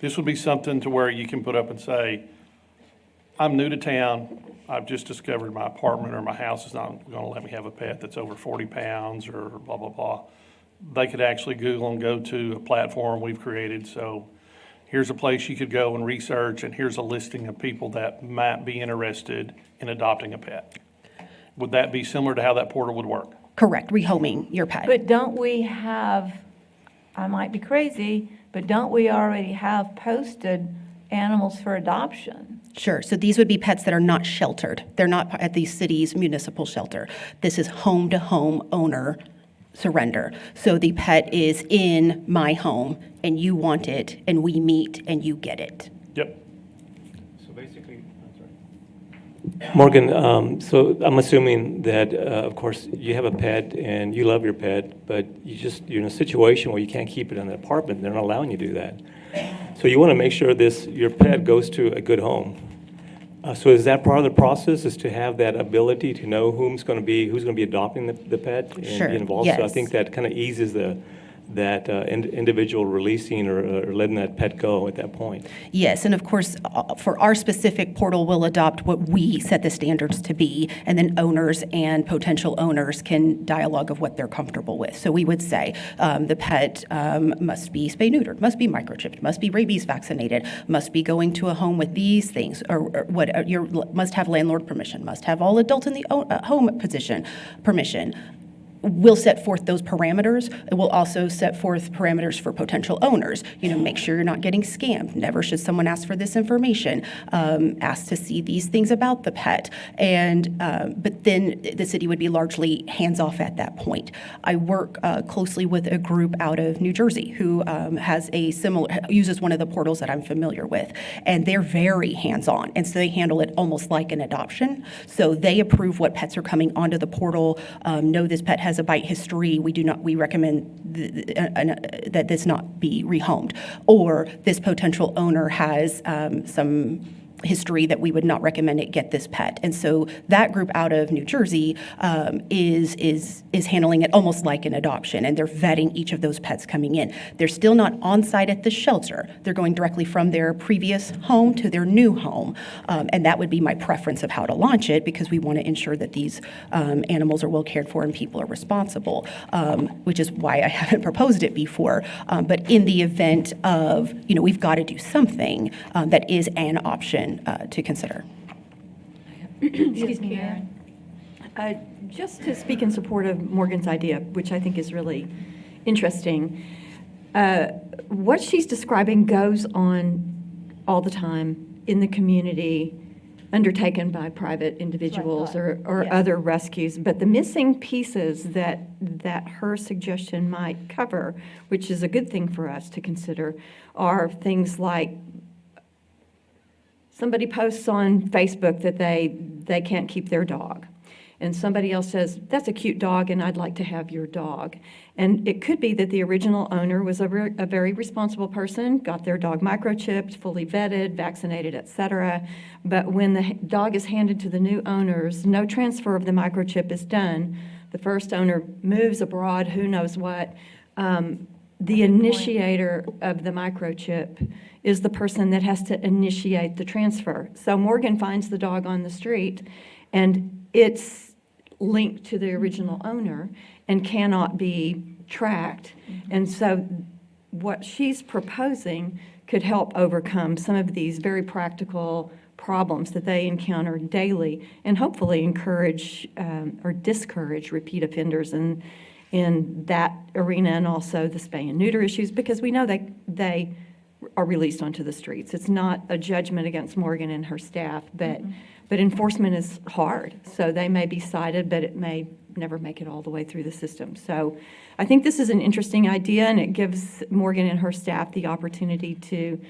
This would be something to where you can put up and say, I'm new to town. I've just discovered my apartment or my house is not going to let me have a pet that's over 40 pounds or blah, blah, blah. They could actually Google and go to a platform we've created. So here's a place you could go and research, and here's a listing of people that might be interested in adopting a pet. Would that be similar to how that portal would work? Correct, rehoming your pet. But don't we have, I might be crazy, but don't we already have posted animals for adoption? Sure. So these would be pets that are not sheltered. They're not at the city's municipal shelter. This is home-to-home owner surrender. So the pet is in my home, and you want it, and we meet, and you get it. Yep. So basically, Morgan, so I'm assuming that, of course, you have a pet and you love your pet, but you're in a situation where you can't keep it in an apartment. They're not allowing you to do that. So you want to make sure your pet goes to a good home. So is that part of the process, is to have that ability to know who's going to be adopting the pet and Sure, be involved? So I yes. think that kind of eases that individual releasing or letting that pet go at that point. Yes, and of course, for our specific portal, we'll adopt what we set the standards to be, and then owners and potential owners can dialogue of what they're comfortable with. So we would say the pet must be spay-neutered, must be microchipped, must be rabies vaccinated, must be going to a home with these things, or must have landlord permission, must have all adults in the home permission. We'll set forth those parameters. We'll also set forth parameters for potential owners. Make sure you're not getting scammed. Never should someone ask for this information. Ask to see these things about the pet. But then the city would be largely hands-off at that point. I work closely with a group out of New Jersey who uses one of the portals that I'm familiar with, and they're very hands-on, and so they handle it almost like an adoption. So they approve what pets are coming onto the portal. Know this pet has a bite history. We recommend that this not be rehomed, or this potential owner has some history that we would not recommend it get this pet. And so that group out of New Jersey is handling it almost like an adoption, and they're vetting each of those pets coming in. They're still not on site at the shelter. They're going directly from their previous home to their new home, and that would be my preference of how to launch it, because we want to ensure that these animals are well cared for and people are responsible, which is why I haven't proposed it before. But in the event of, we've got to do something that is an option to consider. Excuse me, Karen. Just to speak in support of Morgan's idea, which I think is really interesting, what she's describing goes on all the time in the community, undertaken by private individuals or Yes. other rescues. But the missing pieces that her suggestion might cover, which is a good thing for us to consider, are things like somebody posts on Facebook that they can't keep their dog. And somebody else says, that's a cute dog and I'd like to have your dog. And it could be that the original owner was a very responsible person, got their dog microchipped, fully vetted, vaccinated, et cetera. But when the dog is handed to the new owners, no transfer of the microchip is done. The first owner moves abroad, who knows what. The initiator of the microchip is the person that has to initiate the transfer. So Morgan finds the dog on the street, and it's linked to the original owner and cannot be tracked. And so what she's proposing could help overcome some of these very practical problems that they encounter daily, and hopefully encourage or discourage repeat offenders in that arena, and also the spay and neuter issues, because we know they are released onto the streets. It's not a judgment against Morgan and her staff, but enforcement is hard. So they may be cited, but it may never make it all the way through the system. So I think this is an interesting idea, and it gives Morgan and her staff the opportunity to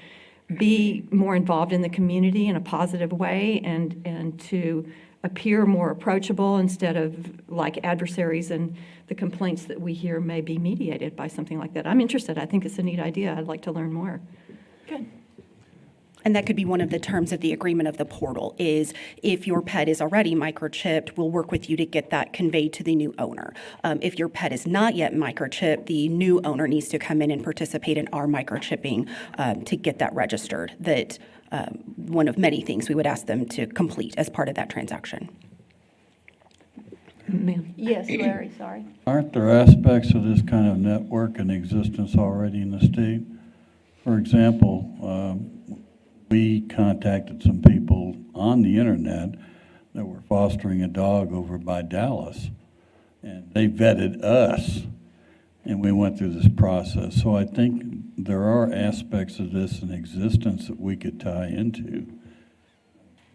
be more involved in the community in a positive way, and to appear more approachable instead of like adversaries, and the complaints that we hear may be mediated by something like that. I'm interested. I think it's a neat idea. I'd like to learn more. Good. And that could be one of the terms of the agreement of the portal, is if your pet is already microchipped, we'll work with you to get that conveyed to the new owner. If your pet is not yet microchipped, the new owner needs to come in and participate in our microchipping to get that registered. That one of many things we would ask them to complete as part of that transaction. Yes, Larry, sorry. Aren't there aspects of this kind of network in existence already in the state? For example, we contacted some people on the internet that were fostering a dog over by Dallas, and they vetted us, and we went through this process. So I think there are aspects of this in existence that we could tie into,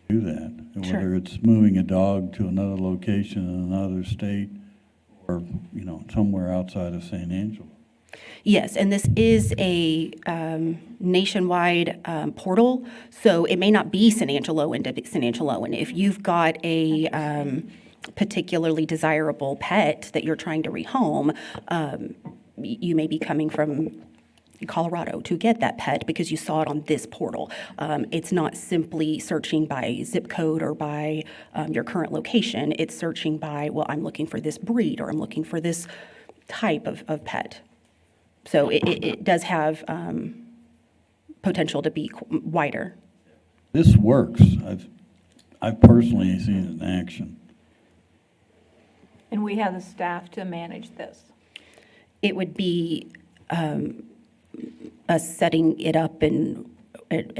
do that. And Sure. whether it's moving a dog to another location in another state or, somewhere outside of San Angelo. Yes, and this is a nationwide portal, so it may not be San Angelo and San Angelo. And if you've got a particularly desirable pet that you're trying to rehome, you may be coming from Colorado to get that pet because you saw it on this portal. It's not simply searching by zip code or by your current location. It's searching by, well, I'm looking for this breed or I'm looking for this type of pet. So it does have potential to be wider. This works. I've personally seen it in action. And we have the staff to manage this. It would be us setting it up and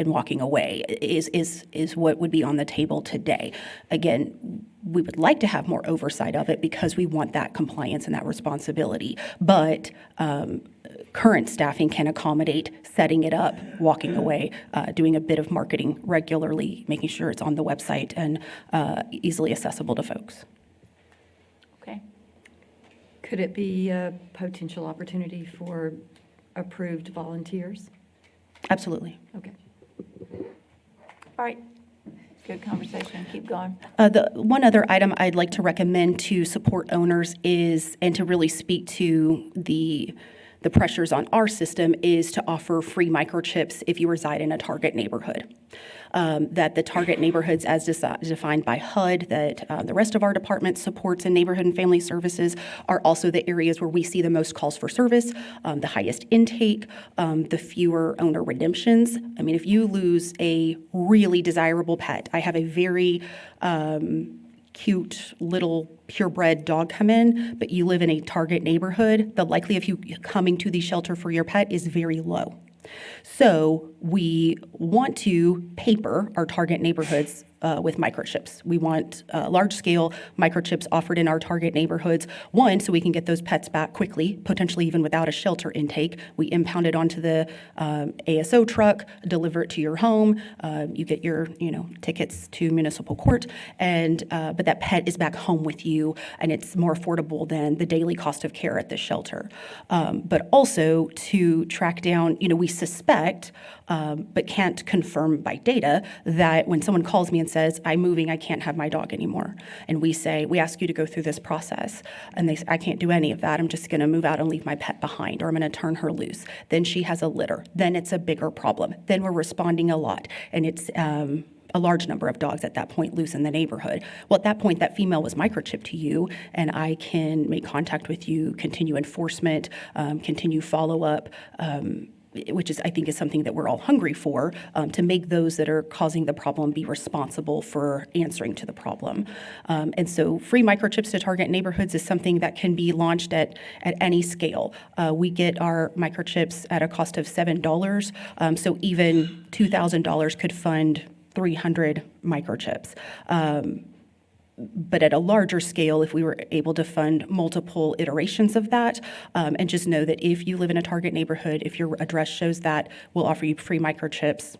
walking away is what would be on the table today. Again, we would like to have more oversight of it because we want that compliance and that responsibility. But current staffing can accommodate setting it up, walking away, doing a bit of marketing regularly, making sure it's on the website and easily accessible to folks. Okay. Could it be a potential opportunity for approved volunteers? Absolutely. Okay. All right. Good conversation. Keep going. The one other item I'd like to recommend to support owners is, and to really speak to the pressures on our system, is to offer free microchips if you reside in a target neighborhood. That the target neighborhoods as defined by HUD, that the rest of our department supports in neighborhood and family services, are also the areas where we see the most calls for service, the highest intake, the fewer owner redemptions. I mean, if you lose a really desirable pet, I have a very cute little purebred dog come in, but you live in a target neighborhood, the likelihood of you coming to the shelter for your pet is very low. So we want to paper our target neighborhoods with microchips. We want large-scale microchips offered in our target neighborhoods. One, so we can get those pets back quickly, potentially even without a shelter intake. We impound it onto the ASO truck, deliver it to your home. You get your, tickets to municipal court, and but that pet is back home with you, and it's more affordable than the daily cost of care at the shelter. But also to track down, we suspect, but can't confirm by data, that when someone calls me and says, I'm moving, I can't have my dog anymore. And we ask you to go through this process. And they say, I can't do any of that. I'm just going to move out and leave my pet behind, or I'm going to turn her loose. Then she has a litter. Then it's a bigger problem. Then we're responding a lot. And it's a large number of dogs at that point loose in the neighborhood. Well, at that point, that female was microchipped to you, and I can make contact with you, continue enforcement, continue follow-up, which I think is something that we're all hungry for, to make those that are causing the problem be responsible for answering to the problem. And so free microchips to target neighborhoods is something that can be launched at any scale. We get our microchips at a cost of $7, so even $2,000 could fund 300 microchips. But at a larger scale, if we were able to fund multiple iterations of that, and just know that if you live in a target neighborhood, if your address shows that, we'll offer you free microchips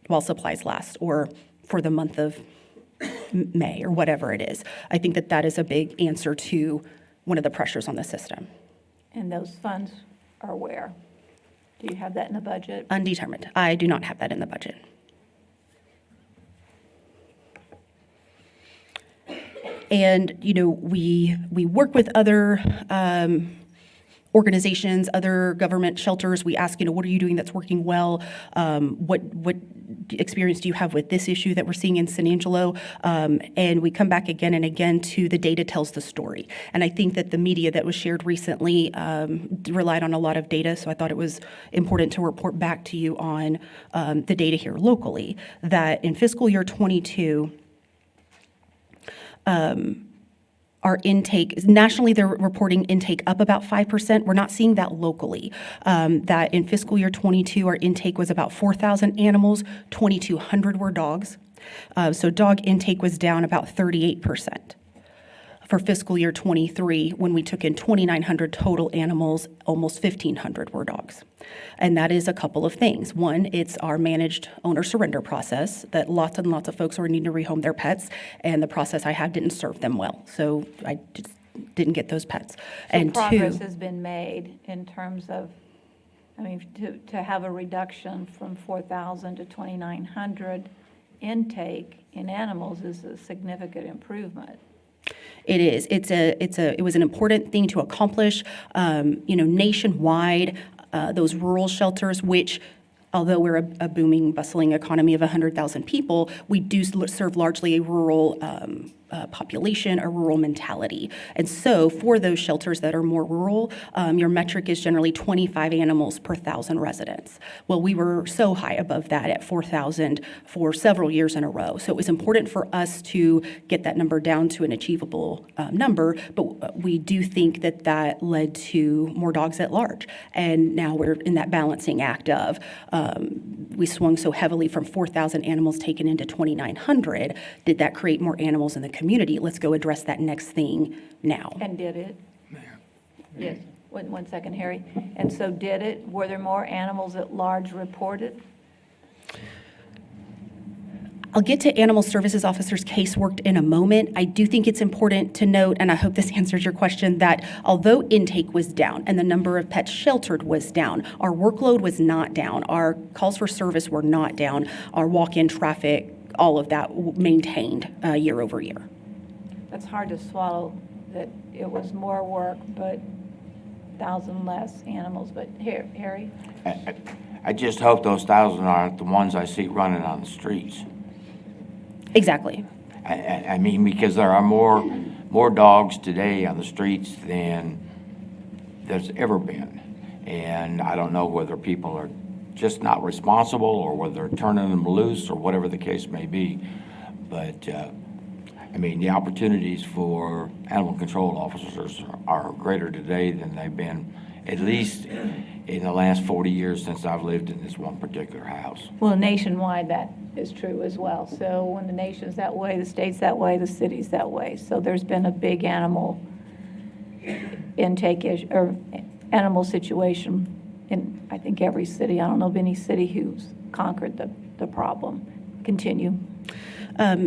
while supplies last, or for the month of May, or whatever it is. I think that is a big answer to one of the pressures on the system. And those funds are where? Do you have that in the budget? Undetermined. I do not have that in the budget. And, we work with other organizations, other government shelters. We ask, what are you doing that's working well? What experience do you have with this issue that we're seeing in San Angelo? And we come back again and again to the data tells the story. And I think that the media that was shared recently relied on a lot of data, so I thought it was important to report back to you on the data here locally, that in fiscal year 22, our intake, nationally, they're reporting intake up about 5%. We're not seeing that locally. That in fiscal year 22, our intake was about 4,000 animals, 2,200 were dogs. So dog intake was down about 38%. For fiscal year 23, when we took in 2,900 total animals, almost 1,500 were dogs. And that is a couple of things. One, it's our managed owner surrender process that lots and lots of folks are needing to rehome their pets, and the process I had didn't serve them well. So I just didn't get those pets. So And progress two, has been made in terms of, to have a reduction from 4,000 to 2,900 intake in animals is a significant improvement. it is. It was an important thing to accomplish. Nationwide, those rural shelters, which, although we're a booming, bustling economy of 100,000 people, we do serve largely a rural population, a rural mentality. And so for those shelters that are more rural, your metric is generally 25 animals per 1,000 residents. Well, we were so high above that at 4,000 for several years in a row. So it was important for us to get that number down to an achievable number, but we do think that that led to more dogs at large. And now we're in that balancing act of we swung so heavily from 4,000 animals taken into 2,900. Did that create more animals in the community? Let's go address that next thing now. And did it? Yes. One second, Harry. And so did it? Were there more animals at large reported? I'll get to animal services officer's case worked in a moment. I do think it's important to note, and I hope this answers your question, that although intake was down and the number of pets sheltered was down, our workload was not down. Our calls for service were not down. Our walk-in traffic, all of that maintained year over year. That's hard to swallow, that it was more work, but 1,000 less animals. But Harry? I just hope those 1,000 aren't the ones I see running on the streets. Exactly. I mean, because there are more dogs today on the streets than there's ever been. And I don't know whether people are just not responsible or whether they're turning them loose or whatever the case may be. But, the opportunities for animal control officers are greater today than they've been, at least in the last 40 years since I've lived in this one particular house. Well, nationwide, that is true as well. So when the nation's that way, the state's that way, the city's that way. So there's been a big animal intake issue, or animal situation in, I think, every city. I don't know of any city who's conquered the problem. Continue.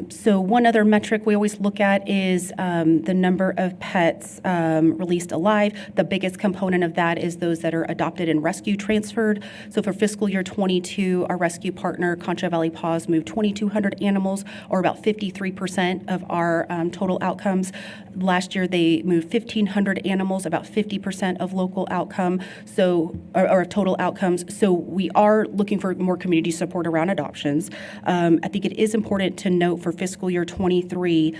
So one other metric we always look at is the number of pets released alive. The biggest component of that is those that are adopted and rescue transferred. So for fiscal year 22, our rescue partner, Concho Valley Paws, moved 2,200 animals, or about 53% of our total outcomes. Last year, they moved 1,500 animals, about 50% of local outcome, or of total outcomes. So we are looking for more community support around adoptions. I think it is important to note for fiscal year 23,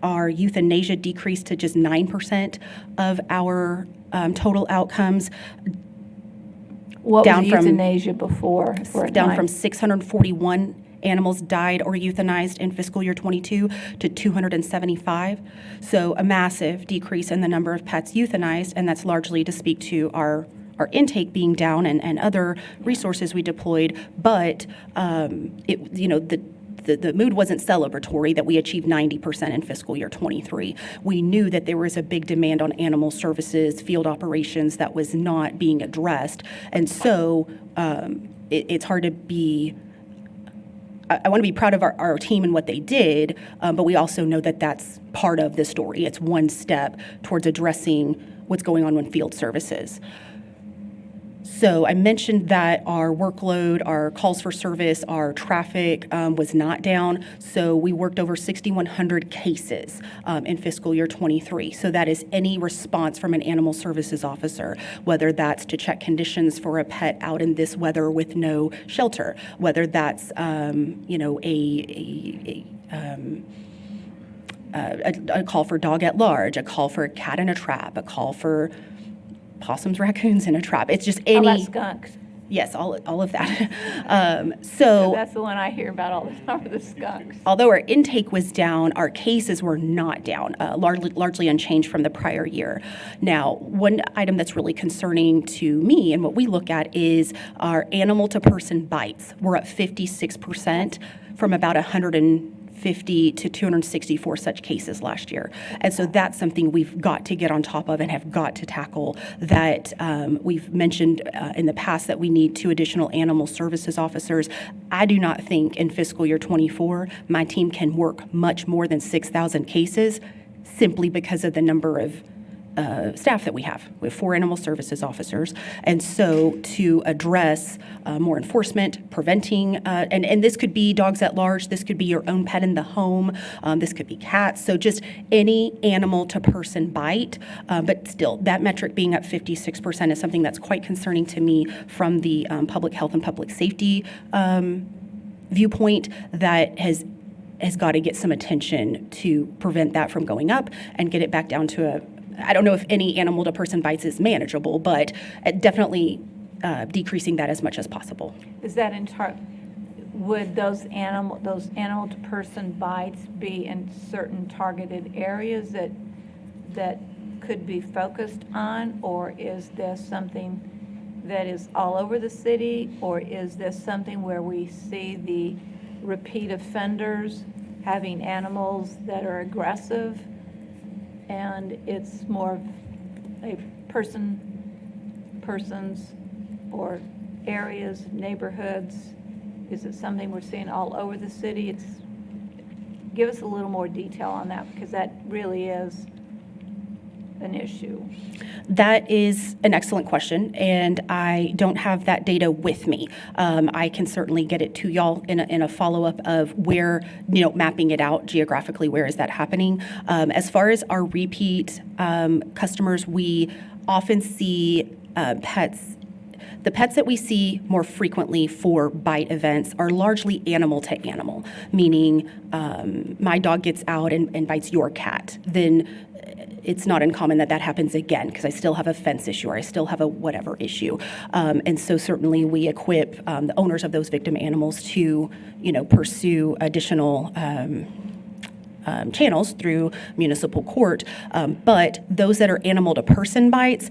our euthanasia decreased to just 9% of our total outcomes. What was euthanasia before? Down from 641 animals died or euthanized in fiscal year 22 to 275. So a massive decrease in the number of pets euthanized, and that's largely to speak to our intake being down and other resources we deployed. But the mood wasn't celebratory that we achieved 90% in fiscal year 23. We knew that there was a big demand on animal services, field operations that was not being addressed. And so it's hard to be, I want to be proud of our team and what they did, but we also know that that's part of the story. It's one step towards addressing what's going on in field services. So I mentioned that our workload, our calls for service, our traffic was not down. So we worked over 6,100 cases in fiscal year '23. So that is any response from an animal services officer, whether that's to check conditions for a pet out in this weather with no shelter, whether that's a call for dog at large, a call for a cat in a trap, a call for possums, raccoons in a trap. It's just How about any. skunks? Yes, all of that. That's the one I hear about all the time, the skunks. Although our intake was down, our cases were not down, largely unchanged from the prior year. Now, one item that's really concerning to me and what we look at is our animal-to-person bites. We're up 56% from about 150 to 264 such cases last year. And so that's something we've got to get on top of and have got to tackle. That we've mentioned in the past that we need 2 additional animal services officers. I do not think in fiscal year '24 my team can work much more than 6,000 cases simply because of the number of staff that we have. We have 4 animal services officers. And so to address more enforcement, preventing, and this could be dogs at large, this could be your own pet in the home, this could be cats. So just any animal to person bite, but still that metric being up 56% is something that's quite concerning to me from the public health and public safety viewpoint that has got to get some attention to prevent that from going up and get it back down to I don't know if any animal to person bites is manageable, but definitely decreasing that as much as possible. Is that would those animal to person bites be in certain targeted areas that could be focused on, or is this something that is all over the city, or is this something where we see the repeat offenders having animals that are aggressive? And it's more of a persons or areas, neighborhoods? Is it something we're seeing all over the city? Give us a little more detail on that, because that really is an issue. That is an excellent question, and I don't have that data with me. I can certainly get it to y'all in a follow-up of where, mapping it out geographically, where is that happening. As far as our repeat customers, we often see pets. The pets that we see more frequently for bite events are largely animal to animal, meaning my dog gets out and bites your cat, then it's not uncommon that happens again because I still have a fence issue or I still have a whatever issue. And so certainly we equip the owners of those victim animals to, pursue additional channels through municipal court. But those that are animal to person bites,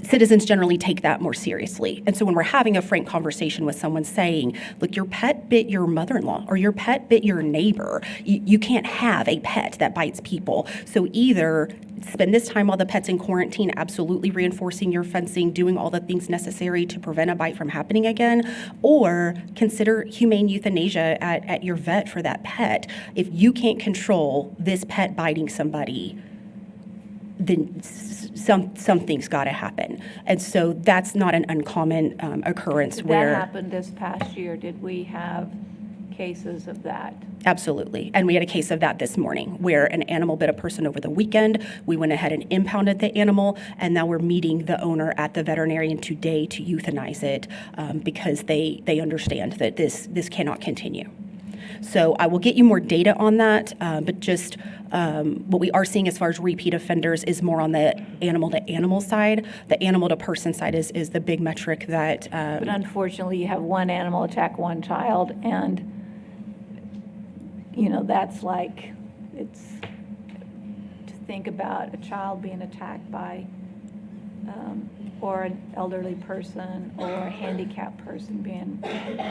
citizens generally take that more seriously. And so when we're having a frank conversation with someone saying, look, your pet bit your mother-in-law or your pet bit your neighbor, you can't have a pet that bites people. So either spend this time while the pet's in quarantine absolutely reinforcing your fencing, doing all the things necessary to prevent a bite from happening again, or consider humane euthanasia at your vet for that pet. If you can't control this pet biting somebody, then something's got to happen. And so that's not an uncommon occurrence where... That happened this past year. Did we have cases of that? Absolutely. And we had a case of that this morning where an animal bit a person over the weekend. We went ahead and impounded the animal, and now we're meeting the owner at the veterinarian today to euthanize it because they understand that this cannot continue. So I will get you more data on that, but just what we are seeing as far as repeat offenders is more on the animal-to-animal side. The animal-to-person side is the big metric that... But unfortunately, you have one animal attack one child, and, that's like, it's to think about a child being attacked by, or an elderly person or a handicapped person being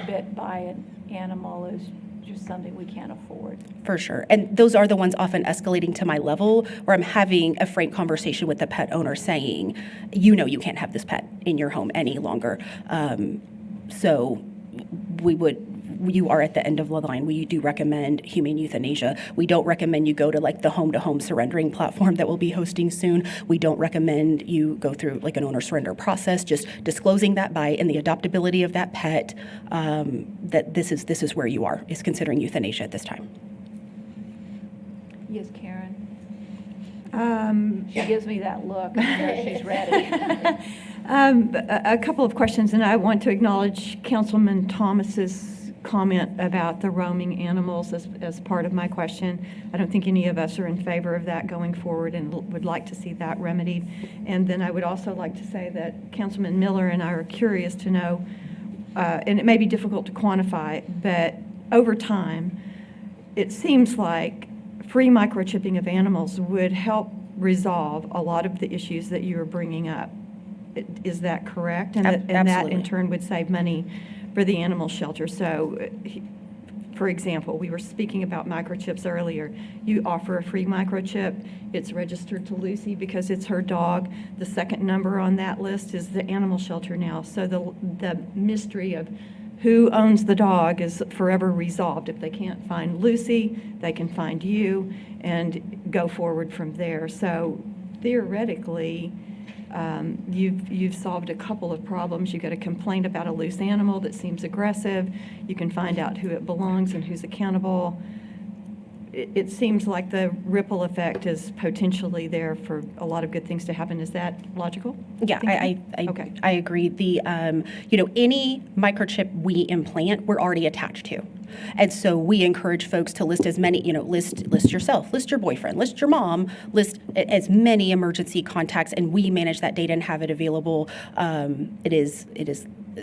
bit by an animal is just something we can't afford. For sure. And those are the ones often escalating to my level where I'm having a frank conversation with the pet owner saying, you can't have this pet in your home any longer. So we would you are at the end of the line, we do recommend humane euthanasia. We don't recommend you go to like the home-to-home surrendering platform that we'll be hosting soon. We don't recommend you go through like an owner surrender process, just disclosing that bite and the adoptability of that pet, that this is where you are, is considering euthanasia at this time. Yes, Karen. She gives me that look. I know she's ready. A couple of questions, and I want to acknowledge Councilman Thomas's comment about the roaming animals as part of my question. I don't think any of us are in favor of that going forward and would like to see that remedied. And then I would also like to say that Councilman Miller and I are curious to know, and it may be difficult to quantify, but over time, it seems like free microchipping of animals would help resolve a lot of the issues that you were bringing up. Is that correct? And that in Absolutely. turn would save money for the animal shelter. So, for example, we were speaking about microchips earlier. You offer a free microchip. It's registered to Lucy because it's her dog. The second number on that list is the animal shelter now. So the mystery of who owns the dog is forever resolved. If they can't find Lucy, they can find you and go forward from there. So theoretically, you've solved a couple of problems. You get a complaint about a loose animal that seems aggressive. You can find out who it belongs and who's accountable. It seems like the ripple effect is potentially there for a lot of good things to happen. Is that logical? Yeah, Okay. I agree. The, any microchip we implant, we're already attached to. And so we encourage folks to list as many, list yourself, list your boyfriend, list your mom, list as many emergency contacts, and we manage that data and have it available. It is.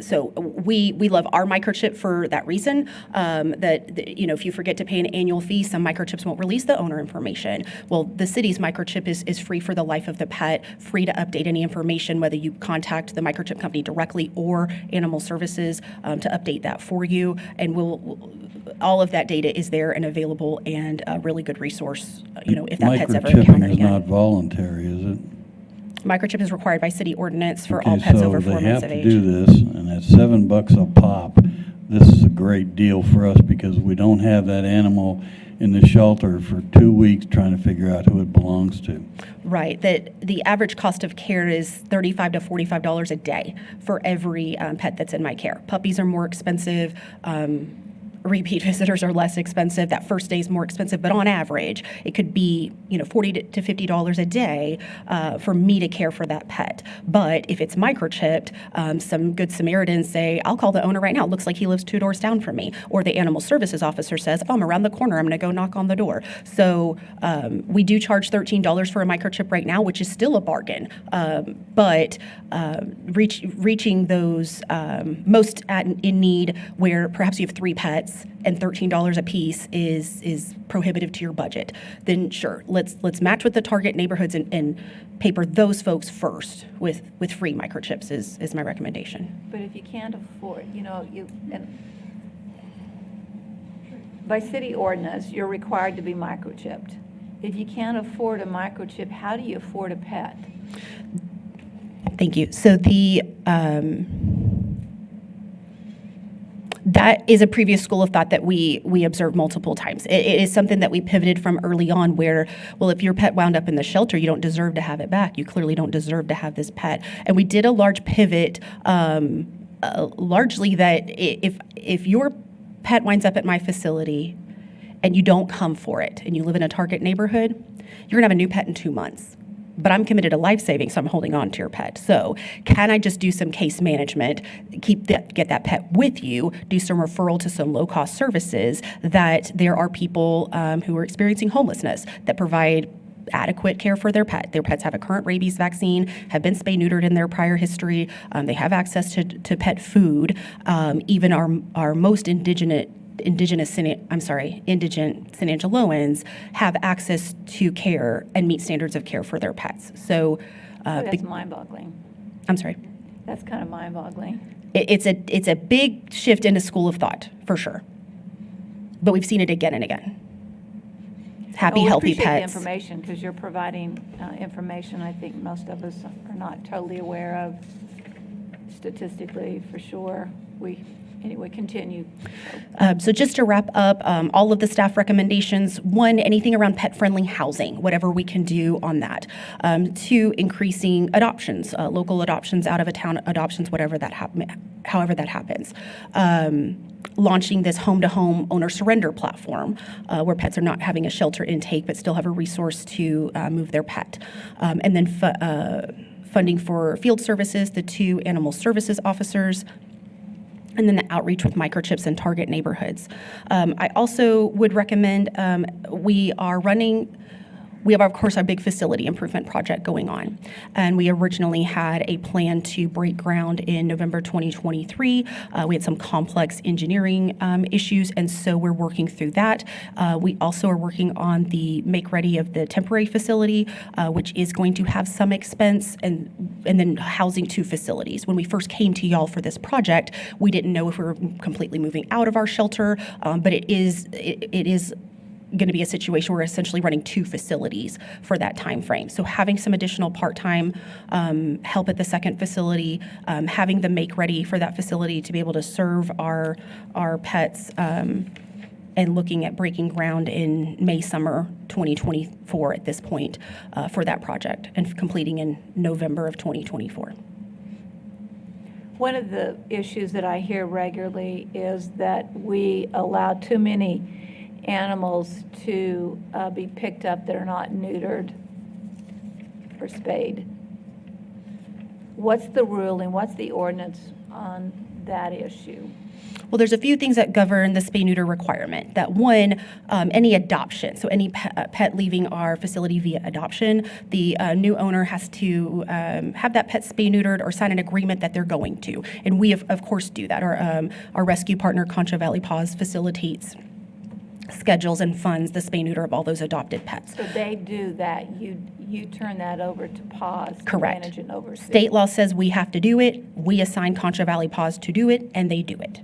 So we love our microchip for that reason, that if you forget to pay an annual fee, some microchips won't release the owner information. Well, the city's microchip is free for the life of the pet, free to update any information, whether you contact the microchip company directly or Animal Services to update that for you. And all of that data is there and available, and a really good resource, if that pet's ever encountered Microchipping is again. not voluntary, is it? Microchip is required by city ordinance for all pets over 4 months of They age. have to do this, and at $7 a pop, this is a great deal for us because we don't have that animal in the shelter for 2 weeks trying to figure out who it belongs to. Right, that the average cost of care is $35 to $45 a day for every pet that's in my care. Puppies are more expensive. Repeat visitors are less expensive. That first day is more expensive, but on average, it could be $40 to $50 a day for me to care for that pet. But if it's microchipped, some good Samaritans say, "I'll call the owner right now. It looks like he lives 2 doors down from me." Or the animal services officer says, "Oh, I'm around the corner. I'm going to go knock on the door." So we do charge $13 for a microchip right now, which is still a bargain. But reaching those most in need, where perhaps you have 3 pets and $13 a piece is prohibitive to your budget, then sure, let's match with the target neighborhoods and paper those folks first with free microchips is my recommendation. But if you can't afford, by city ordinance, you're required to be microchipped. If you can't afford a microchip, how do you afford a pet? Thank you. So that is a previous school of thought that we observed multiple times. It is something that we pivoted from early on where, well, if your pet wound up in the shelter, you don't deserve to have it back. You clearly don't deserve to have this pet. And we did a large pivot, largely that if your pet winds up at my facility and you don't come for it and you live in a target neighborhood, you're going to have a new pet in 2 months. But I'm committed to life saving, so I'm holding on to your pet. So can I just do some case management, get that pet with you, do some referral to some low-cost services that there are people who are experiencing homelessness that provide adequate care for their pet. Their pets have a current rabies vaccine, have been spay-neutered in their prior history. They have access to pet food. Even our most indigent San Angeloans have access to care and meet standards of care for their pets. So That's mind-boggling. I'm sorry. That's kind of mind-boggling. It's a big shift in a school of thought, for sure. But we've seen it again and again. Healthy We appreciate pets. the information because you're providing information I think most of us are not totally aware of statistically, for sure. anyway, continue. So just to wrap up, all of the staff recommendations, one, anything around pet-friendly housing, whatever we can do on that. Two, increasing adoptions, local adoptions, out-of-town adoptions, however that happens. Launching this home-to-home owner surrender platform where pets are not having a shelter intake but still have a resource to move their pet. And then funding for field services, the 2 animal services officers, and then the outreach with microchips in target neighborhoods. I also would recommend we have, of course, our big facility improvement project going on. And we originally had a plan to break ground in November 2023. We had some complex engineering issues, and so we're working through that. We also are working on the make ready of the temporary facility, which is going to have some expense, and then housing 2 facilities. When we first came to y'all for this project, we didn't know if we were completely moving out of our shelter, but it is going to be a situation where we're essentially running 2 facilities for that time frame. So having some additional part-time help at the second facility, having the make ready for that facility to be able to serve our pets, and looking at breaking ground in May, summer 2024 at this point for that project, and completing in November of 2024. One of the issues that I hear regularly is that we allow too many animals to be picked up that are not neutered or spayed. What's the ruling, what's the ordinance on that issue? Well, there's a few things that govern the spay-neuter requirement. That one, any adoption, so any pet leaving our facility via adoption, the new owner has to have that pet spay-neutered or sign an agreement that they're going to. And we, of course, do that. Our rescue partner, Concho Valley Paws, facilitates, schedules, and funds the spay-neuter of all those adopted pets. So they do that, you turn that over to PAWS to Correct. manage and oversee. State law says we have to do it. We assign Concho Valley Paws to do it, and they do it.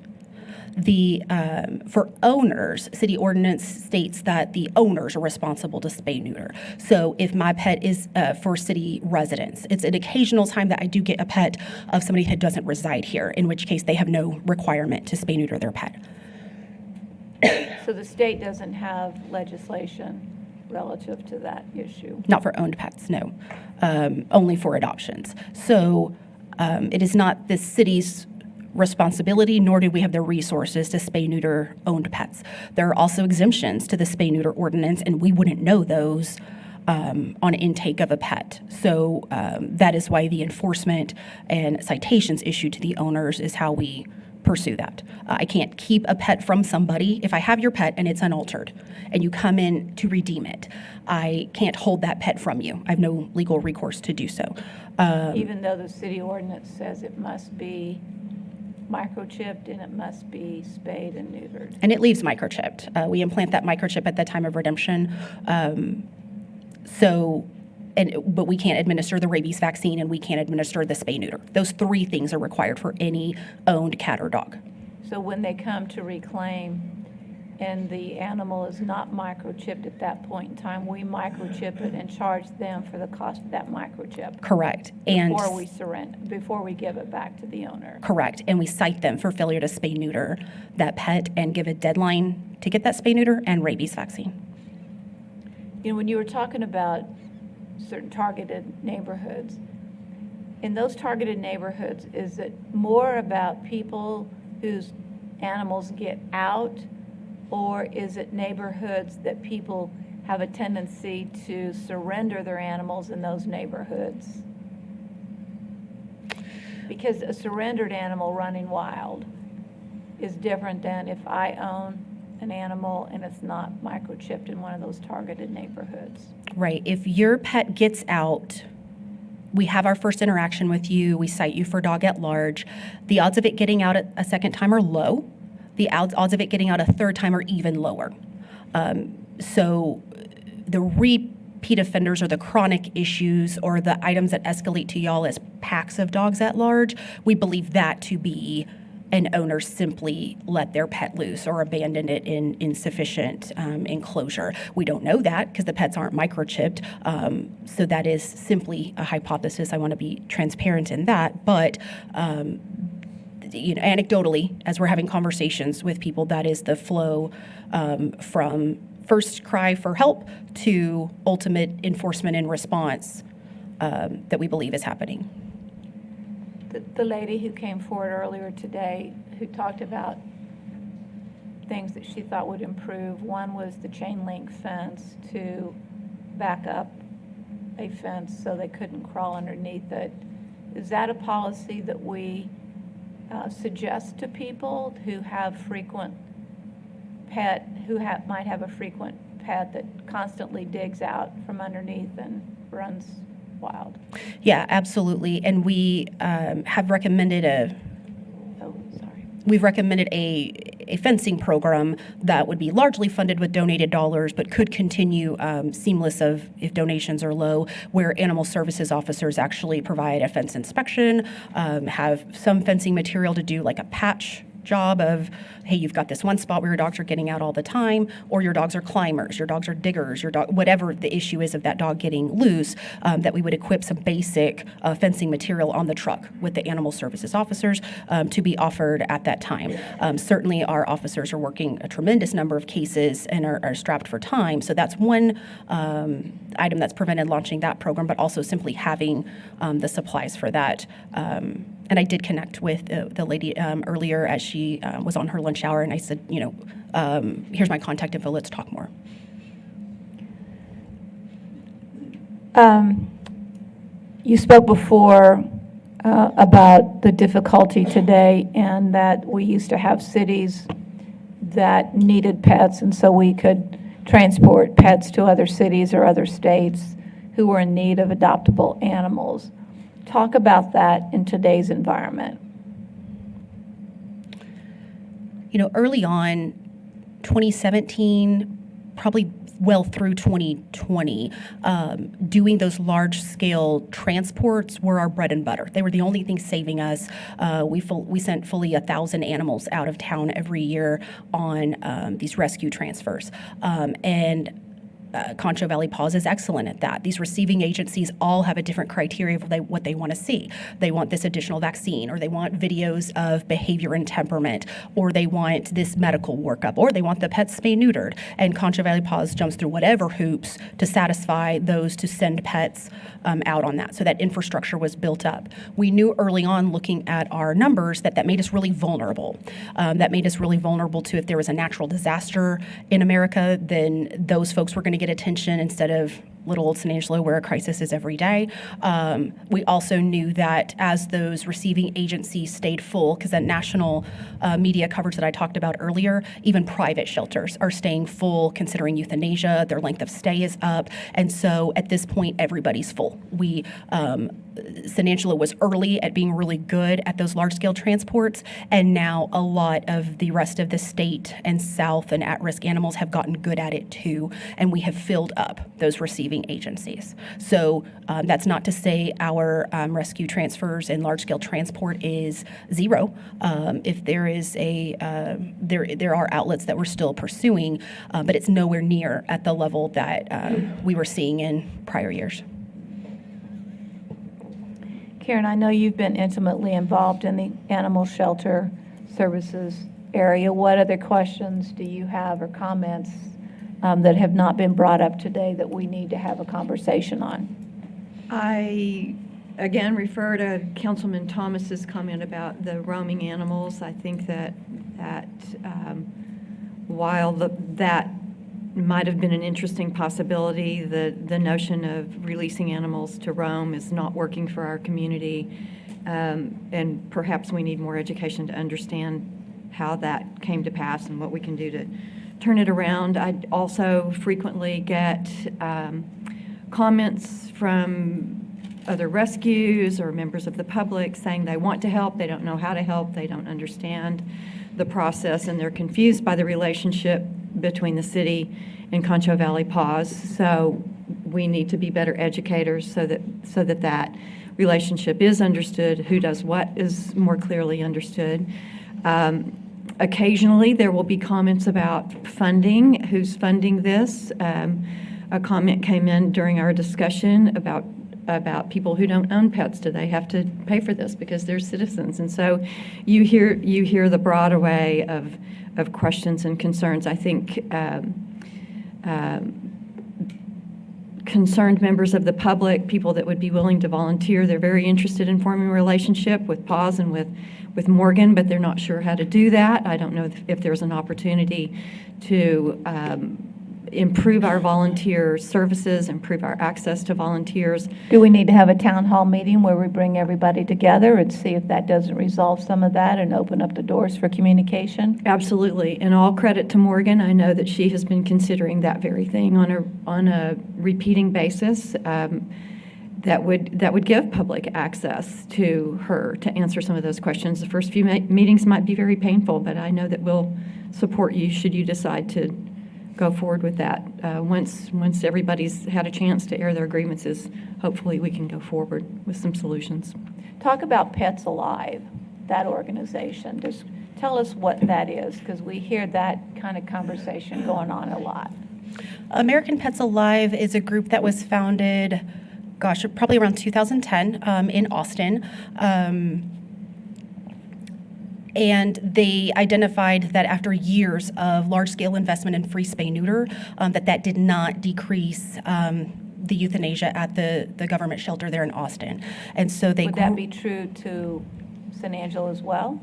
For owners, city ordinance states that the owners are responsible to spay-neuter. So if my pet is for city residents, it's an occasional time that I do get a pet of somebody who doesn't reside here, in which case they have no requirement to spay-neuter their pet. So the state doesn't have legislation relative to that issue? Not for owned pets, no. Only for adoptions. So it is not the city's responsibility, nor do we have the resources to spay-neuter owned pets. There are also exemptions to the spay-neuter ordinance, and we wouldn't know those on intake of a pet. So that is why the enforcement and citations issued to the owners is how we pursue that. I can't keep a pet from somebody. If I have your pet and it's unaltered and you come in to redeem it, I can't hold that pet from you. I have no legal recourse to do so. Even though the city ordinance says it must be microchipped and it must be spayed and neutered. And it leaves microchipped. We implant that microchip at the time of redemption. But we can't administer the rabies vaccine, and we can't administer the spay-neuter. Those 3 things are required for any owned cat or dog. So when they come to reclaim and the animal is not microchipped at that point in time, we microchip it and charge them for the cost of that microchip. Correct. Before we give it back to the owner. Correct. And we cite them for failure to spay-neuter that pet and give a deadline to get that spay-neuter and rabies vaccine. You know, when you were talking about certain targeted neighborhoods, in those targeted neighborhoods, is it more about people whose animals get out, or is it neighborhoods that people have a tendency to surrender their animals in those neighborhoods? Because a surrendered animal running wild is different than if I own an animal and it's not microchipped in one of those targeted neighborhoods. Right. If your pet gets out, we have our first interaction with you, we cite you for dog at large. The odds of it getting out a second time are low. The odds of it getting out a third time are even lower. So the repeat offenders or the chronic issues or the items that escalate to y'all as packs of dogs at large, we believe that to be an owner simply let their pet loose or abandoned it in insufficient enclosure. We don't know that because the pets aren't microchipped. So that is simply a hypothesis. I want to be transparent in that. But anecdotally, as we're having conversations with people, that is the flow from first cry for help to ultimate enforcement and response that we believe is happening. The lady who came forward earlier today, who talked about things that she thought would improve, one was the chain link fence to back up a fence so they couldn't crawl underneath it. Is that a policy that we suggest to people who have frequent might have a frequent pet that constantly digs out from underneath and runs wild? Yeah, absolutely. And we have recommended we've recommended a fencing program that would be largely funded with donated dollars, but could continue seamless if donations are low, where animal services officers actually provide a fence inspection, have some fencing material to do like a patch job of, hey, you've got this one spot where your dogs are getting out all the time, or your dogs are climbers, your dogs are diggers, whatever the issue is of that dog getting loose, that we would equip some basic fencing material on the truck with the animal services officers to be offered at that time. Certainly our officers are working a tremendous number of cases and are strapped for time, so that's one item that's prevented launching that program, but also simply having the supplies for that. And I did connect with the lady earlier as she was on her lunch hour, and I said, here's my contact info, let's talk more. You spoke before about the difficulty today, and that we used to have cities that needed pets, and so we could transport pets to other cities or other states who were in need of adoptable animals. Talk about that in today's environment. Early on, 2017, probably well through 2020, doing those large-scale transports were our bread and butter. They were the only thing saving us. We sent fully 1,000 animals out of town every year on these rescue transfers. And Concho Valley Paws is excellent at that. These receiving agencies all have a different criteria of what they want to see. They want this additional vaccine, or they want videos of behavior and temperament, or they want this medical workup, or they want the pet spay-neutered. And Concho Valley Paws jumps through whatever hoops to satisfy those to send pets out on that. So that infrastructure was built up. We knew early on, looking at our numbers, that made us really vulnerable. That made us really vulnerable to, if there was a natural disaster in America, then those folks were going to get attention instead of little old San Angelo, where a crisis is every day. We also knew that as those receiving agencies stayed full, because that national media coverage that I talked about earlier, even private shelters are staying full, considering euthanasia, their length of stay is up. And so at this point, everybody's full. San Angelo was early at being really good at those large-scale transports, and now a lot of the rest of the state and south and at-risk animals have gotten good at it too, and we have filled up those receiving agencies. So that's not to say our rescue transfers and large-scale transport is zero. If there is there are outlets that we're still pursuing, but it's nowhere near at the level that we were seeing in prior years. Karen, I know you've been intimately involved in the animal shelter services area. What other questions do you have or comments that have not been brought up today that we need to have a conversation on? I, again, refer to Councilman Thomas's comment about the roaming animals. I think that while that might have been an interesting possibility, the notion of releasing animals to roam is not working for our community, and perhaps we need more education to understand how that came to pass and what we can do to turn it around. I also frequently get comments from other rescues or members of the public saying they want to help, they don't know how to help, they don't understand the process, and they're confused by the relationship between the city and Concho Valley Paws. So we need to be better educators so that relationship is understood, who does what is more clearly understood. Occasionally there will be comments about funding, who's funding this. A comment came in during our discussion about about people who don't own pets. Do they have to pay for this because they're citizens? And so you hear the broad array of questions and concerns. I think concerned members of the public, people that would be willing to volunteer, they're very interested in forming a relationship with PAWS and with Morgan, but they're not sure how to do that. I don't know if there's an opportunity to improve our volunteer services, improve our access to volunteers. Do we need to have a town hall meeting where we bring everybody together and see if that doesn't resolve some of that and open up the doors for communication? Absolutely, and all credit to Morgan. I know that she has been considering that very thing on a repeating basis. That would give public access to her to answer some of those questions. The first few meetings might be very painful, but I know that we'll support you should you decide to go forward with that. Once everybody's had a chance to air their grievances, hopefully we can go forward with some solutions. Talk about Pets Alive, that organization. Just tell us what that is, because we hear that kind of conversation going on a lot. American Pets Alive is a group that was founded, probably around 2010 in Austin. And they identified that after years of large-scale investment in free spay-neuter, that did not decrease the euthanasia at the government shelter there in Austin. And so they... Would that be true to San Angelo as well?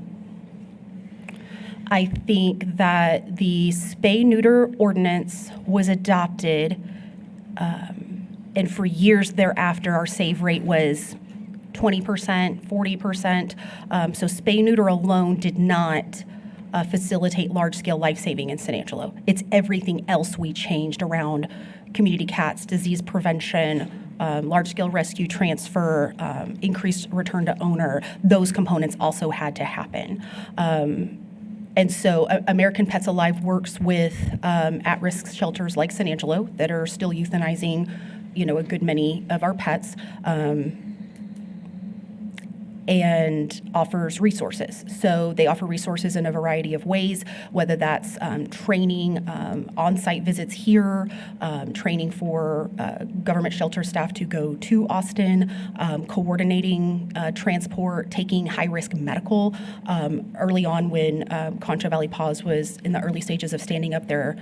I think that the spay-neuter ordinance was adopted, and for years thereafter, our save rate was 20%, 40%. So spay-neuter alone did not facilitate large-scale life-saving in San Angelo. It's everything else we changed around community cats, disease prevention, large-scale rescue transfer, increased return to owner. Those components also had to happen. And so American Pets Alive works with at-risk shelters like San Angelo that are still euthanizing, a good many of our pets, and offers resources. So they offer resources in a variety of ways, whether that's training, on-site visits here, training for government shelter staff to go to Austin, coordinating transport, taking high-risk medical. Early on when Concho Valley PAWS was in the early stages of standing up their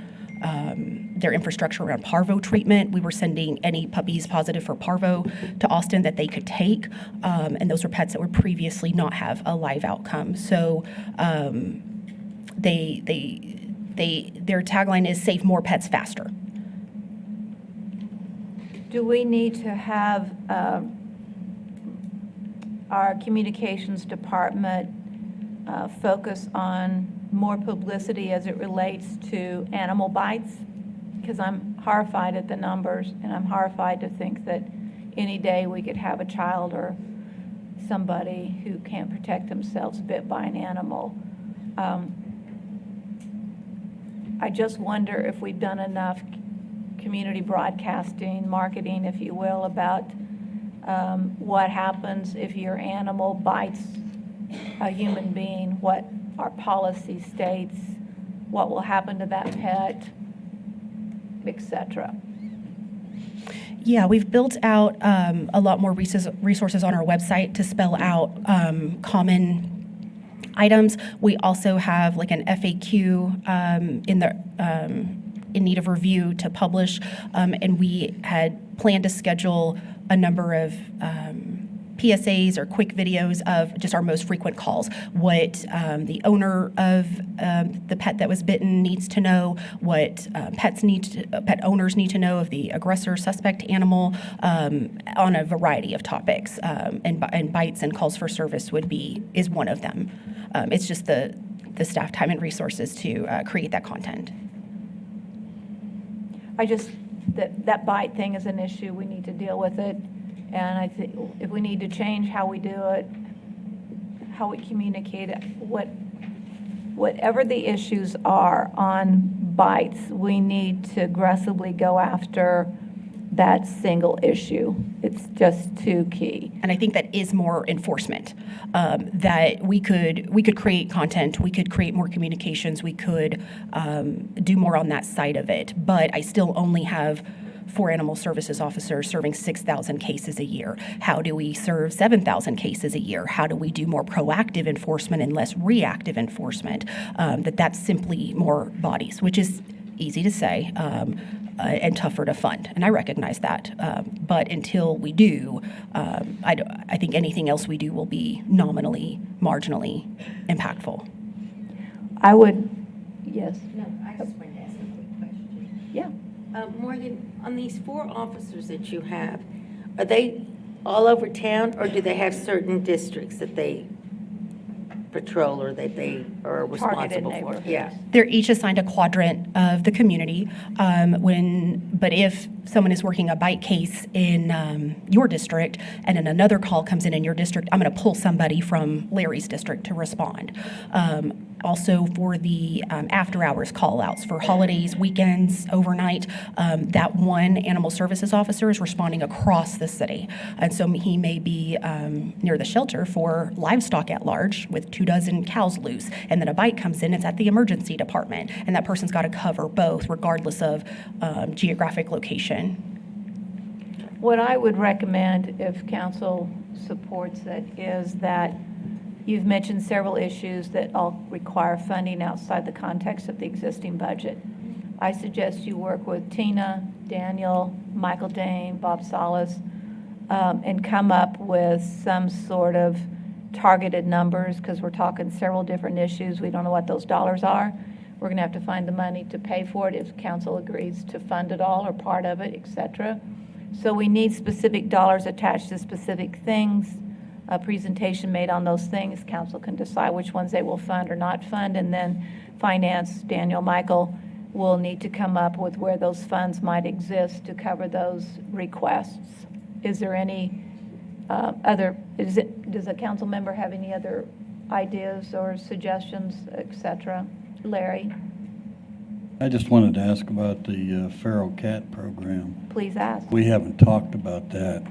infrastructure around parvo treatment. We were sending any puppies positive for parvo to Austin that they could take, and those were pets that would previously not have a live outcome. So their tagline is "Save more pets faster." Do we need to have our communications department focus on more publicity as it relates to animal bites? Because I'm horrified at the numbers, and I'm horrified to think that any day we could have a child or somebody who can't protect themselves bit by an animal. I just wonder if we've done enough community broadcasting, marketing, if you will, about what happens if your animal bites a human being, what our policy states, what will happen to that pet, etc. Yeah, we've built out a lot more resources on our website to spell out common items. We also have like an FAQ in need of review to publish, and we had planned to schedule a number of PSAs or quick videos of just our most frequent calls, what the owner of the pet that was bitten needs to know, what pet owners need to know of the aggressor suspect animal, on a variety of topics. And bites and calls for service is one of them. It's just the staff time and resources to create that content. That bite thing is an issue. We need to deal with it. And I think if we need to change how we do it, how we communicate it, whatever the issues are on bites, we need to aggressively go after that single issue. It's just too key. And I think that is more enforcement, that we could create content, we could create more communications, we could do more on that side of it. But I still only have 4 animal services officers serving 6,000 cases a year? How do we serve 7,000 cases a year? How do we do more proactive enforcement and less reactive enforcement? That's simply more bodies, which is easy to say and tougher to fund, and I recognize that. But until we do, I think anything else we do will be nominally, marginally impactful. I would, yes. No, I just wanted to ask a quick question. Yeah. Morgan, on these 4 officers that you have, are they all over town, or do they have certain districts that they patrol or that they are responsible for? neighborhoods. Yeah. They're each assigned a quadrant of the community. But if someone is working a bite case in your district and then another call comes in your district, I'm going to pull somebody from Larry's district to respond. Also for the after-hours call-outs for holidays, weekends, overnight, that one animal services officer is responding across the city. And so he may be near the shelter for livestock at large with 24 cows loose, and then a bite comes in, it's at the emergency department, and that person's got to cover both regardless of geographic location. What I would recommend, if council supports it, is that you've mentioned several issues that all require funding outside the context of the existing budget. I suggest you work with Tina, Daniel, Michael Dane, Bob Salas, and come up with some sort of targeted numbers, because we're talking several different issues. We don't know what those dollars are. We're going to have to find the money to pay for it if council agrees to fund it all or part of it, et cetera. So we need specific dollars attached to specific things, a presentation made on those things. Council can decide which ones they will fund or not fund, and then finance, Daniel, Michael, will need to come up with where those funds might exist to cover those requests. Is there any does a council member have any other ideas or suggestions, et cetera? Larry, I just wanted to ask about the feral cat program. please ask. We haven't talked about that.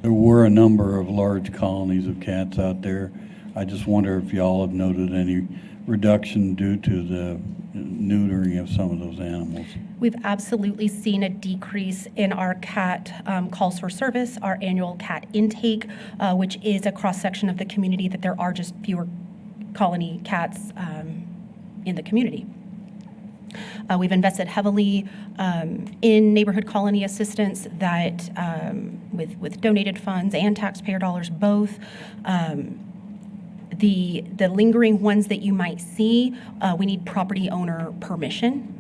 There were a number of large colonies of cats out there. I just wonder if y'all have noted any reduction due to the neutering of some of those animals. We've absolutely seen a decrease in our cat calls for service, our annual cat intake, which is a cross-section of the community, that there are just fewer colony cats in the community. We've invested heavily in neighborhood colony assistance that with donated funds and taxpayer dollars both. The lingering ones that you might see, we need property owner permission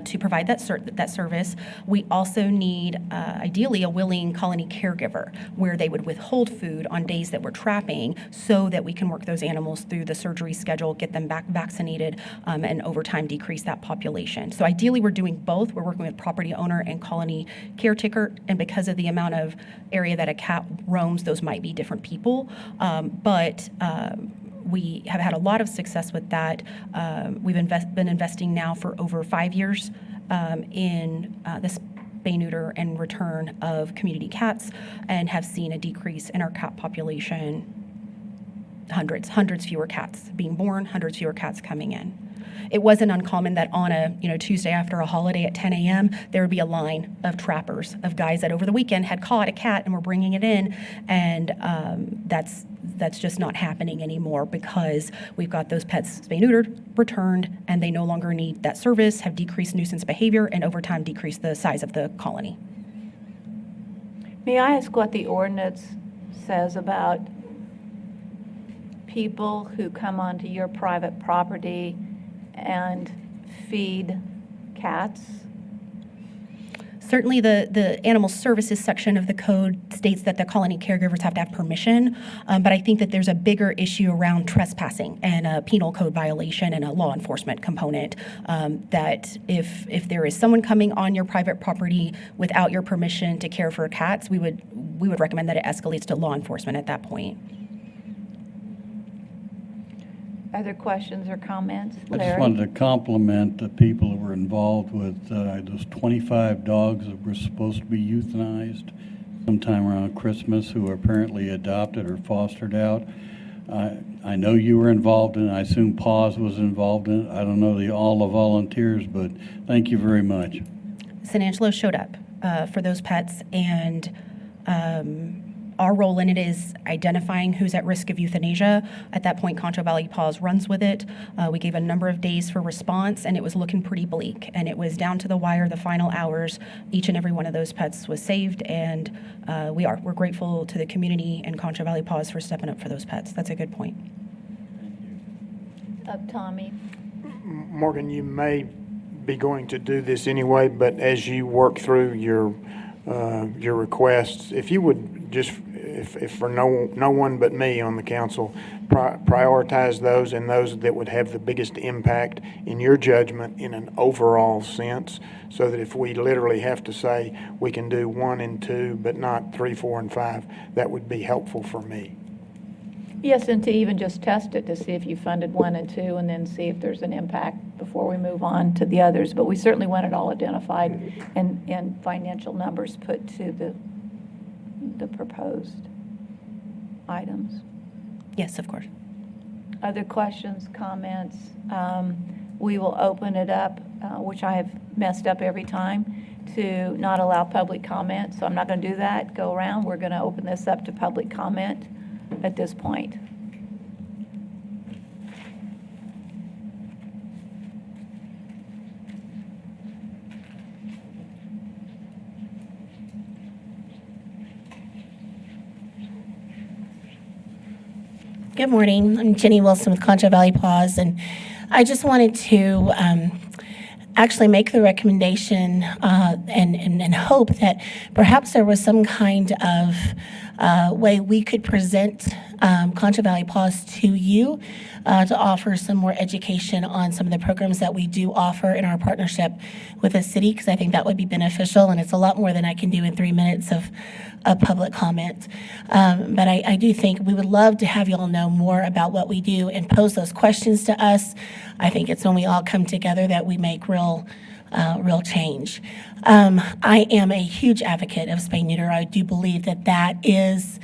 to provide that service. We also need, ideally, a willing colony caregiver where they would withhold food on days that we're trapping so that we can work those animals through the surgery schedule, get them back vaccinated, and over time decrease that population. So ideally, we're doing both. We're working with property owner and colony caretaker, and because of the amount of area that a cat roams, those might be different people. But we have had a lot of success with that. We've been investing now for over 5 years in this spay, neuter, and return of community cats, and have seen a decrease in our cat population. Hundreds fewer cats being born, hundreds fewer cats coming in. It wasn't uncommon that on a Tuesday after a holiday at 10 a.m., there would be a line of trappers, of guys that over the weekend had caught a cat and were bringing it in, and that's just not happening anymore because we've got those pets spay neutered, returned, and they no longer need that service, have decreased nuisance behavior, and over time decreased the size of the colony. May I ask what the ordinance says about people who come onto your private property and feed cats? Certainly, the animal services section of the code states that the colony caregivers have to have permission, but I think that there's a bigger issue around trespassing and a penal code violation and a law enforcement component, that if there is someone coming on your private property without your permission to care for cats, we would recommend that it escalates to law enforcement at that point. Other questions or comments? I Larry? just wanted to compliment the people who were involved with those 25 dogs that were supposed to be euthanized sometime around Christmas, who were apparently adopted or fostered out. I know you were involved in it. I assume PAWS was involved in it. I don't know all the volunteers, but thank you very much. San Angelo showed up for those pets, and our role in it is identifying who's at risk of euthanasia. At that point, Concho Valley Paws runs with it. We gave a number of days for response, and it was looking pretty bleak. And it was down to the wire, the final hours. Each and every one of those pets was saved, and we're grateful to the community and Concho Valley Paws for stepping up for those pets. That's a good point. Tommy. Morgan, you may be going to do this anyway, but as you work through your requests, if you would just, if for no one but me on the council, prioritize those and those that would have the biggest impact in your judgment in an overall sense, so that if we literally have to say we can do 1 and 2, but not 3, 4, and 5, that would be helpful for me. Yes, and to even just test it to see if you funded 1 and 2, and then see if there's an impact before we move on to the others. But we certainly want it all identified and financial numbers put to the proposed items. Yes, of course. Other questions, comments? We will open it up, which I have messed up every time, to not allow public comment. So I'm not going to do that, go around. We're going to open this up to public comment at this point. Good morning. I'm Jenny Wilson with Concho Valley Paws, and I just wanted to actually make the recommendation and hope that perhaps there was some kind of way we could present Concho Valley Paws to you to offer some more education on some of the programs that we do offer in our partnership with the city, because I think that would be beneficial, and it's a lot more than I can do in 3 minutes of public comment. But I do think we would love to have you all know more about what we do and pose those questions to us. I think it's when we all come together that we make real change. I am a huge advocate of spay-neuter. I do believe that that is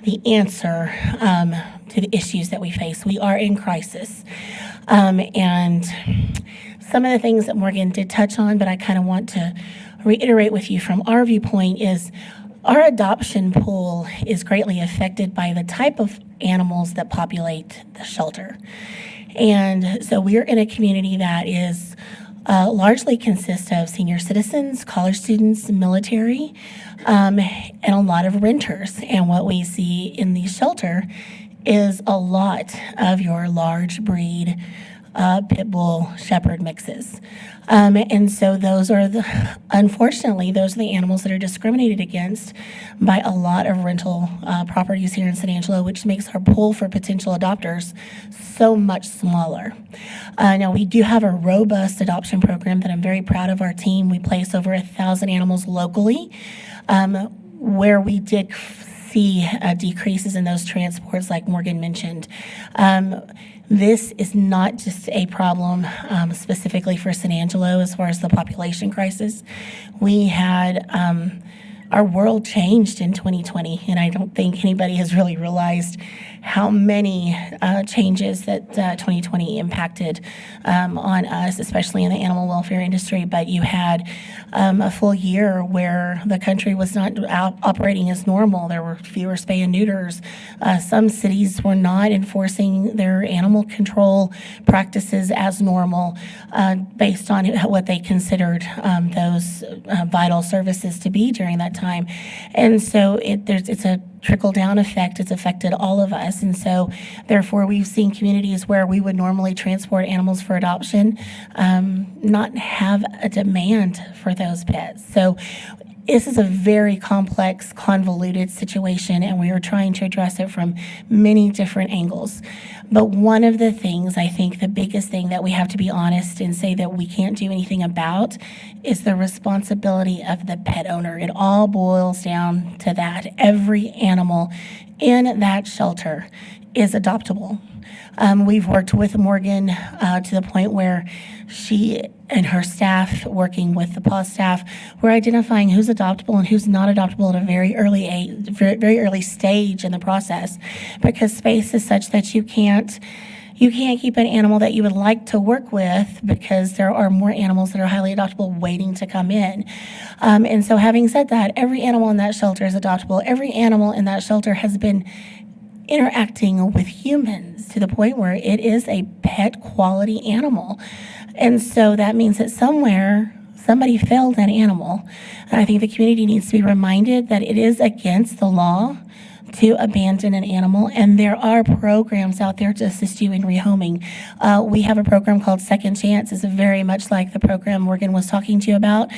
the answer to the issues that we face. We are in crisis. And some of the things that Morgan did touch on, but I kind of want to reiterate with you from our viewpoint, is our adoption pool is greatly affected by the type of animals that populate the shelter. And so we're in a community that is largely consists of senior citizens, college students, military, and a lot of renters. And what we see in the shelter is a lot of your large breed pit bull shepherd mixes. And so unfortunately, those are the animals that are discriminated against by a lot of rental properties here in San Angelo, which makes our pool for potential adopters so much smaller. Now, we do have a robust adoption program that I'm very proud of our team. We place over 1,000 animals locally, where we did see decreases in those transports like Morgan mentioned. This is not just a problem specifically for San Angelo as far as the population crisis. We had our world changed in 2020, and I don't think anybody has really realized how many changes that 2020 impacted on us, especially in the animal welfare industry. But you had a full year where the country was not operating as normal. There were fewer spay and neuters. Some cities were not enforcing their animal control practices as normal based on what they considered those vital services to be during that time. And so it's a trickle-down effect. It's affected all of us. And so, therefore, we've seen communities where we would normally transport animals for adoption not have a demand for those pets. So this is a very complex, convoluted situation, and we are trying to address it from many different angles. But one of the things, I think the biggest thing that we have to be honest and say that we can't do anything about is the responsibility of the pet owner. It all boils down to that. Every animal in that shelter is adoptable. We've worked with Morgan to the point where she and her staff, working with the PAWS staff, were identifying who's adoptable and who's not adoptable at a very early stage in the process, because space is such that you can't You can't keep an animal that you would like to work with because there are more animals that are highly adoptable waiting to come in. And so having said that, every animal in that shelter is adoptable. Every animal in that shelter has been interacting with humans to the point where it is a pet quality animal. And so that means that somewhere somebody failed that animal. And I think the community needs to be reminded that it is against the law to abandon an animal, and there are programs out there to assist you in rehoming. We have a program called Second Chance. It's very much like the program Morgan was talking to you about.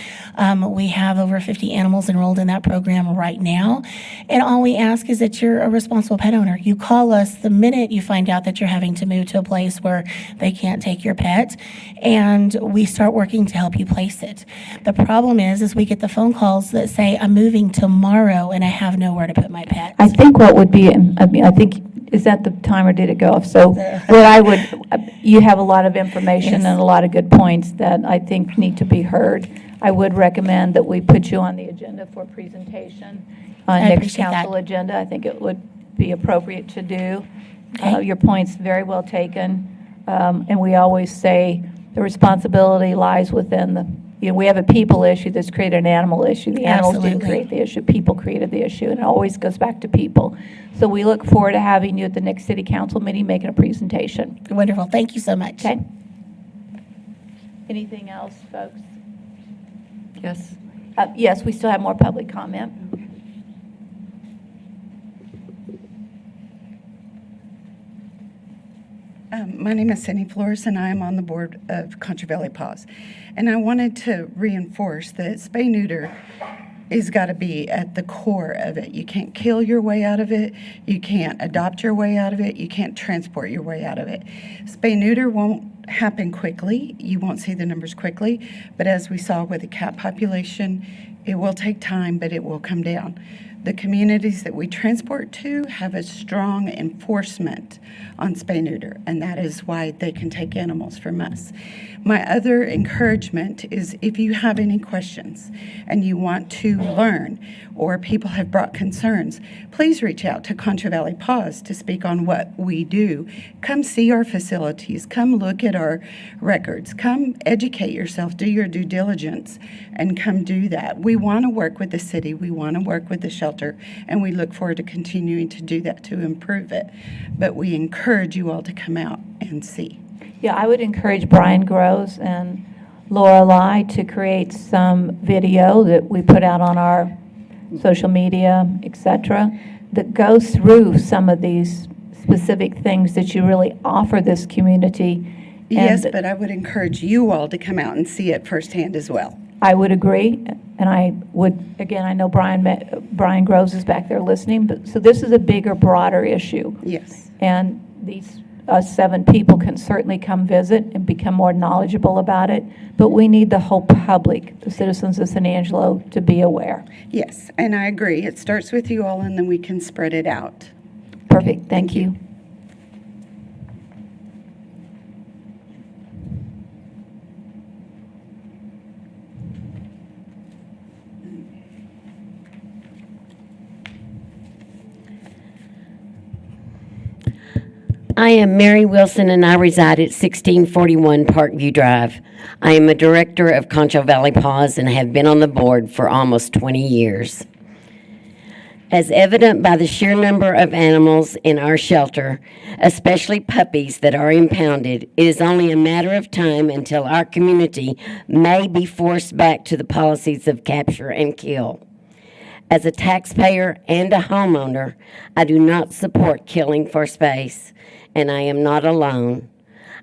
We have over 50 animals enrolled in that program right now, and all we ask is that you're a responsible pet owner. You call us the minute you find out that you're having to move to a place where they can't take your pet, and we start working to help you place it. The problem is we get the phone calls that say, I'm moving tomorrow and I have nowhere to put my pet. I think what would be, I think, is that the time or did it go off? So what I would, you have a lot of information Yes. and a lot of good points that I think need to be heard. I would recommend that we put you on the agenda for presentation, I next appreciate that. council agenda. I think it would be appropriate to do. Okay. Your point's very well taken. And we always say the responsibility lies within the, we have a people issue that's created an animal issue. The animals didn't Absolutely. create the issue. People created the issue, and it always goes back to people. So we look forward to having you at the next city council meeting making a presentation. Wonderful. Thank you so much. Okay? Anything else, folks? Yes. Yes, we still have more public comment. My name is Cindy Flores, and I am on the board of Contra Valley Paws. And I wanted to reinforce that spay-neuter is got to be at the core of it. You can't kill your way out of it. You can't adopt your way out of it. You can't transport your way out of it. Spay-neuter won't happen quickly. You won't see the numbers quickly. But as we saw with the cat population, it will take time, but it will come down. The communities that we transport to have a strong enforcement on spay-neuter, and that is why they can take animals from us. My other encouragement is if you have any questions and you want to learn, or people have brought concerns, please reach out to Contra Valley Paws to speak on what we do. Come see our facilities, come look at our records, come educate yourself, do your due diligence, and come do that. We want to work with the city, we want to work with the shelter, and we look forward to continuing to do that to improve it. But we encourage you all to come out and see. Yeah, I would encourage Brian Groves and Lorelei to create some video that we put out on our social media, et cetera, that goes through some of these specific things that you really offer this community. Yes, And but I would encourage you all to come out and see it firsthand as well. I would agree, and I would, again, I know Brian Groves is back there listening, but, so this is a bigger, broader issue. Yes. And us 7 people can certainly come visit and become more knowledgeable about it, but we need the whole public, the citizens of San Angelo, to be aware. Yes, and I agree. It starts with you all, and then we can spread it out. Perfect, thank you. I am Mary Wilson, and I reside at 1641 Parkview Drive. I am a director of Concho Valley Paws and have been on the board for almost 20 years. As evident by the sheer number of animals in our shelter, especially puppies that are impounded, it is only a matter of time until our community may be forced back to the policies of capture and kill. As a taxpayer and a homeowner, I do not support killing for space, and I am not alone.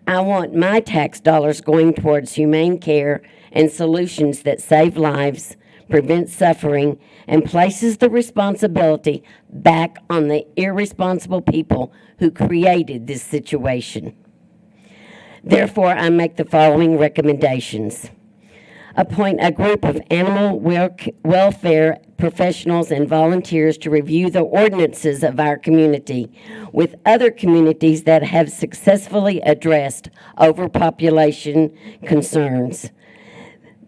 I want my tax dollars going towards humane care and solutions that save lives, prevent suffering, and places the responsibility back on the irresponsible people who created this situation. Therefore, I make the following recommendations. Appoint a group of animal welfare professionals and volunteers to review the ordinances of our community with other communities that have successfully addressed overpopulation concerns.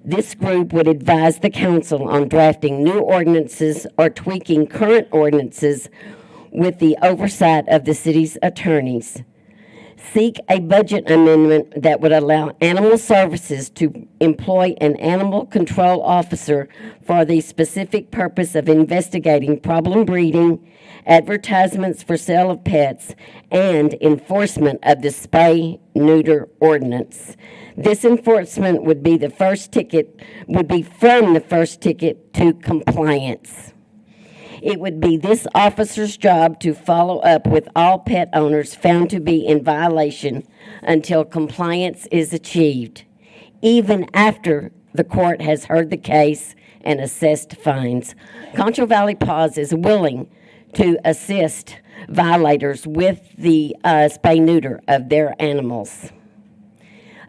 This group would advise the council on drafting new ordinances or tweaking current ordinances with the oversight of the city's attorneys. Seek a budget amendment that would allow Animal Services to employ an animal control officer for the specific purpose of investigating problem breeding, advertisements for sale of pets, and enforcement of the spay-neuter ordinance. This enforcement would be from the first ticket to compliance. It would be this officer's job to follow up with all pet owners found to be in violation until compliance is achieved, even after the court has heard the case and assessed fines. Concho Valley Paws is willing to assist violators with the spay-neuter of their animals.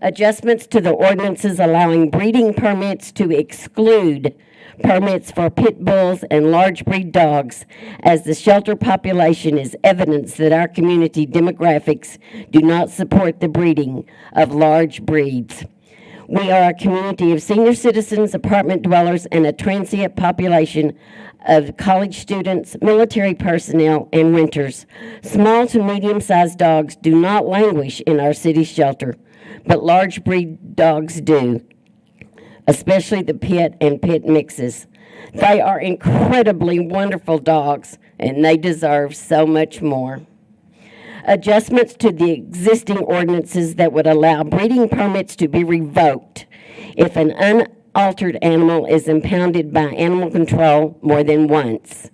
Adjustments to the ordinances allowing breeding permits to exclude permits for pit bulls and large breed dogs, as the shelter population is evidence that our community demographics do not support the breeding of large breeds. We are a community of senior citizens, apartment dwellers, and a transient population of college students, military personnel, and renters. Small to medium-sized dogs do not languish in our city shelter, but large breed dogs do, especially the pit and pit mixes. They are incredibly wonderful dogs, and they deserve so much more. Adjustments to the existing ordinances that would allow breeding permits to be revoked if an unaltered animal is impounded by animal control more than once.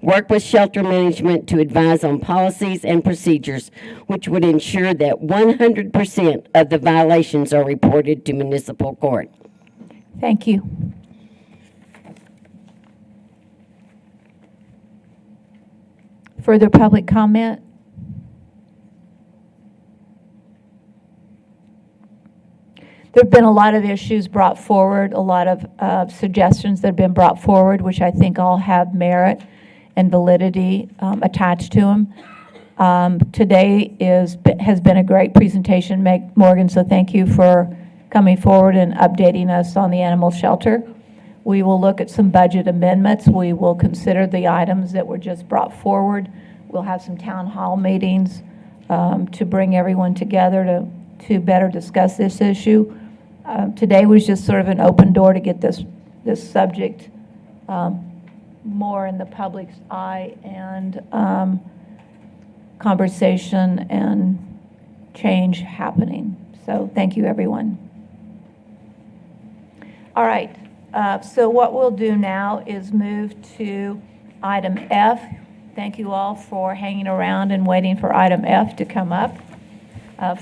Work with shelter management to advise on policies and procedures which would ensure that 100% of the violations are reported to municipal court. Thank you. Further public comment? There have been a lot of issues brought forward, a lot of suggestions that have been brought forward, which I think all have merit and validity attached to them. Today has been a great presentation, Meg Morgan, so thank you for coming forward and updating us on the animal shelter. We will look at some budget amendments. We will consider the items that were just brought forward. We'll have some town hall meetings to bring everyone together to better discuss this issue. Today was just sort of an open door to get this subject more in the public's eye and conversation and change happening. So thank you, everyone. All right, so what we'll do now is move to item F. Thank you all for hanging around and waiting for item F to come up.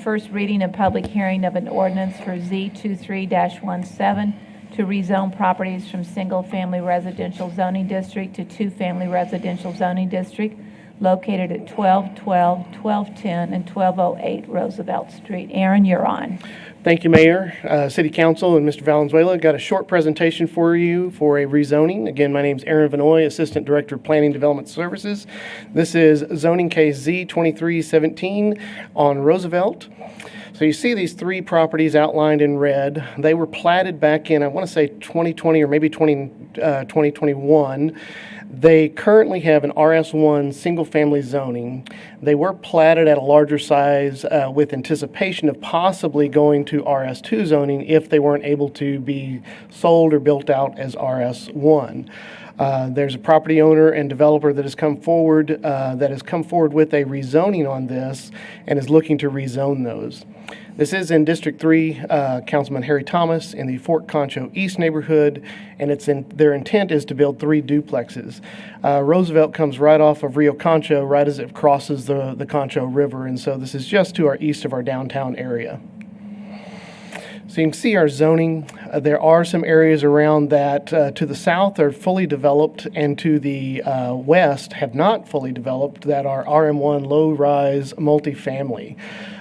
First reading and public hearing of an ordinance for Z23-17 to rezone properties from single-family residential zoning district to two-family residential zoning district located at 1212, 1210, and 1208 Roosevelt Street. Aaron, you're on. Thank you, Mayor, City Council, and Mr. Valenzuela. Got a short presentation for you for a rezoning. Again, my name is Aaron Vanoy, Assistant Director of Planning Development Services. This is zoning case Z2317 on Roosevelt. So you see these three properties outlined in red. They were platted back in, I want to say 2020 or maybe 2021. They currently have an RS1 single-family zoning. They were platted at a larger size with anticipation of possibly going to RS2 zoning if they weren't able to be sold or built out as RS1. There's a property owner and developer that has come forward with a rezoning on this and is looking to rezone those. This is in District 3, Councilman Harry Thomas in the Fort Concho East neighborhood, and their intent is to build 3 duplexes. Roosevelt comes right off of Rio Concho, right as it crosses the Concho River, and so this is just to our east of our downtown area. So you can see our zoning. There are some areas around that to the south are fully developed and to the west have not fully developed that are RM1 low-rise multifamily.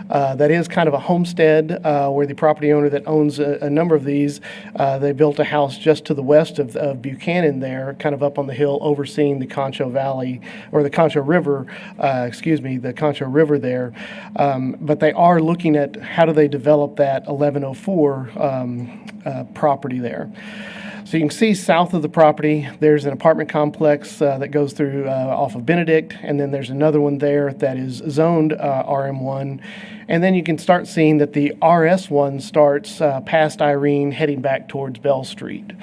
That is kind of a homestead where the property owner that owns a number of these, they built a house just to the west of Buchanan there, kind of up on the hill overseeing the Concho Valley, or the Concho River, the Concho River there. But they are looking at how do they develop that 1104 property there. So you can see south of the property, there's an apartment complex that goes through off of Benedict, and then there's another one there that is zoned RM1. And then you can start seeing that the RS1 starts past Irene, heading back towards Bell Street.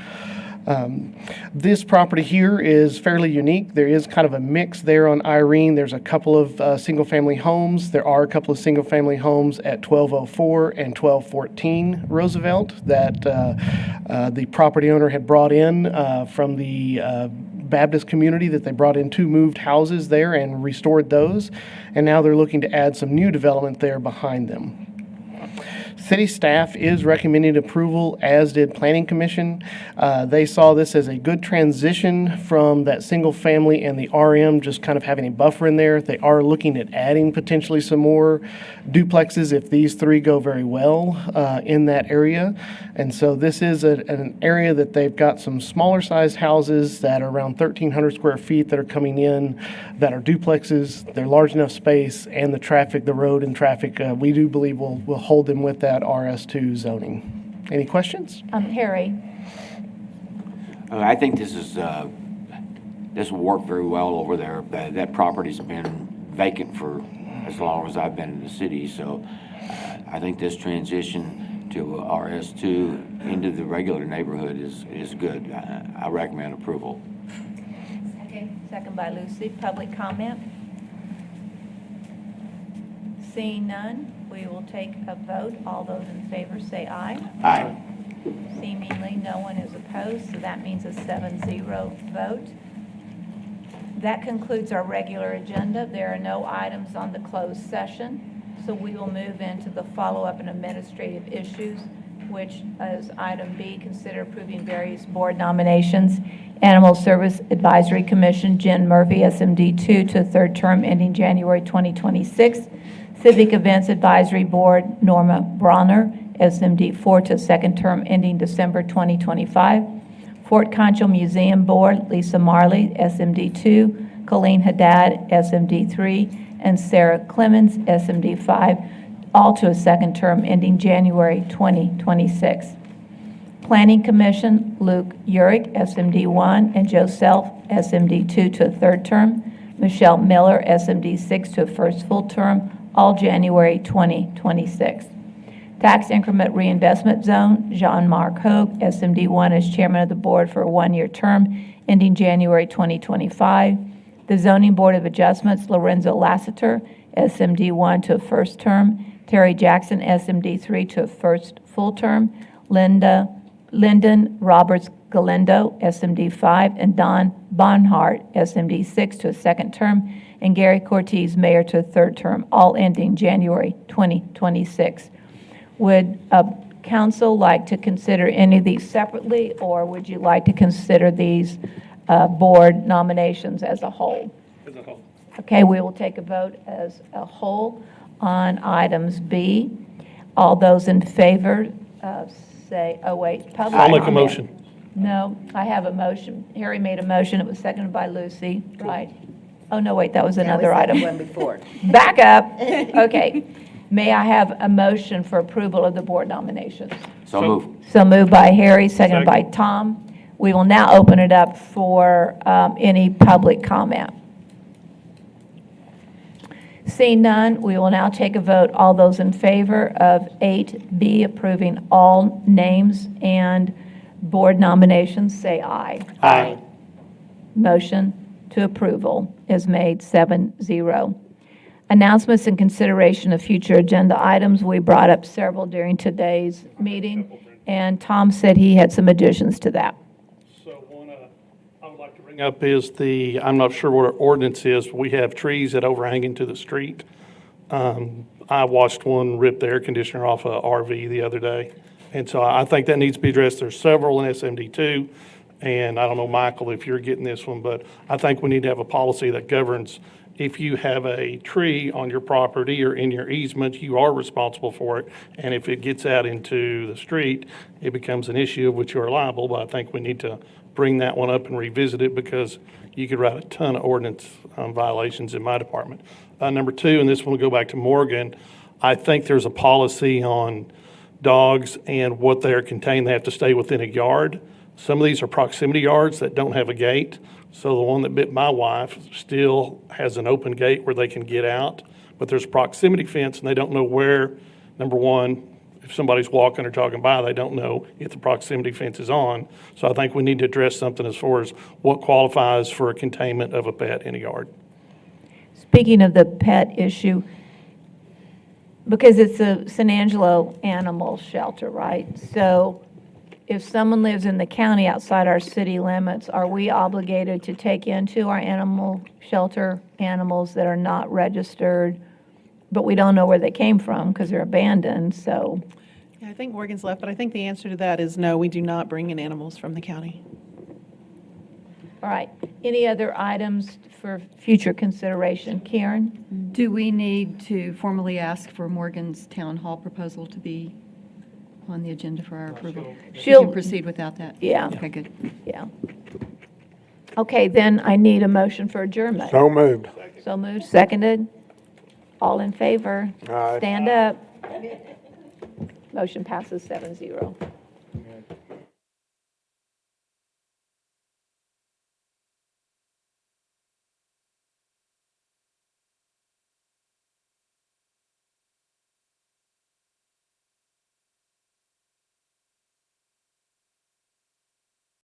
This property here is fairly unique. There is kind of a mix there on Irene. There's a couple of single-family homes. There are a couple of single-family homes at 1204 and 1214 Roosevelt that the property owner had brought in from the Baptist community, that they brought in 2 moved houses there and restored those. And now they're looking to add some new development there behind them. City staff is recommending approval, as did Planning Commission. They saw this as a good transition from that single family and the RM, just kind of having a buffer in there. They are looking at adding potentially some more duplexes if these 3 go very well in that area. And so this is an area that they've got some smaller sized houses that are around 1,300 square feet that are coming in that are duplexes. They're large enough space, and the traffic, the road and traffic, we do believe will hold them with that RS2 zoning. Any questions? Harry? I think this will work very well over there. That property's been vacant for as long as I've been in the city, so I think this transition to RS2 into the regular neighborhood is good. I recommend approval. Okay, second by Lucy. Public comment? Seeing none, we will take a vote. All those in favor say aye. Aye. Seemingly, no one is opposed, so that means a 7-0 vote. That concludes our regular agenda. There are no items on the closed session, so we will move into the follow-up and administrative issues, which is item B, consider approving various board nominations. Animal Service Advisory Commission, Jen Murphy, SMD 2, to a 3rd term ending January 2026. Civic Events Advisory Board, Norma Bronner, SMD 4, to a 2nd term ending December 2025. Fort Concho Museum Board, Lisa Marley, SMD 2, Colleen Haddad, SMD 3, and Sarah Clemens, SMD 5, all to a 2nd term ending January 2026. Planning Commission, Luke Urick, SMD 1, and Joe Self, SMD 2, to a 3rd term. Michelle Miller, SMD 6, to a 1st full term, all January 2026. Tax Increment Reinvestment Zone, Jean-Marc Hogue, SMD 1, as Chairman of the Board for a 1-year term ending January 2025. The Zoning Board of Adjustments, Lorenzo Lassiter, SMD 1, to a 1st term. Terry Jackson, SMD 3, to a 1st full term. Lyndon Roberts Galindo, SMD 5, and Don Bonhart, SMD 6, to a 2nd term, and Gary Cortez, Mayor, to a 3rd term, all ending January 2026. Would council like to consider any of these separately, or would you like to consider these board nominations as a whole? As a whole. Okay, we will take a vote as a whole on items B. All those in favor say, oh wait, public I'll make a comment. motion. No, I have a motion. Harry made a motion. It was seconded by Lucy, right? Oh, no, wait, that was another item. One before. Back up. Okay. May I have a motion for approval of the board nominations? So move. So moved by Harry, seconded by Tom. We will now open it up for any public comment. Seeing none, we will now take a vote. All those in favor of 8B, approving all names and board nominations, say aye. Aye. Motion to approval is made 7-0. Announcements and consideration of future agenda items. We brought up several during today's meeting, and Tom said he had some additions to that. So one I would like to bring up is I'm not sure what our ordinance is, but we have trees that overhang into the street. I watched one rip the air conditioner off a RV the other day, and so I think that needs to be addressed. There's several in SMD2, and I don't know, Michael, if you're getting this one, but I think we need to have a policy that governs if you have a tree on your property or in your easement, you are responsible for it. And if it gets out into the street, it becomes an issue of which you are liable. But I think we need to bring that one up and revisit it, because you could write a ton of ordinance violations in my department. Number two, and this one will go back to Morgan, I think there's a policy on dogs and what they're contained. They have to stay within a yard. Some of these are proximity yards that don't have a gate. So the one that bit my wife still has an open gate where they can get out, but there's a proximity fence and they don't know where, number one, if somebody's walking or talking by, they don't know if the proximity fence is on. So I think we need to address something as far as what qualifies for a containment of a pet in a yard. Speaking of the pet issue, because it's a San Angelo animal shelter, right? So if someone lives in the county outside our city limits, are we obligated to take into our animal shelter animals that are not registered, but we don't know where they came from because they're abandoned, so? Yeah, I think Morgan's left, but I think the answer to that is no, we do not bring in animals from the county. All right, any other items for future consideration? Karen? Do we need to formally ask for Morgan's town hall proposal to be on the agenda for our approval? We She'll- can proceed without that? Yeah. Okay, good. Yeah. Okay, then I need a motion for adjournment. So moved. So moved, seconded. All in favor? Aye. Stand up. Motion passes 7-0.